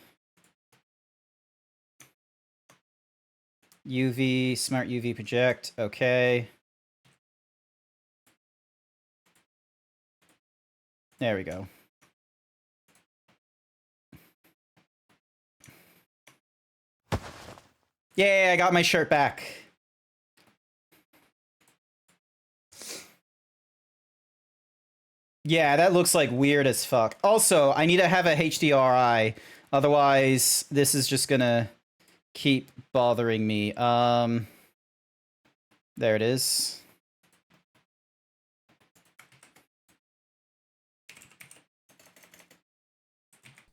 C: UV, smart UV project. Okay. There we go. Yay, I got my shirt back. Yeah, that looks like weird as fuck. Also, I need to have a HDRI. Otherwise, this is just gonna keep bothering me. There it is.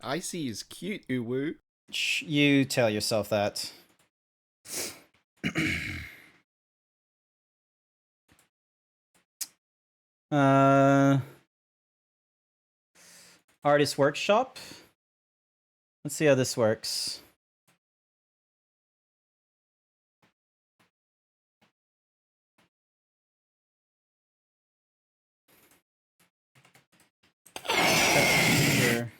K: Icy is cute, uwu.
C: You tell yourself that. Artist workshop. Let's see how this works. Sure.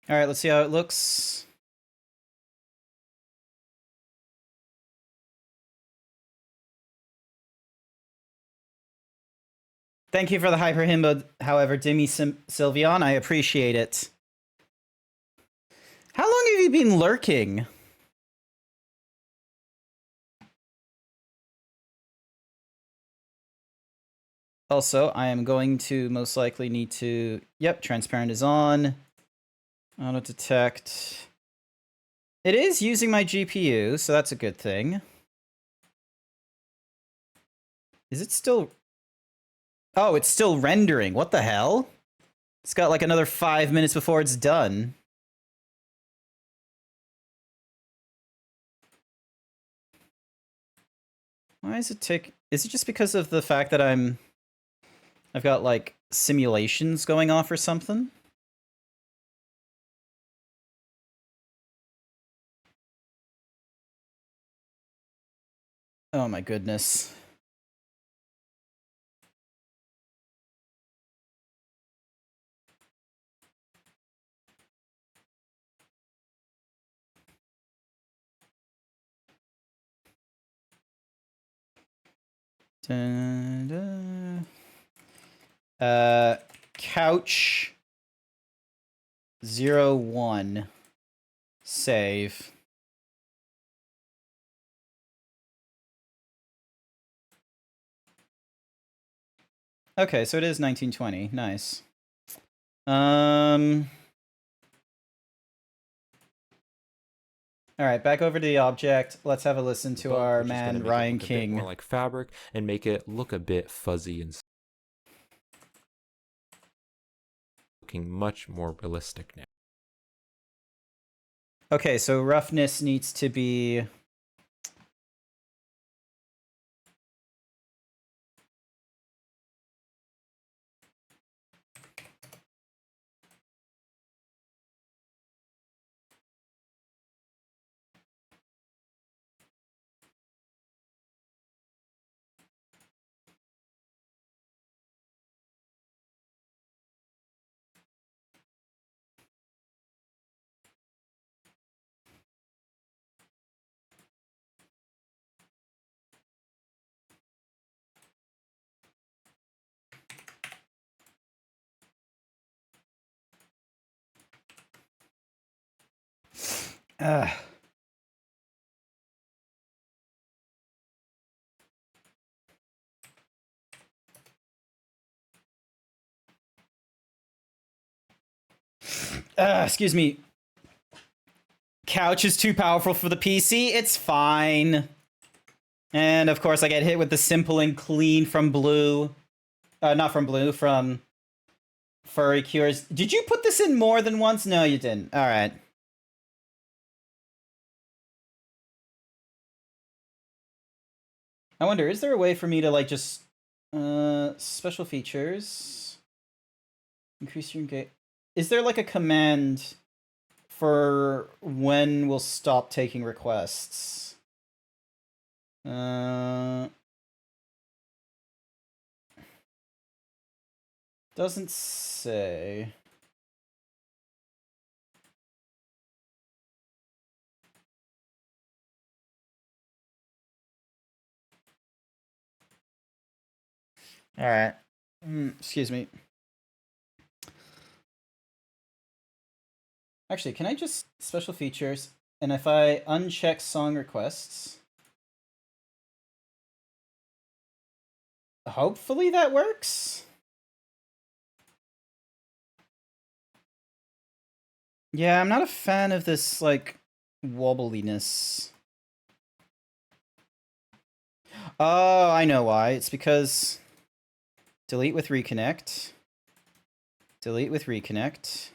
C: All right, let's see how it looks. Thank you for the hyper himbo, however, Demi Sylvian. I appreciate it. How long have you been lurking? Also, I am going to most likely need to... Yep, transparent is on. Auto detect. It is using my GPU, so that's a good thing. Is it still... Oh, it's still rendering. What the hell? It's got like another 5 minutes before it's done. Why is it take... Is it just because of the fact that I've got like simulations going off or something? Oh my goodness. Couch 01. Save. Okay, so it is 1920. Nice. All right, back over to the object. Let's have a listen to our man Ryan King.
J: More like fabric and make it look a bit fuzzy and looking much more realistic now.
C: Okay, so roughness needs to be... Ugh. Excuse me. Couch is too powerful for the PC. It's fine. And of course, I get hit with the simple and clean from Blue. Not from Blue, from Furry Cures. Did you put this in more than once? No, you didn't. All right. I wonder, is there a way for me to like just special features? Increase your engage. Is there like a command for when we'll stop taking requests? Doesn't say. All right. Excuse me. Actually, can I just special features, and if I uncheck song requests, hopefully that works? Yeah, I'm not a fan of this, like, wobbliness. Oh, I know why. It's because delete with reconnect. Delete with reconnect.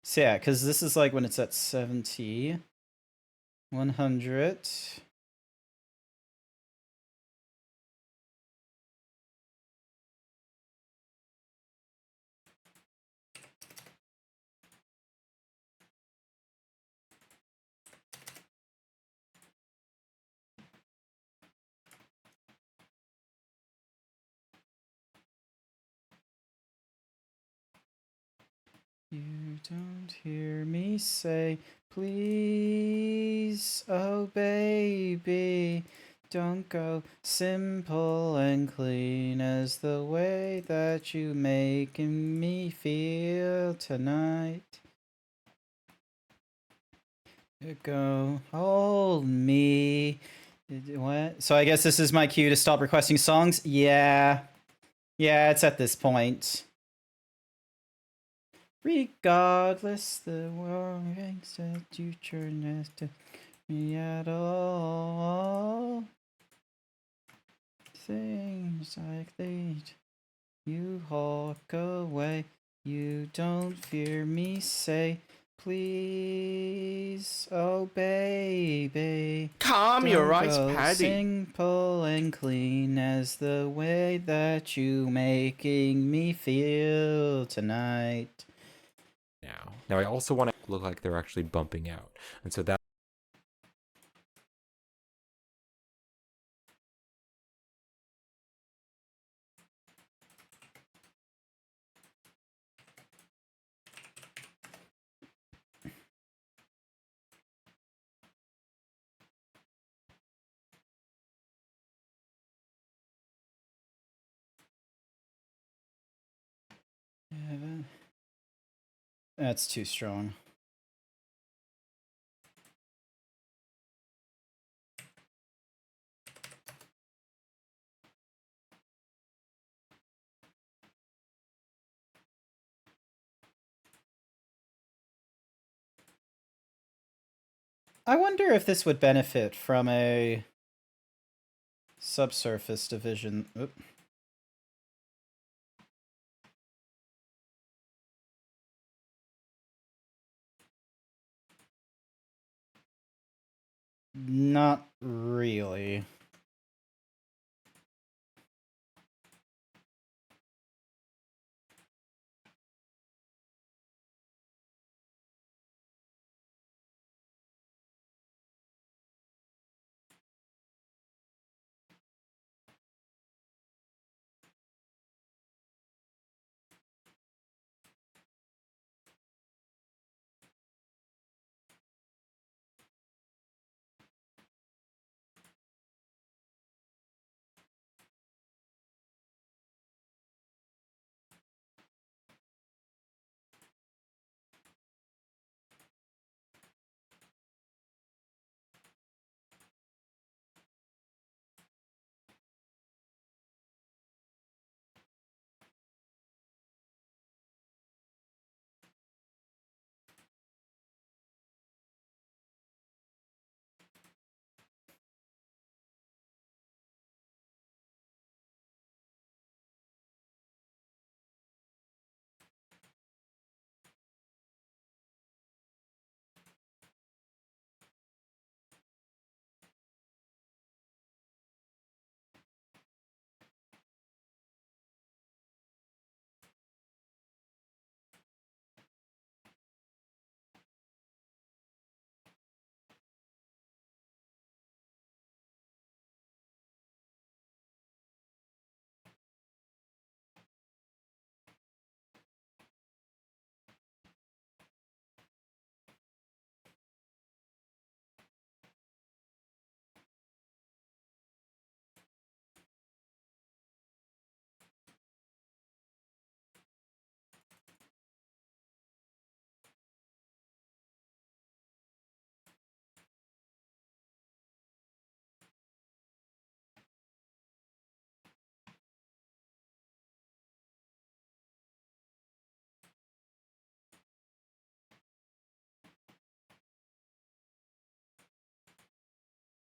C: So yeah, because this is like when it's at 70, 100. You don't hear me say, please, oh baby, don't go simple and clean as the way that you making me feel tonight. Go hold me. What? So I guess this is my cue to stop requesting songs? Yeah. Yeah, it's at this point. Regardless, the world thinks that you turn to me at all. Things like these, you walk away. You don't fear me, say, please, oh baby.
K: Calm your
C: Don't
K: rice
C: go
K: paddy.
C: simple and clean as the way that you making me feel tonight.
J: Now I also want to look like they're actually bumping out. And so that
C: That's too strong. I wonder if this would benefit from a subsurface division. Oop. Not really.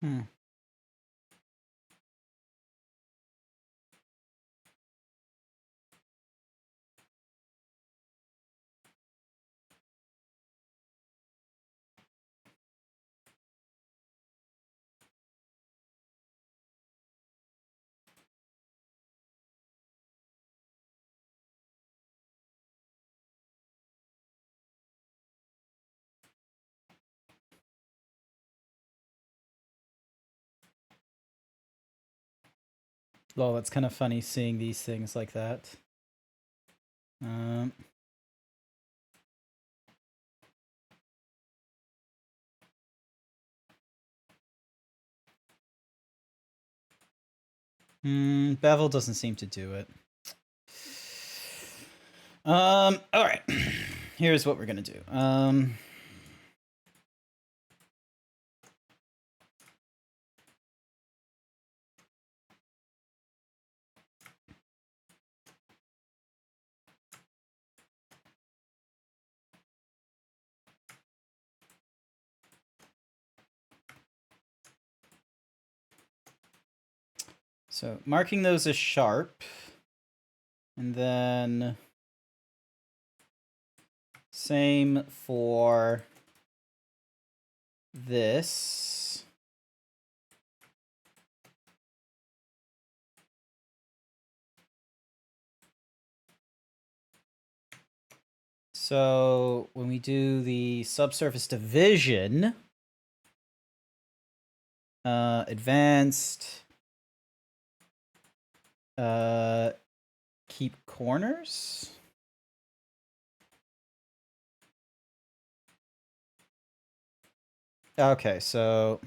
C: Hmm. Lol, that's kind of funny seeing these things like that. Bevel doesn't seem to do it. All right. Here's what we're gonna do. So marking those as sharp, and then same for this. So when we do the subsurface division, advanced, keep corners. Okay, so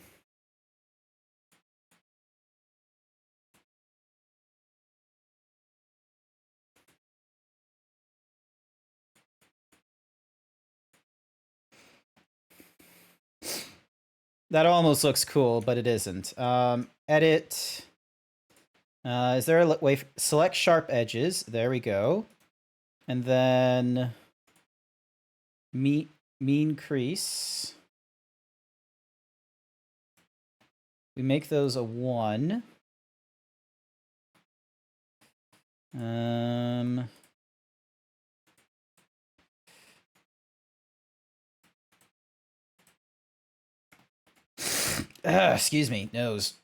C: that almost looks cool, but it isn't. Edit. Is there a way? Select sharp edges. There we go. And then mean crease. We make those a 1. Excuse me, nose.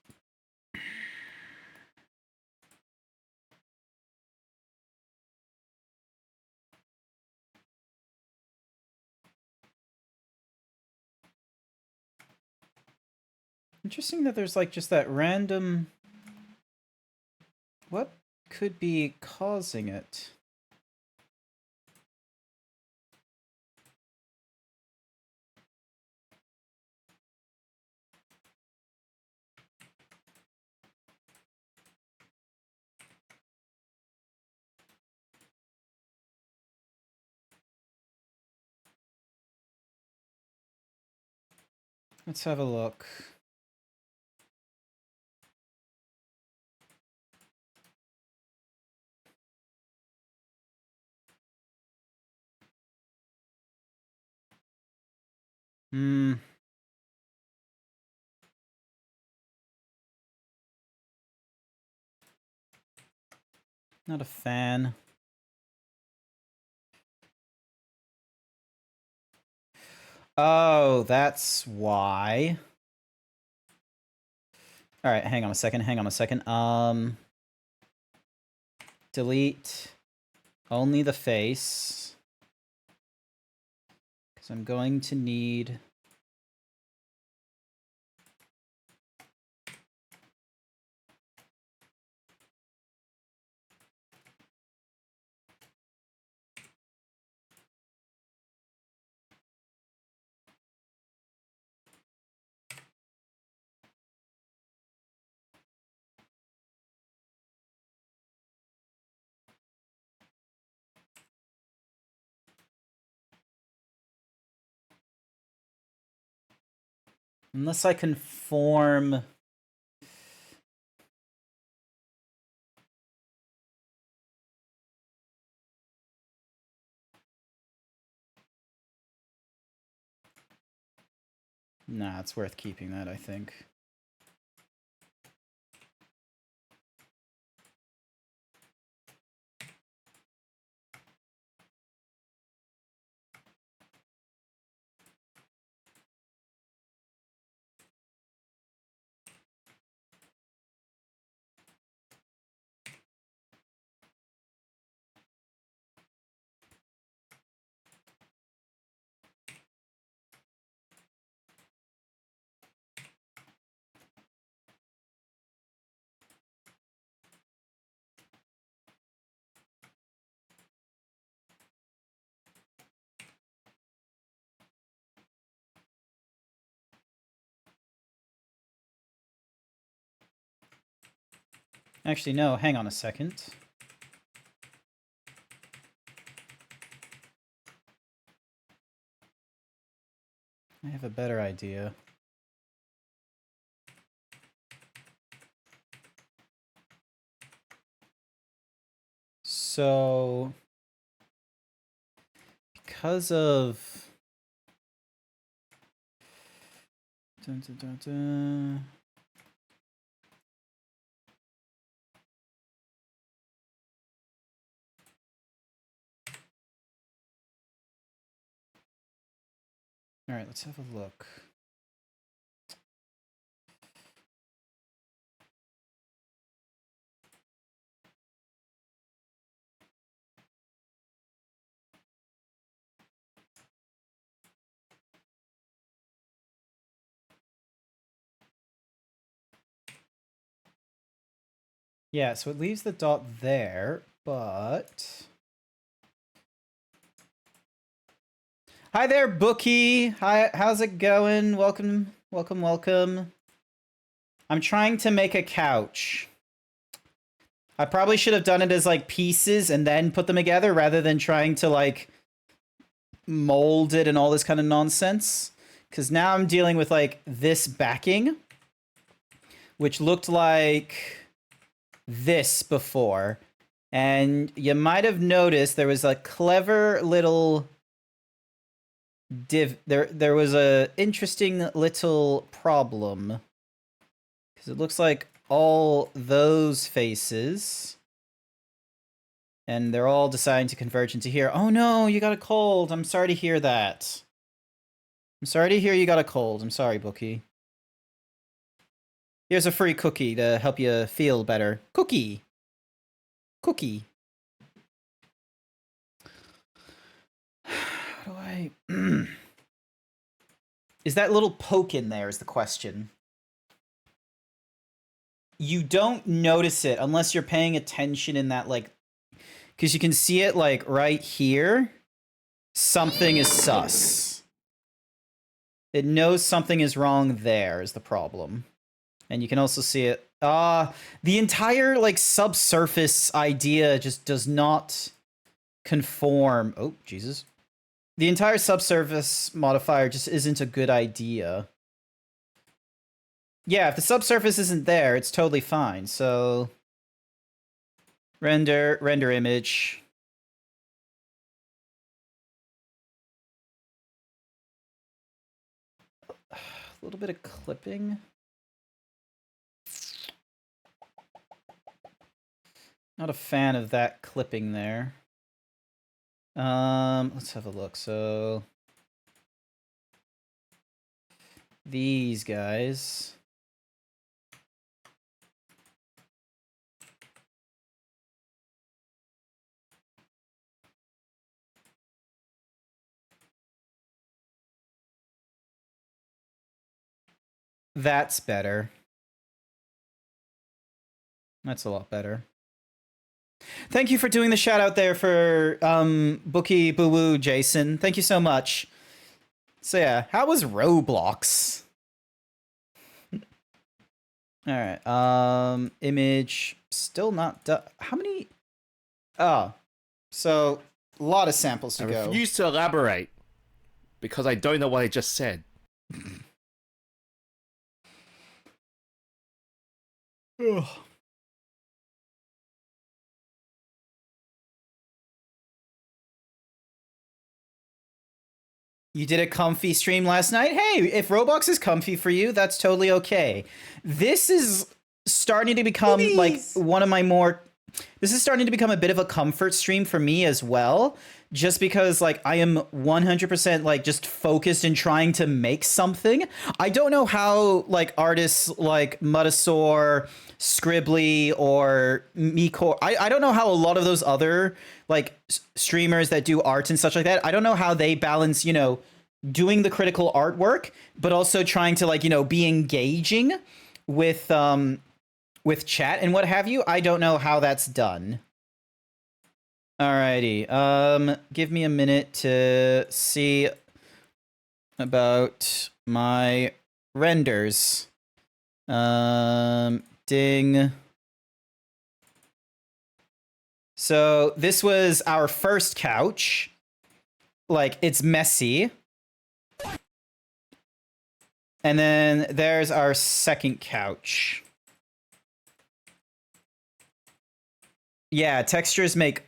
C: Interesting that there's like just that random... What could be causing it? Let's have a look. Not a fan. Oh, that's why. All right, hang on a second. Delete only the face. Because I'm going to need... Unless I can form... Nah, it's worth keeping that, I think. Actually, no, hang on a second. I have a better idea. So, because of... Dun, dun, dun, dun. All right, let's have a look. Yeah, so it leaves the dot there, but... Hi there, Bookie! Hi, how's it going? Welcome, welcome, welcome. I'm trying to make a couch. I probably should have done it as, like, pieces and then put them together rather than trying to, like, mold it and all this kind of nonsense. Because now I'm dealing with, like, this backing, which looked like this before. And you might have noticed there was a clever little there was a interesting little problem. Because it looks like all those faces, and they're all deciding to converge into here. Oh no, you got a cold. I'm sorry to hear that. I'm sorry to hear you got a cold. I'm sorry, Bookie. Here's a free cookie to help you feel better. Cookie. Cookie. How do I... Is that little poke in there is the question. You don't notice it unless you're paying attention in that, like... Because you can see it, like, right here. Something is sus. It knows something is wrong there is the problem. And you can also see it. The entire, like, subsurface idea just does not conform. Oh, Jesus. The entire subsurface modifier just isn't a good idea. Yeah, if the subsurface isn't there, it's totally fine. So, render image. A little bit of clipping. Not a fan of that clipping there. Let's have a look. So these guys. That's better. That's a lot better. Thank you for doing the shout out there for Bookie Boo Woo Jason. Thank you so much. So yeah, how was Roblox? All right. Image still not done. How many? Oh, so a lot of samples to
K: I
C: go.
K: refuse to elaborate because I don't know what I just said.
C: Ugh. You did a comfy stream last night? Hey, if Roblox is comfy for you, that's totally okay. This is starting to become like one of my more... This is starting to become a bit of a comfort stream for me as well. Just because like I am 100% like just focused in trying to make something. I don't know how like artists like Mutasaur, Scribbly, or Miko... I don't know how a lot of those other like streamers that do arts and such like that, I don't know how they balance, you know, doing the critical artwork, but also trying to like, you know, be engaging with chat and what have you. I don't know how that's done. Alrighty, give me a minute to see about my renders. Ding. So this was our first couch. Like, it's messy. And then there's our second couch. Yeah, textures make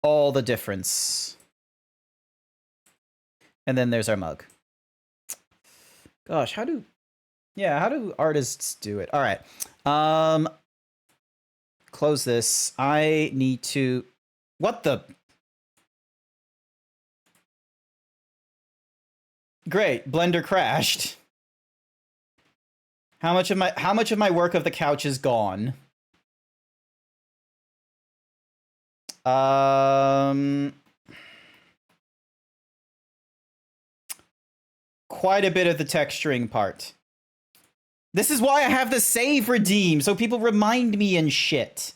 C: all the difference. And then there's our mug. Gosh, how do artists do it? All right. Close this. I need to... What the... Great, Blender crashed. How much of my work of the couch is gone? Quite a bit of the texturing part. This is why I have the save redeem, so people remind me and shit.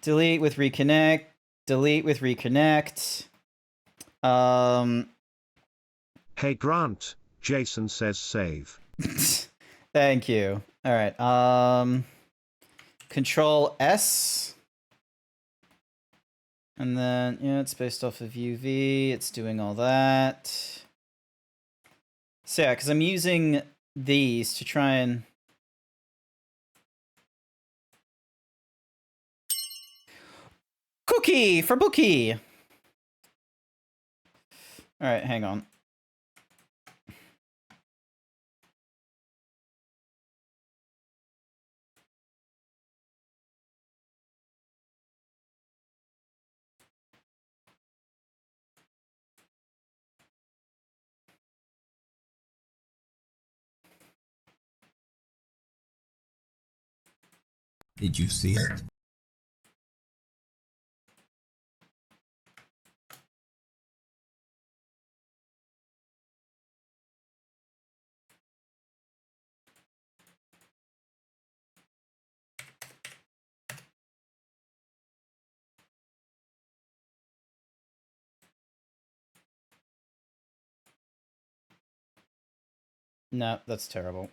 C: Delete with reconnect. Delete with reconnect.
A: Hey Grant, Jason says save.
C: Thank you. All right. Control S. And then, yeah, it's based off of UV. It's doing all that. So yeah, because I'm using these to try and... Cookie for Bookie! Alright, hang on.
E: Did you see it?
C: No, that's terrible.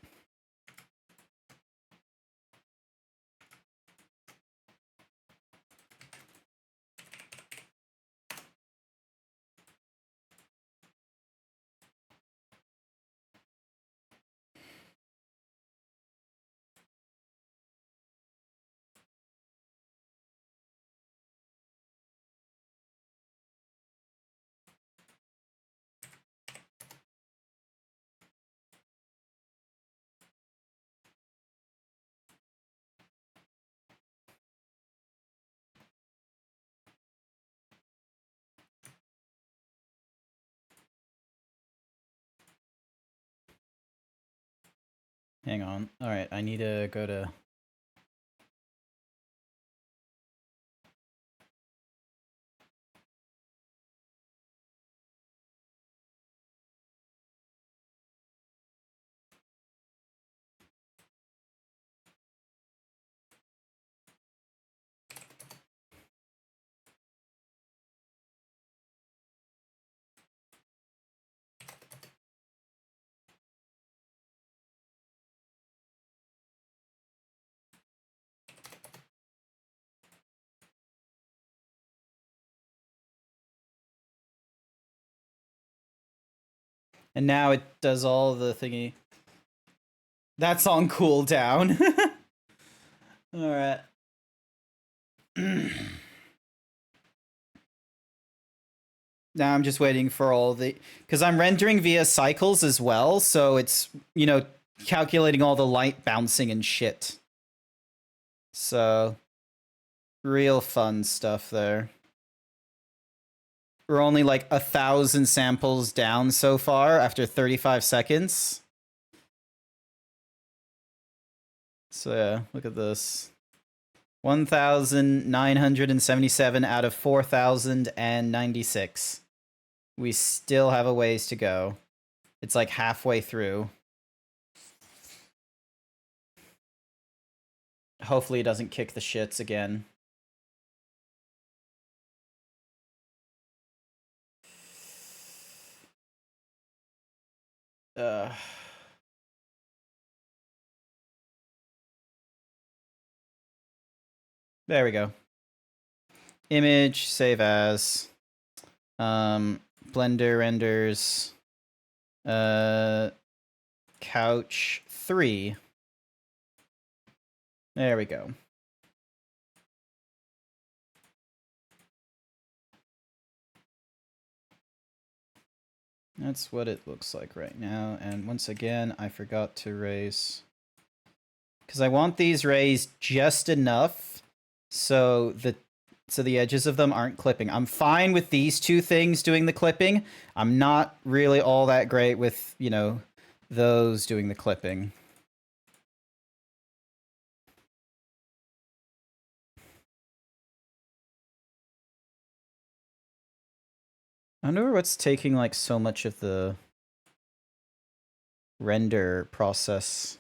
C: Hang on. Alright, I need to go to... And now it does all the thingy. That's on cooldown. Alright. Now I'm just waiting for all the... Because I'm rendering via cycles as well, so it's, you know, calculating all the light bouncing and shit. So, real fun stuff there. We're only like 1,000 samples down so far after 35 seconds. So yeah, look at this. 1,977 out of 4,096. We still have a ways to go. It's like halfway through. Hopefully it doesn't kick the shits again. There we go. image, save as, Blender renders, couch 3. There we go. That's what it looks like right now. And once again, I forgot to raise, because I want these raised just enough so the edges of them aren't clipping. I'm fine with these two things doing the clipping. I'm not really all that great with, you know, those doing the clipping. I wonder what's taking like so much of the render process.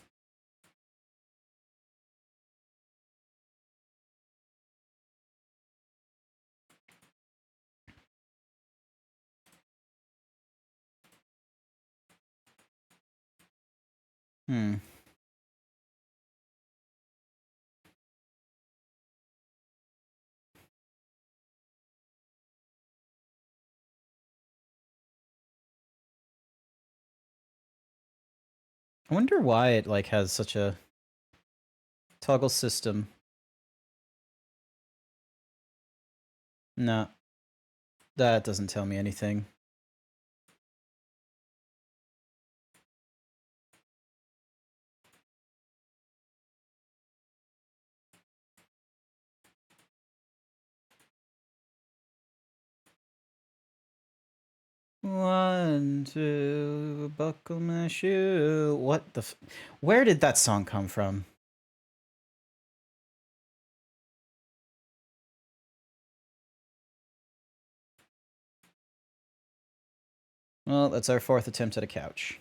C: Hmm. I wonder why it like has such a toggle system. No, that doesn't tell me anything. One, two, buckle my shoe. What the where did that song come from? Well, that's our 4th attempt at a couch.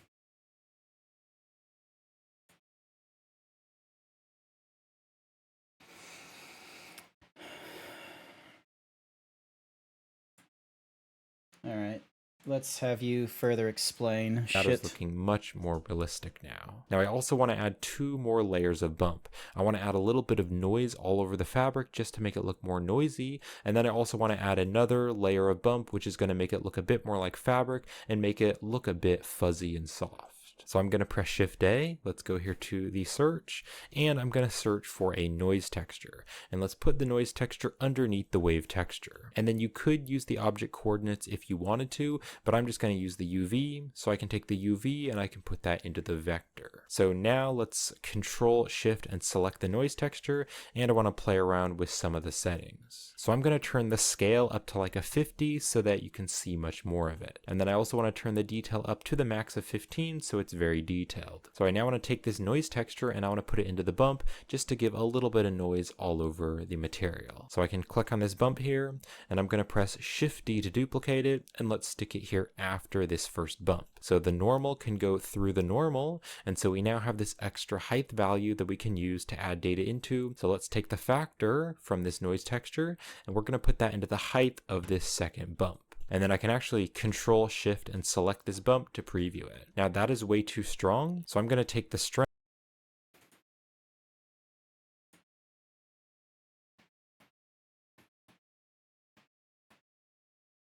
C: All right. Let's have you further explain.
J: That is looking much more realistic now. Now I also want to add 2 more layers of bump. I want to add a little bit of noise all over the fabric just to make it look more noisy. And then I also want to add another layer of bump, which is going to make it look a bit more like fabric and make it look a bit fuzzy and soft. So I'm going to press Shift A. Let's go here to the search, and I'm going to search for a noise texture. And let's put the noise texture underneath the wave texture. And then you could use the object coordinates if you wanted to, but I'm just going to use the UV. So I can take the UV and I can put that into the vector. So now let's Control Shift and select the noise texture, and I want to play around with some of the settings. So I'm going to turn the scale up to like a 50 so that you can see much more of it. And then I also want to turn the detail up to the max of 15 so it's very detailed. So I now want to take this noise texture and I want to put it into the bump just to give a little bit of noise all over the material. So I can click on this bump here and I'm going to press Shift D to duplicate it, and let's stick it here after this first bump. So the normal can go through the normal, and so we now have this extra height value that we can use to add data into. So let's take the factor from this noise texture and we're going to put that into the height of this second bump. And then I can actually Control Shift and select this bump to preview it. Now that is way too strong, so I'm going to take the strength.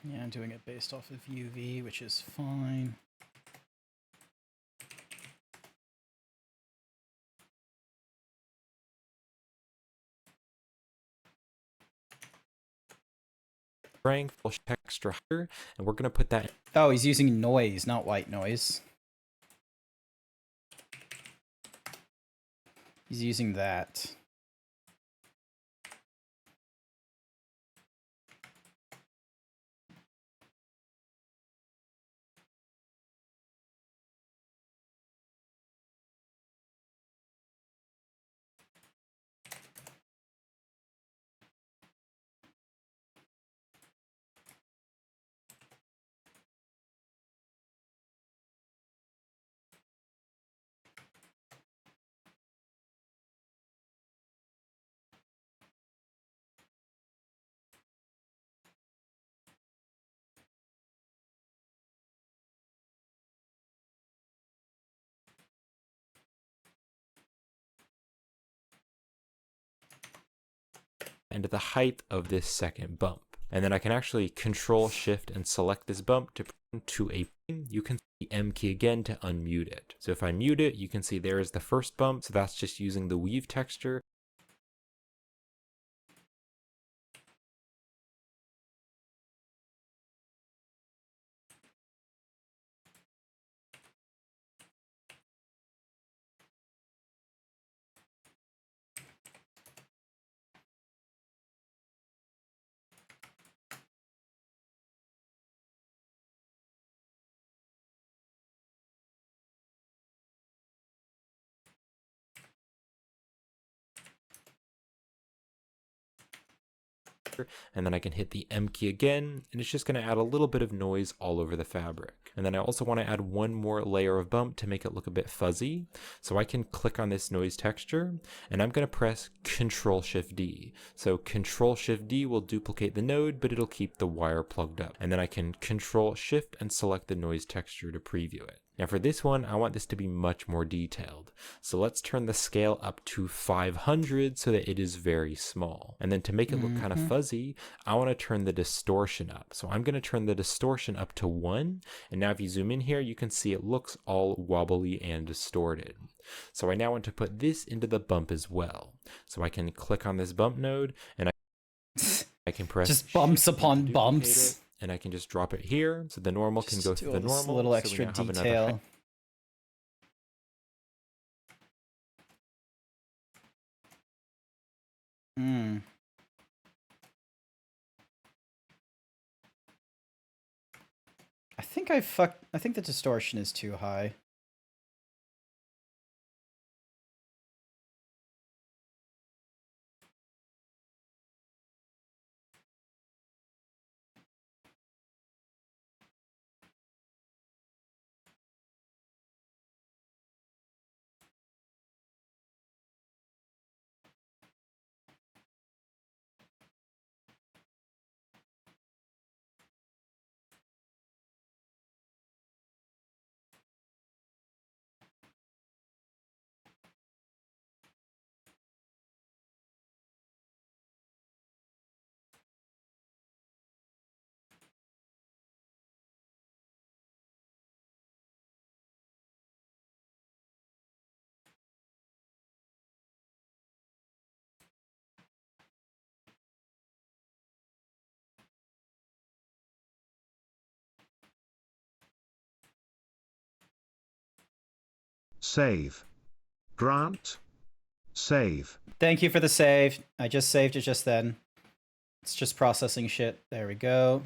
C: Yeah, I'm doing it based off of UV, which is fine.
J: Strength, texture higher, and we're going to put that.
C: Oh, he's using noise, not white noise. He's using that.
J: into the height of this second bump. And then I can actually Control Shift and select this bump to a point. You can see the M key again to unmute it. So if I mute it, you can see there is the first bump. So that's just using the weave texture. And then I can hit the M key again, and it's just going to add a little bit of noise all over the fabric. And then I also want to add one more layer of bump to make it look a bit fuzzy. So I can click on this noise texture, and I'm going to press Control Shift D. So Control Shift D will duplicate the node, but it'll keep the wire plugged up. And then I can Control Shift and select the noise texture to preview it. Now for this one, I want this to be much more detailed. So let's turn the scale up to 500 so that it is very small. And then to make it look kind of fuzzy, I want to turn the distortion up. So I'm going to turn the distortion up to 1. And now if you zoom in here, you can see it looks all wobbly and distorted. So I now want to put this into the bump as well. So I can click on this bump node and I can press
C: just bumps
J: Shift
C: upon
J: to
C: bumps.
J: duplicate it, and I can just drop it here. So the normal can go through the normal.
C: Little
J: so we
C: extra
J: now have another
C: detail. I think the distortion is too high.
A: Save. Grant. Save.
C: Thank you for the save. I just saved it just then. It's just processing shit. There we go.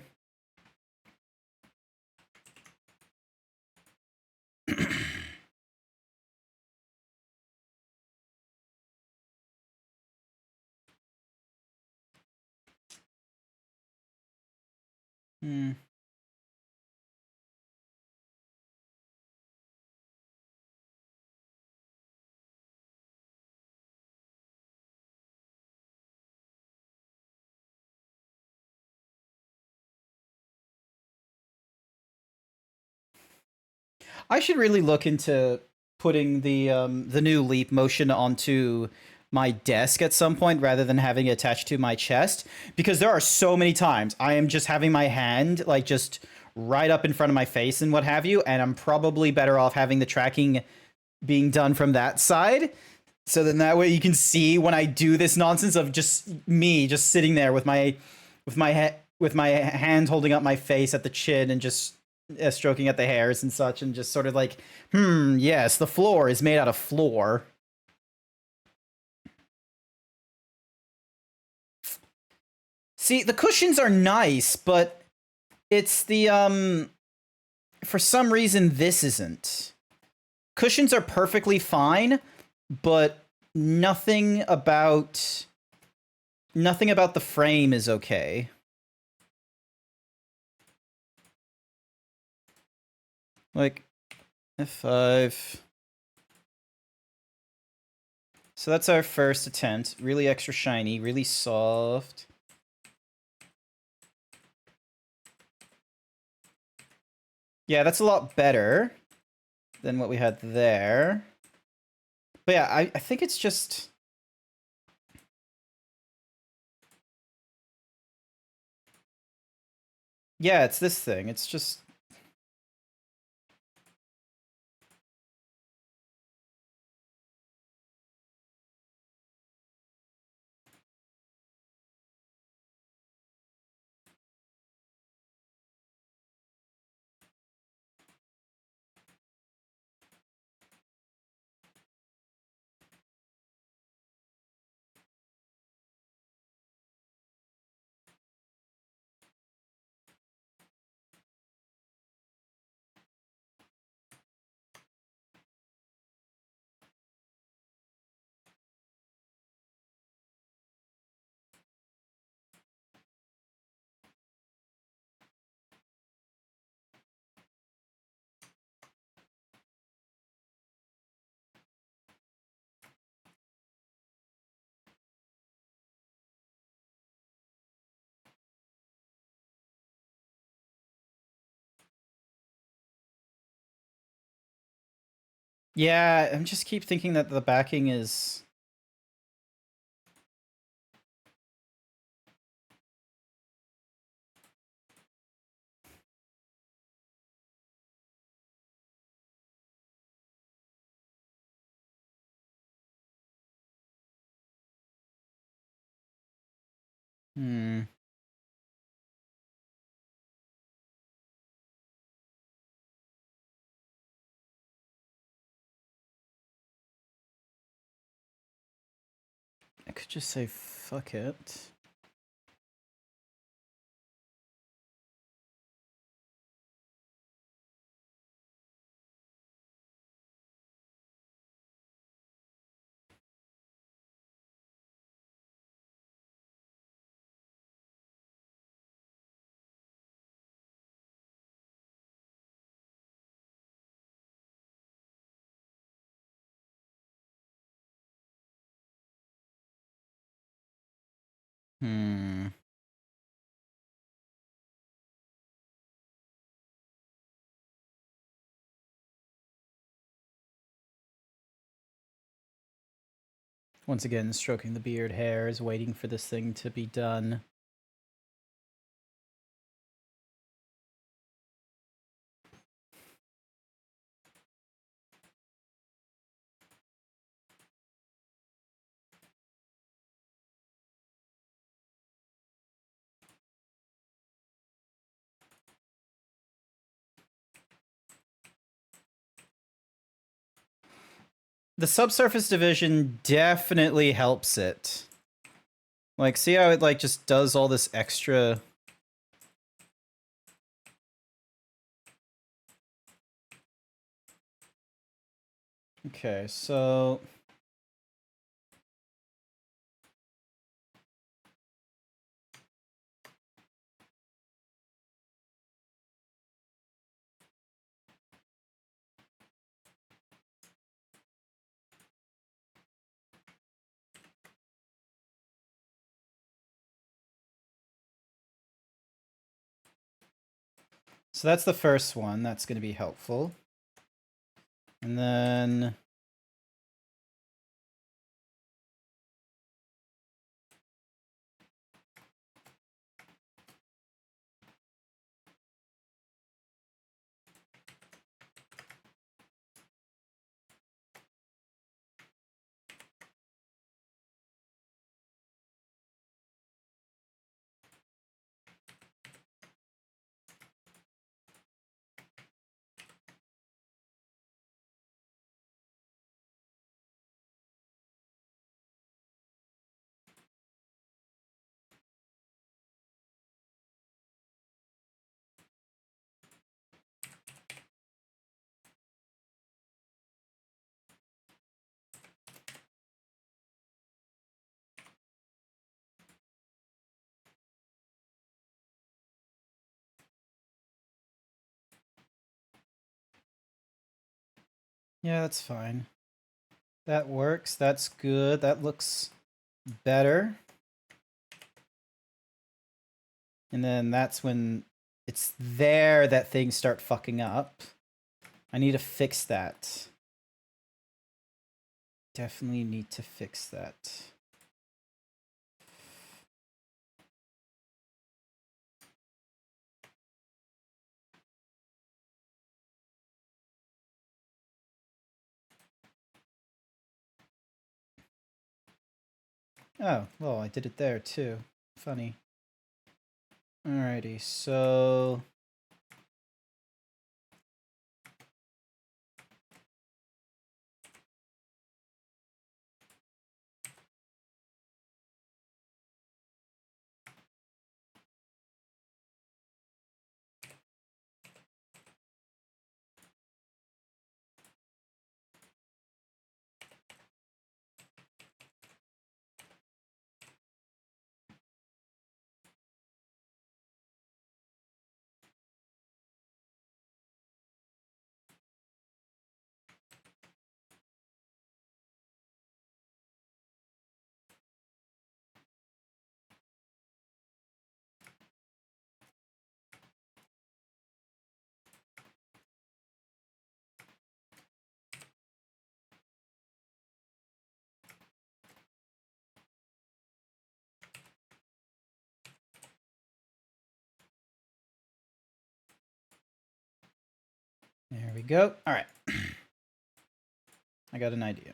C: I should really look into putting the new leap motion onto my desk at some point rather than having it attached to my chest, because there are so many times I am just having my hand like just right up in front of my face and what have you, and I'm probably better off having the tracking being done from that side. So then that way you can see when I do this nonsense of just me just sitting there with my hand holding up my face at the chin and just stroking at the hairs and such, and just sort of like, yes, the floor is made out of floor. See, the cushions are nice, but it's the, for some reason this isn't. Cushions are perfectly fine, but nothing about the frame is okay. Like, F5. So that's our first attempt. Really extra shiny, really soft. Yeah, that's a lot better than what we had there. But yeah, I think it's just... Yeah, it's this thing. It's just... Yeah, I'm just keep thinking that the backing is... Hmm. I could just say fuck it. Hmm. Once again, stroking the beard hairs, waiting for this thing to be done. The subsurface division definitely helps it. Like, see how it, like, just does all this extra... Okay, so... So that's the first one. That's going to be helpful. And then... Yeah, that's fine. That works. That's good. That looks better. And then that's when it's there that things start fucking up. I need to fix that. Definitely need to fix that. Oh, well, I did it there too. Funny. Alrighty, so... There we go. All right. I got an idea.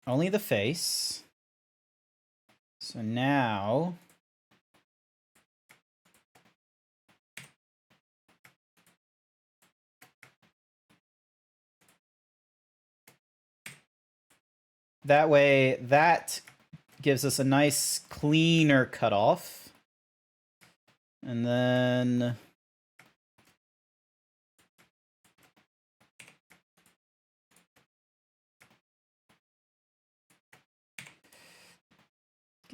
C: Only the face. So now... That way, that gives us a nice cleaner cutoff. And then...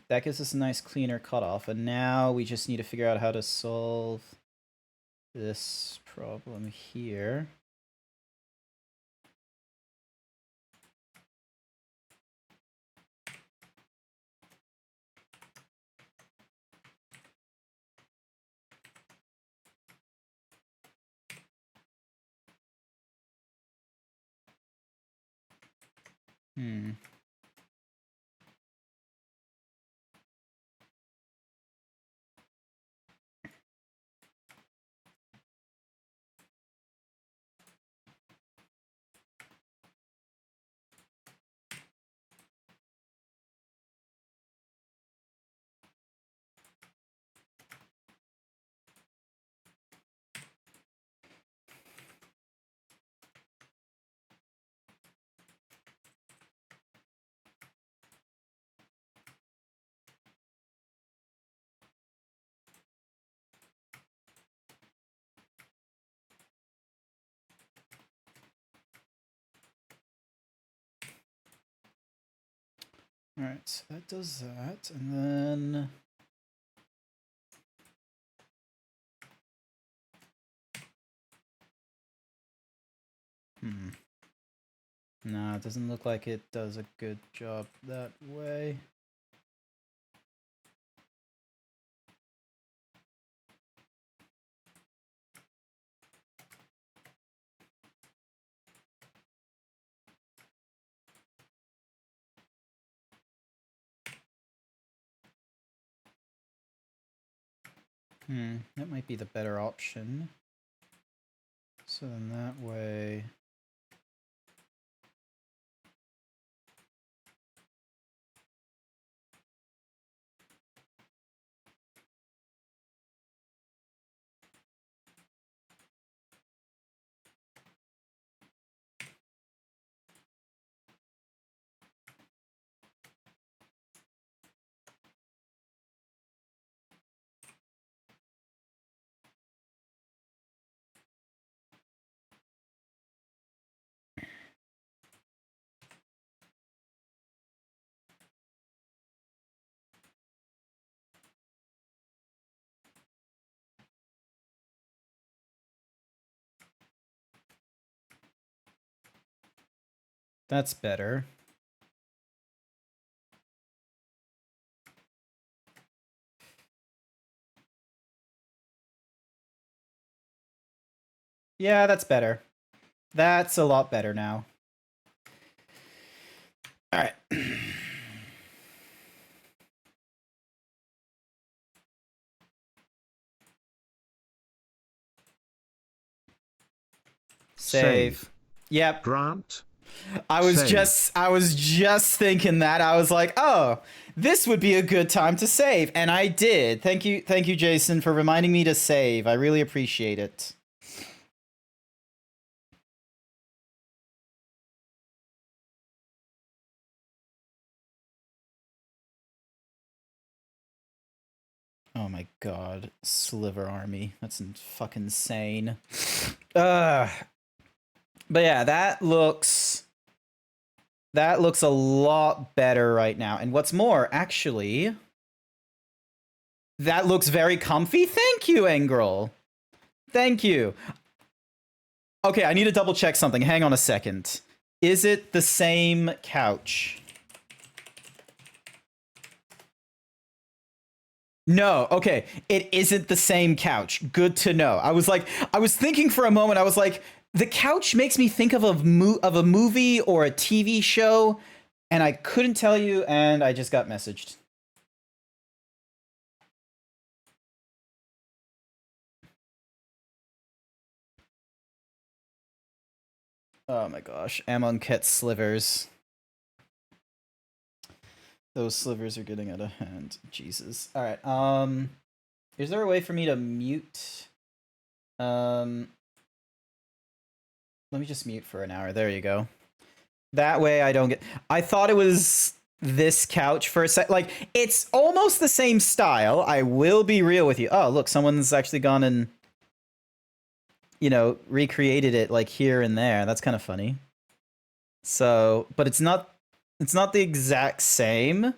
C: that gives us a nice cleaner cutoff. And now we just need to figure out how to solve this problem here. Alright, so that does that, and then... No, it doesn't look like it does a good job that way. That might be the better option. So then that way... That's better. Yeah, that's better. That's a lot better now. Alright. Save. Yep.
A: Grant?
C: I was
A: Save.
C: just thinking that. I was like, oh, this would be a good time to save, and I did. Thank you, Jason, for reminding me to save. I really appreciate it. Oh my god, Sliver Army. That's fucking insane. But yeah, that looks a lot better right now. And what's more, actually, that looks very comfy. Thank you, Engrel. Thank you. Okay, I need to double check something. Hang on a second. Is it the same couch? No, okay. It isn't the same couch. Good to know. I was thinking for a moment, I was like, the couch makes me think of a movie or a TV show, and I couldn't tell you, and I just got messaged. Oh my gosh, Amonkhet slivers. Those slivers are getting out of hand. Jesus. All right. Is there a way for me to mute? Let me just mute for an hour. There you go. That way I don't get... I thought it was this couch for a sec. Like, it's almost the same style. I will be real with you. Oh, look, someone's actually gone and, you know, recreated it, like, here and there. That's kind of funny. So, but it's not the exact same.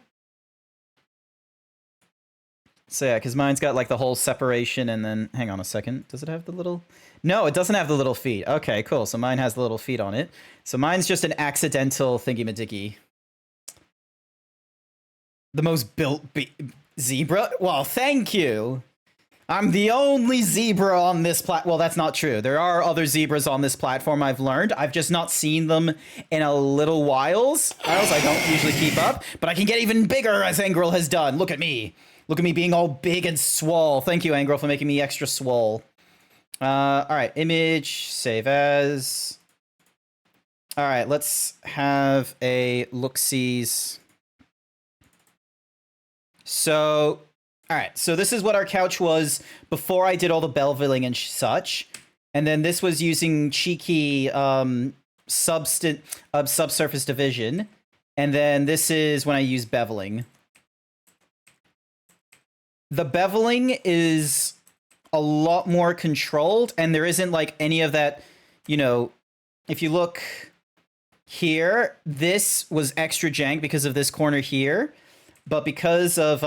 C: So yeah, because mine's got like the whole separation and then, hang on a second. Does it have the little? No, it doesn't have the little feet. Okay, cool. So mine has the little feet on it. So mine's just an accidental thingy-majiggy. The most built zebra? Well, thank you. I'm the only zebra on this well, that's not true. There are other zebras on this platform, I've learned. I've just not seen them in a little whiles. I don't usually keep up, but I can get even bigger as Engrel has done. Look at me. Look at me being all big and swole. Thank you, Engrel, for making me extra swole. All right, image, save as. All right, let's have a look-sees. So... all right, so this is what our couch was before I did all the beveling and such. And then this was using cheeky subsurface division. And then this is when I use beveling. The beveling is a lot more controlled, and there isn't like any of that, you know, if you look here, this was extra jank because of this corner here. But because of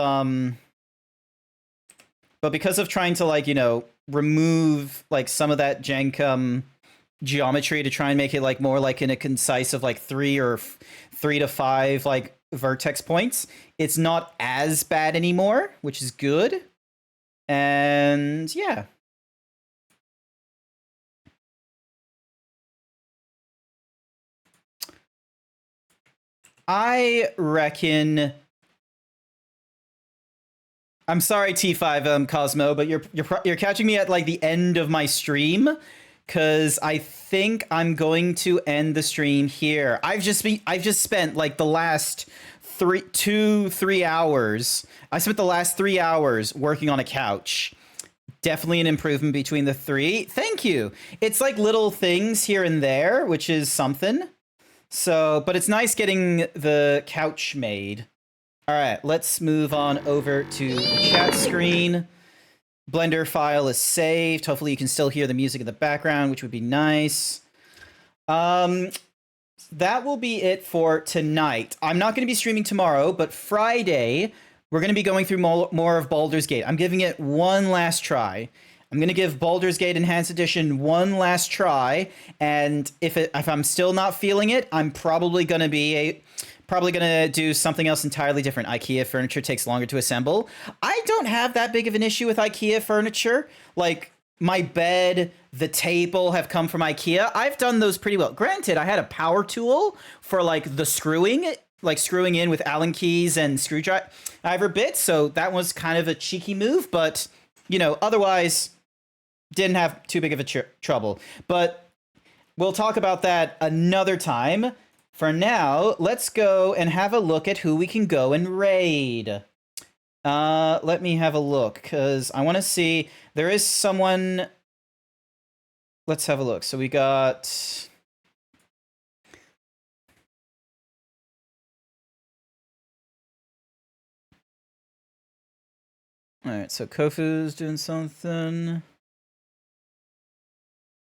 C: trying to, like, you know, remove, like, some of that jank geometry to try and make it, like, more, like, in a concise of, like, 3 to 5, like, vertex points, it's not as bad anymore, which is good. And, yeah. I reckon... I'm sorry, T5 Cosmo, but you're catching me at like the end of my stream, because I think I'm going to end the stream here. I've just spent like the last 3 hours. I spent the last 3 hours working on a couch. Definitely an improvement between the 3. Thank you. It's like little things here and there, which is something. So, but it's nice getting the couch made. All right, let's move on over to the chat screen. Blender file is saved. Hopefully you can still hear the music in the background, which would be nice. That will be it for tonight. I'm not going to be streaming tomorrow, but Friday, we're going to be going through more of Baldur's Gate. I'm giving it one last try. I'm going to give Baldur's Gate Enhanced Edition one last try, and if I'm still not feeling it, I'm probably going to do something else entirely different. IKEA furniture takes longer to assemble. I don't have that big of an issue with IKEA furniture. Like, my bed, the table have come from IKEA. I've done those pretty well. Granted, I had a power tool for, like, the screwing, like screwing in with Allen keys and screwdriver bits, so that was kind of a cheeky move, but, you know, otherwise, didn't have too big of a trouble. But we'll talk about that another time. For now, let's go and have a look at who we can go and raid. Let me have a look, because I want to see... There is someone... Let's have a look. So we got... Alright, so Kofu's doing something.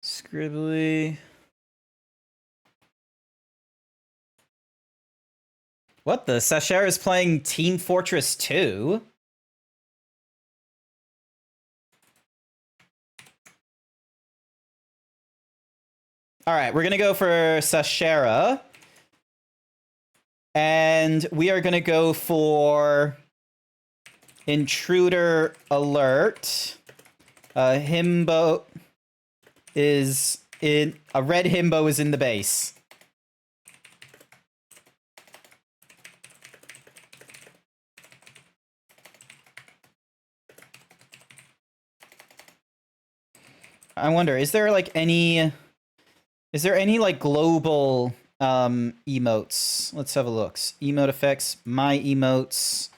C: Scribbly. What the? Sashera is playing Team Fortress 2? Alright, we're gonna go for Sashera. And we are gonna go for... Intruder alert. Himbo is in... A red himbo is in the base. I wonder, is there like any... Is there any like global emotes? Let's have a look. Emote effects, my emotes.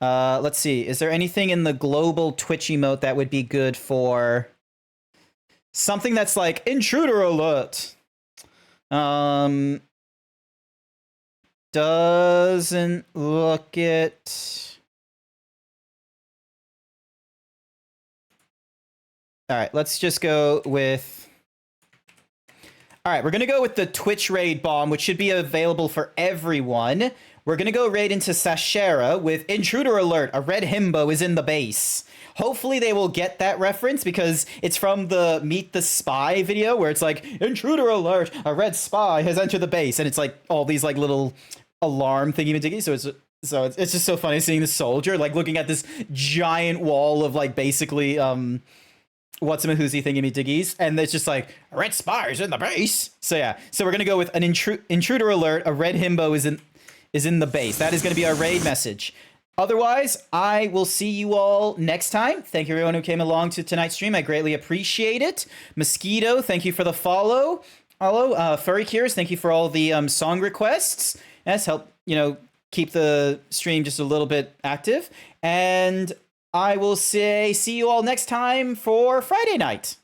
C: Let's see. Is there anything in the global Twitch emote that would be good for something that's like intruder alert? Doesn't look it. All right, let's just go with... All right, we're going to go with the Twitch raid bomb, which should be available for everyone. We're going to go raid into Sashera with Intruder Alert. A red himbo is in the base. Hopefully they will get that reference because it's from the Meet the Spy video where it's like, Intruder Alert, a red spy has entered the base. And it's like all these like little alarm thingy-majiggy. So it's just so funny seeing the soldier like looking at this giant wall of like basically... what's-a-mahoozy thingy-me-diggies, and it's just like, red spires in the base. So yeah, so we're gonna go with an intruder alert, a red himbo is in the base. That is gonna be our raid message. Otherwise, I will see you all next time. Thank you everyone who came along to tonight's stream. I greatly appreciate it. Mosquito, thank you for the follow. Furry Cures, thank you for all the song requests. That's helped, keep the stream just a little bit active. And I will see you all next time for Friday night.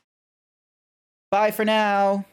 C: Bye for now.